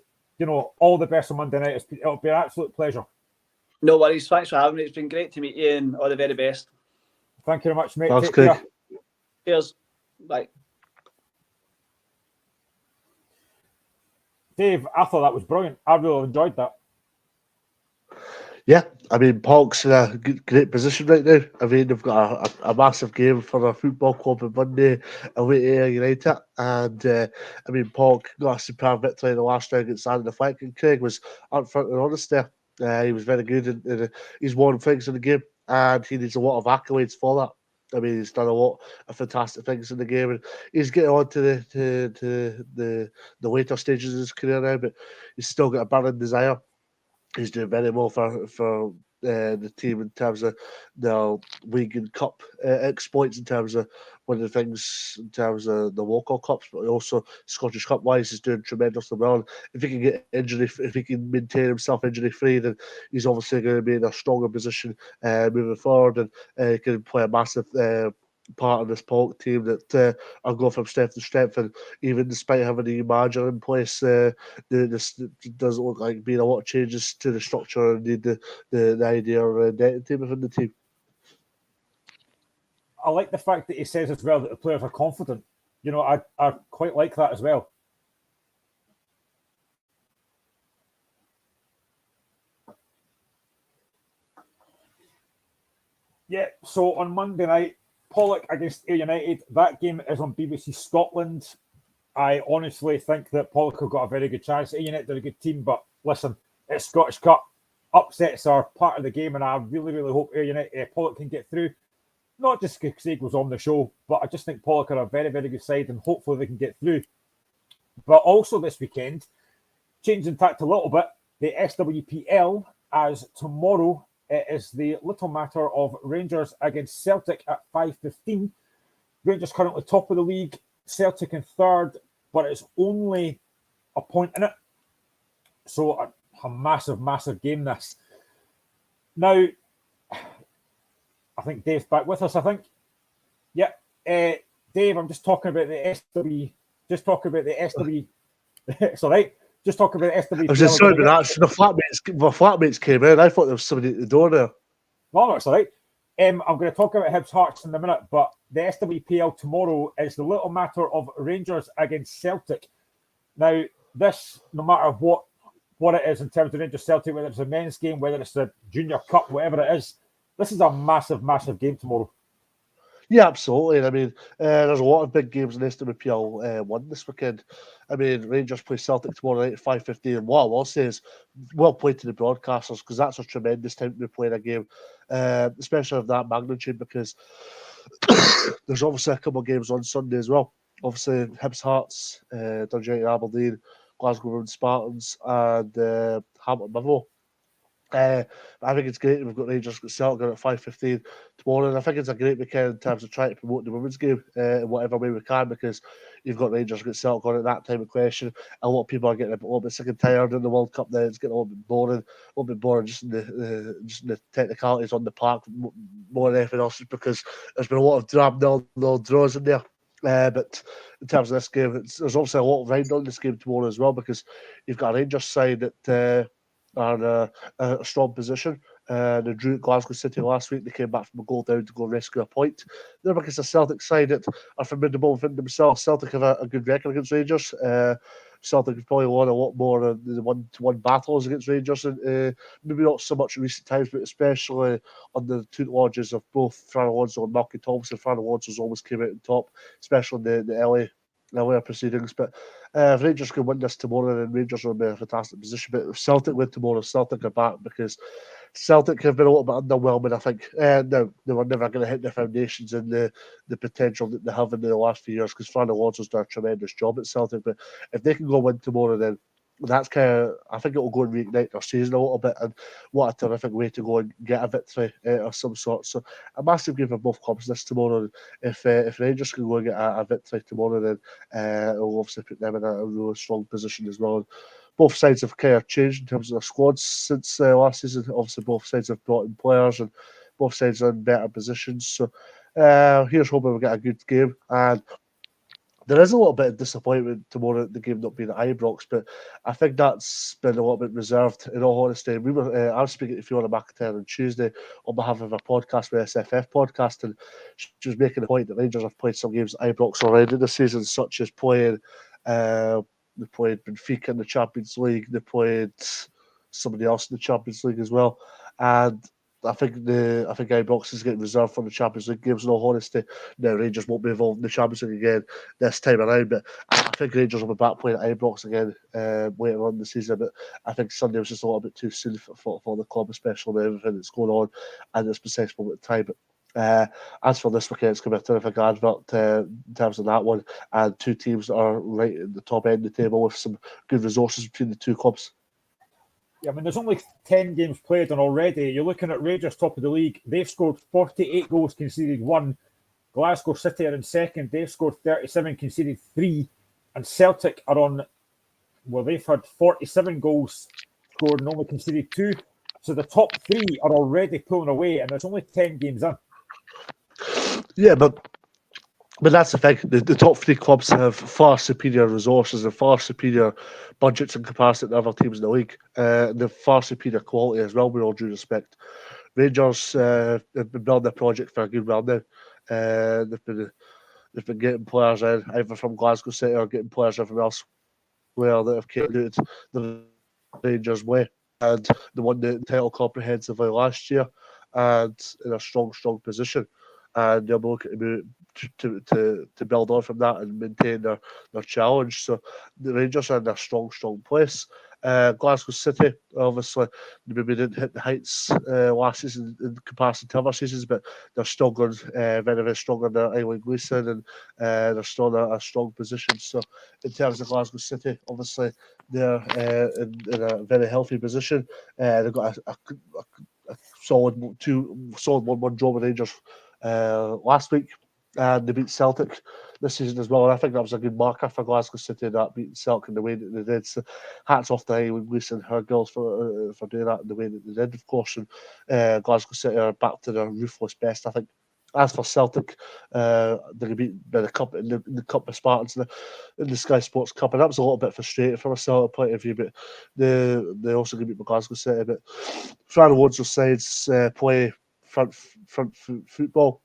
all the best on Monday night. It'll be an absolute pleasure. No worries. Thanks for having me. It's been great to meet you, and all the very best. Thank you very much, mate. Thanks, Take Craig. care. Cheers. Bye. Dave, I thought that was brilliant. I really enjoyed that. Yeah, I mean, Pollock's in a great position right now. I mean, they've got a massive game for their football club on Monday away to Ayr United. And, I mean, Pollock got a superb victory in the last round against Andy Fleck. And Craig was upfront and honest there. He was very good. And he's won things in the game. And he needs a lot of accolades for that. I mean, he's done a lot of fantastic things in the game, and he's getting on to the later stages of his career now. But he's still got a burning desire. He's doing very well for the team in terms of the league and cup exploits, in terms of winning things, in terms of the local cups, but also Scottish Cup wise, he's doing tremendously well. If he can get if he can maintain himself injury free, then he's obviously going to be in a stronger position moving forward, and he can play a massive part of this Pollock team that are going from strength to strength. And even despite having a new manager in place, this doesn't look like being a lot of changes to the structure and the idea of identity within the team. I like the fact that he says as well that the players are confident. I quite like that as well. Yeah, so on Monday night, Pollock against Ayr United. That game is on BBC Scotland. I honestly think that Pollock have got a very good chance. Ayr United are a good team, but listen, it's Scottish Cup. Upsets are part of the game, and I really, really hope Ayr United, Pollock can get through. Not just because Craig was on the show, but I just think Pollock are a very, very good side, and hopefully they can get through. But also this weekend, changing tact a little bit, the SWPL, as tomorrow it is the little matter of Rangers against Celtic at 5:15. Rangers currently top of the league, Celtic in third, but it's only a point in it. So a massive, massive game this. Now, I think Dave's back with us, I think. Yeah. Dave, I'm just talking about the SW. Just talking about the SW. It's all right. Just talking about the SW. I was just sorry about that. So my flatmates came in. I thought there was somebody at the door there. No, it's all right. I'm going to talk about Hibs Hearts in a minute, but the SWPL tomorrow is the little matter of Rangers against Celtic. Now, this, no matter what it is in terms of Rangers Celtic, whether it's a men's game, whether it's a junior cup, whatever it is, this is a massive, massive game tomorrow. Yeah, absolutely. I mean, there's a lot of big games in SWPL 1 this weekend. I mean, Rangers play Celtic tomorrow night at 5:15. And what I will say is, well played to the broadcasters, because that's a tremendous time to be playing a game, especially of that magnitude, because there's obviously a couple of games on Sunday as well. Obviously, Hibs Hearts, Dundee United Aberdeen, Glasgow Road Spartans, and Hamilton Motherwell. I think it's great. We've got Rangers, got Celtic on at 5:15 tomorrow, and I think it's a great weekend in terms of trying to promote the women's game in whatever way we can, because you've got Rangers, got Celtic on at that time of question. A lot of people are getting a little bit sick and tired in the World Cup. Then it's getting a little bit boring just in the technicalities on the park more than anything else, because there's been a lot of drab nil draws in there. But in terms of this game, there's obviously a lot of round on this game tomorrow as well, because you've got a Rangers side that are a strong position. They drew at Glasgow City last week. They came back from a goal down to go rescue a point. They're against a Celtic side that are formidable within themselves. Celtic have a good record against Rangers. Celtic have probably won a lot more of the one-to-one battles against Rangers, and maybe not so much in recent times, but especially on the two lodges of both Fran Alonso and Malky Thompson. Fran Alonso's always came out on top, especially in the earlier proceedings. But if Rangers can win this tomorrow, then Rangers will be in a fantastic position. But if Celtic win tomorrow, Celtic are back, because Celtic have been a little bit underwhelming, I think. No, they were never going to hit the foundations and the potential that they have in the last few years, because Fran Alonso's done a tremendous job at Celtic. But if they can go win tomorrow, then that's I think it will go and reignite their season a little bit, and what a terrific way to go and get a victory of some sort. So a massive game for both clubs this tomorrow. If Rangers can go and get a victory tomorrow, then it will obviously put them in a really strong position as well. And both sides have kind of changed in terms of their squads since last season. Obviously, both sides have brought in players, and both sides are in better positions. So here's hoping we get a good game. And there is a little bit of disappointment tomorrow, the game not being at Ibrox, but I think that's been a little bit reserved, in all honesty. I was speaking to Fiona McIntyre on Tuesday on behalf of a podcast with SFF Podcast, and she was making the point that Rangers have played some games at Ibrox already this season, such as playing they played Benfica in the Champions League, they played somebody else in the Champions League as well, and I think Ibrox is getting reserved for the Champions League games, in all honesty. Now Rangers won't be involved in the Champions League again this time around, but I think Rangers will be back playing at Ibrox again later on in the season. But I think Sunday was just a little bit too soon for the club, especially with everything that's going on at this precise moment in time. But as for this weekend, it's going to be a terrific advert in terms of that one, and two teams that are right at the top end of the table with some good resources between the two clubs. Yeah, I mean, there's only 10 games played, and already you're looking at Rangers top of the league. They've scored 48 goals, conceded 1. Glasgow City are in second. They've scored 37, conceded 3. And Celtic are on, well, they've had 47 goals scored and only conceded 2. So the top 3 are already pulling away, and there's only 10 games in. Yeah, but that's the thing. The top 3 clubs have far superior resources and far superior budgets in comparison to other teams in the league. They're far superior quality as well, with all due respect. Rangers have been building their project for a good while now. They've been getting players in, either from Glasgow City or getting players in from elsewhere that have carried the Rangers' way. And they won the title comprehensively last year, and in a strong position. And they'll be looking to build on from that and maintain their challenge. So the Rangers are in a strong place. Glasgow City, obviously, maybe didn't hit the heights last season in comparison to other seasons, but they're still going very strong under Eileen Gleeson, and they're still in a strong position. So in terms of Glasgow City, obviously, they're in a very healthy position. They've got a solid 1-1 draw with Rangers last week, and they beat Celtic this season as well. And I think that was a good marker for Glasgow City, that beating Celtic in the way that they did. So hats off to Eileen Gleeson and her girls for doing that in the way that they did, of course. And Glasgow City are back to their ruthless best, I think. As for Celtic, they're going to beat by the cup in the Cup of Spartans in the Sky Sports Cup, and that was a little bit frustrating from a Celtic point of view. But they also going to beat Glasgow City. But Fran Alonso's sides play front football,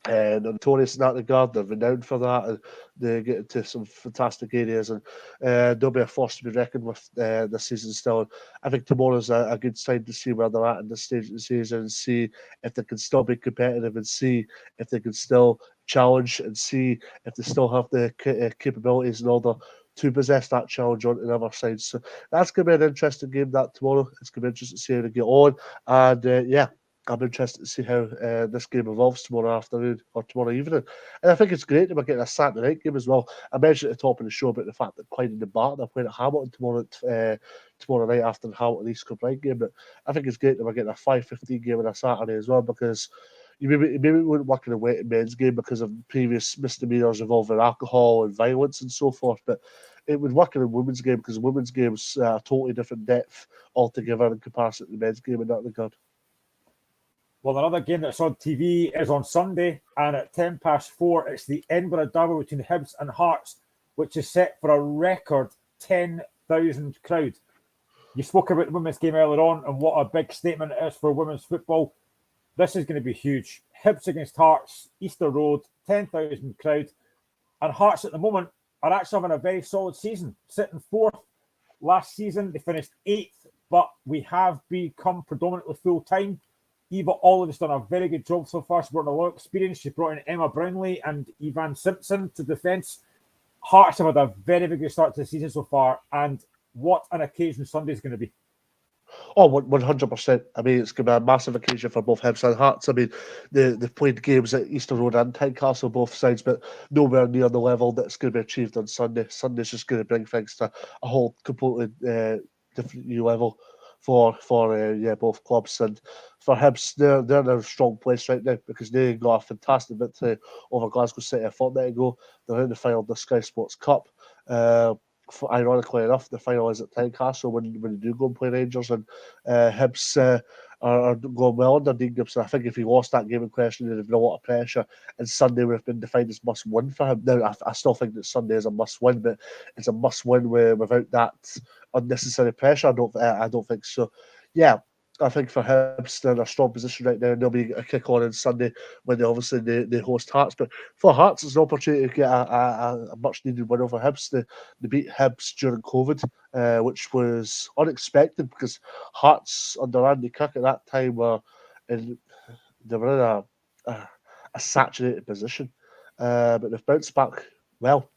and notorious in that regard. They're renowned for that, and they get into some fantastic areas, and they'll be a force to be reckoned with this season still. I think tomorrow's a good sign to see where they're at in this stage of the season, and see if they can still be competitive, and see if they can still challenge, and see if they still have the capabilities in order to possess that challenge on the other side. So that's going to be an interesting game, that tomorrow. It's going to be interesting to see how they get on. And I'm interested to see how this game evolves tomorrow afternoon or tomorrow evening. And I think it's great that we're getting a Saturday night game as well. I mentioned at the top of the show about the fact that Clyde and Barton are playing at Hamilton tomorrow night after the Hamilton East Kilbride game. But I think it's great that we're getting a 5:15 game on a Saturday as well, because you maybe it wouldn't work in a weighted men's game because of previous misdemeanors involving alcohol and violence and so forth. But it would work in a women's game because women's games are totally different depth altogether in comparison to the men's game in that regard. Well, another game that's on TV is on Sunday, and at 4:10, it's the Edinburgh Derby between Hibs and Hearts, which is set for a record 10,000 crowd. You spoke about the women's game earlier on and what a big statement it is for women's football. This is going to be huge. Hibs against Hearts, Easter Road, 10,000 crowd. And Hearts at the moment are actually having a very solid season, sitting fourth. Last season, they finished 8th, but we have become predominantly full-time. Eva Olive has done a very good job so far. She's brought in a lot of experience. She brought in Emma Brownlee and Evan Simpson to defence. Hearts have had a very, very good start to the season so far. And what an occasion Sunday is going to be. Oh, 100%. I mean, it's going to be a massive occasion for both Hibs and Hearts. I mean, they've played games at Easter Road and Tynecastle, both sides, but nowhere near the level that's going to be achieved on Sunday. Sunday's just going to bring things to a whole completely different new level for both clubs. And for Hibs, they're in a strong place right now because they got a fantastic victory over Glasgow City a fortnight ago. They're in the final of the Sky Sports Cup. Ironically enough, the final is at Tynecastle when they do go and play Rangers, and Hibs are going well under Dean Gibson. I think if he lost that game in question, there'd have been a lot of pressure, and Sunday would have been defined as must-win for him. Now, I still think that Sunday is a must-win, but it's a must-win without that unnecessary pressure. I don't think so. Yeah, I think for Hibs, they're in a strong position right now, and they'll be a kick on Sunday when they host Hearts. But for Hearts, it's an opportunity to get a much needed win over Hibs. They beat Hibs during COVID, which was unexpected because Hearts under Andy Kirk at that time were in a saturated position, but they've bounced back well.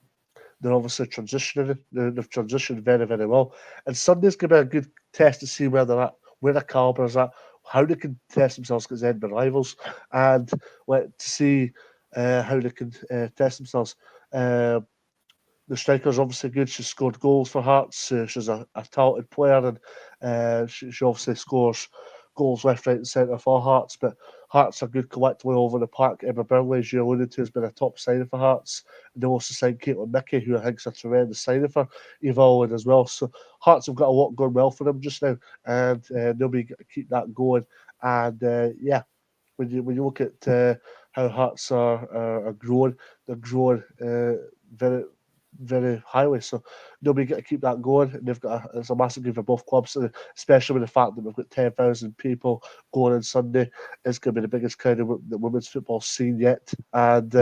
They're obviously transitioning. They've transitioned very, very well. And Sunday's going to be a good test to see where they're at, where their calibre is at, how they can test themselves against Edinburgh rivals, and to see how they can test themselves. The striker's obviously good. She scored goals for Hearts. She's a talented player, and she obviously scores goals left, right, and centre for Hearts. But Hearts are good collectively over the park. Emma Burnley, as you alluded to, has been a top signing for Hearts. And they also signed Caitlin Mickey, who I think is a tremendous signing for Eva Olin as well. So Hearts have got a lot going well for them just now, and they'll be keep that going. And when you look at how Hearts are growing, they're growing very, very highly. So they'll be got to keep that going. And it's a massive game for both clubs, especially with the fact that we've got 10,000 people going on Sunday. It's going to be the biggest crowd that women's football's seen yet, and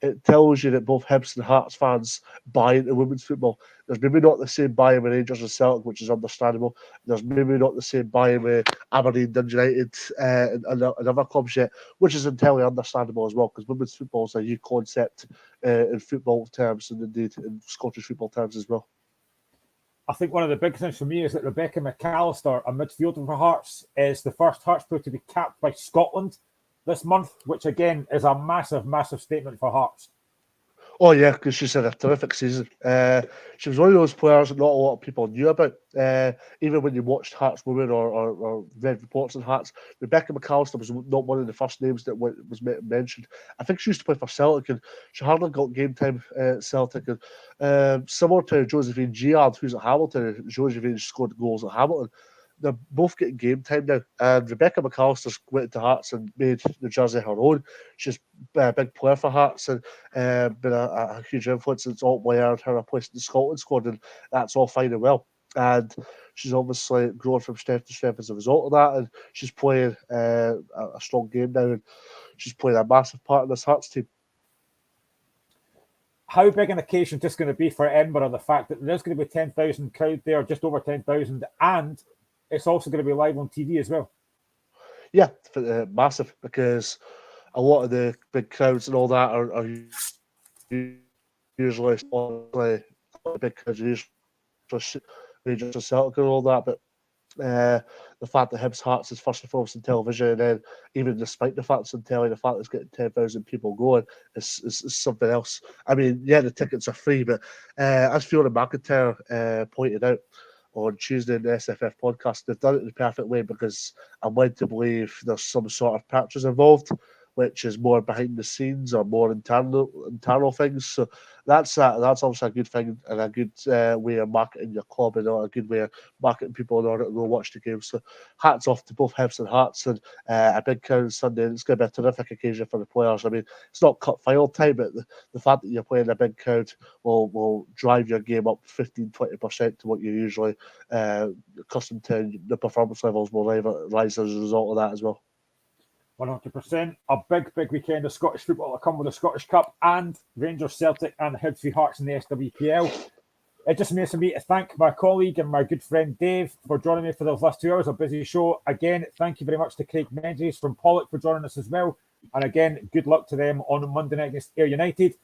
it tells you that both Hibs and Hearts fans buy into women's football. There's maybe not the same buy-in with Rangers and Celtic, which is understandable. There's maybe not the same buy-in with Aberdeen, Dundee United, and other clubs yet, which is entirely understandable as well, because women's football is a new concept in football terms, and indeed in Scottish football terms as well. I think one of the big things for me is that Rebecca McAllister, a midfielder for Hearts, is the first Hearts player to be capped by Scotland this month, which again is a massive, massive statement for Hearts. Oh yeah, because she's had a terrific season. She was one of those players that not a lot of people knew about. Even when you watched Hearts Women or read reports on Hearts, Rebecca McAllister was not one of the first names that was mentioned. I think she used to play for Celtic, and she hardly got game time at Celtic. And similar to Josephine Giard, who's at Hamilton, Josephine scored goals at Hamilton. They're both getting game time now. And Rebecca McAllister's went to Hearts and made the jersey her own. She's a big player for Hearts and been a huge influence. It's ultimately earned her a place in the Scotland squad, and that's all fine and well. And she's obviously grown from strength to strength as a result of that. And she's playing a strong game now, and she's playing a massive part in this Hearts team. How big an occasion is this going to be for Edinburgh? The fact that there's going to be 10,000 crowd there, just over 10,000, and it's also going to be live on TV as well. Yeah, massive, because a lot of the big crowds and all that are usually big crowds, usually Rangers and Celtic and all that, but the fact that Hibs Hearts is first and foremost on television, and then even despite the fact it's on telly, the fact it's getting 10,000 people going is something else. I mean, yeah, the tickets are free, but as Fiona McIntyre pointed out on Tuesday in the SFF podcast, they've done it in the perfect way, because I'm led to believe there's some sort of purchase involved, which is more behind the scenes or more internal things. So that's obviously a good thing and a good way of marketing your club, and a good way of marketing people in order to go watch the game. So hats off to both Hibs and Hearts, and a big crowd on Sunday. It's going to be a terrific occasion for the players. I mean, it's not cut final time, but the fact that you're playing a big crowd will drive your game up 15-20% to what you're usually accustomed to. The performance levels will rise as a result of that as well. 100%. A big weekend of Scottish football to come with the Scottish Cup and Rangers, Celtic and Hibs v Hearts in the SWPL. It just remains for me to thank my colleague and my good friend Dave for joining me for those last 2 hours of busy show. Again, thank you very much to Craig Menzies from Pollock for joining us as well. And again, good luck to them on Monday night against Ayr United.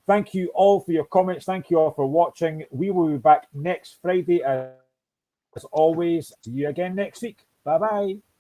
Thank you all for your comments. Thank you all for watching. We will be back next Friday as always. See you again next week. Bye-bye.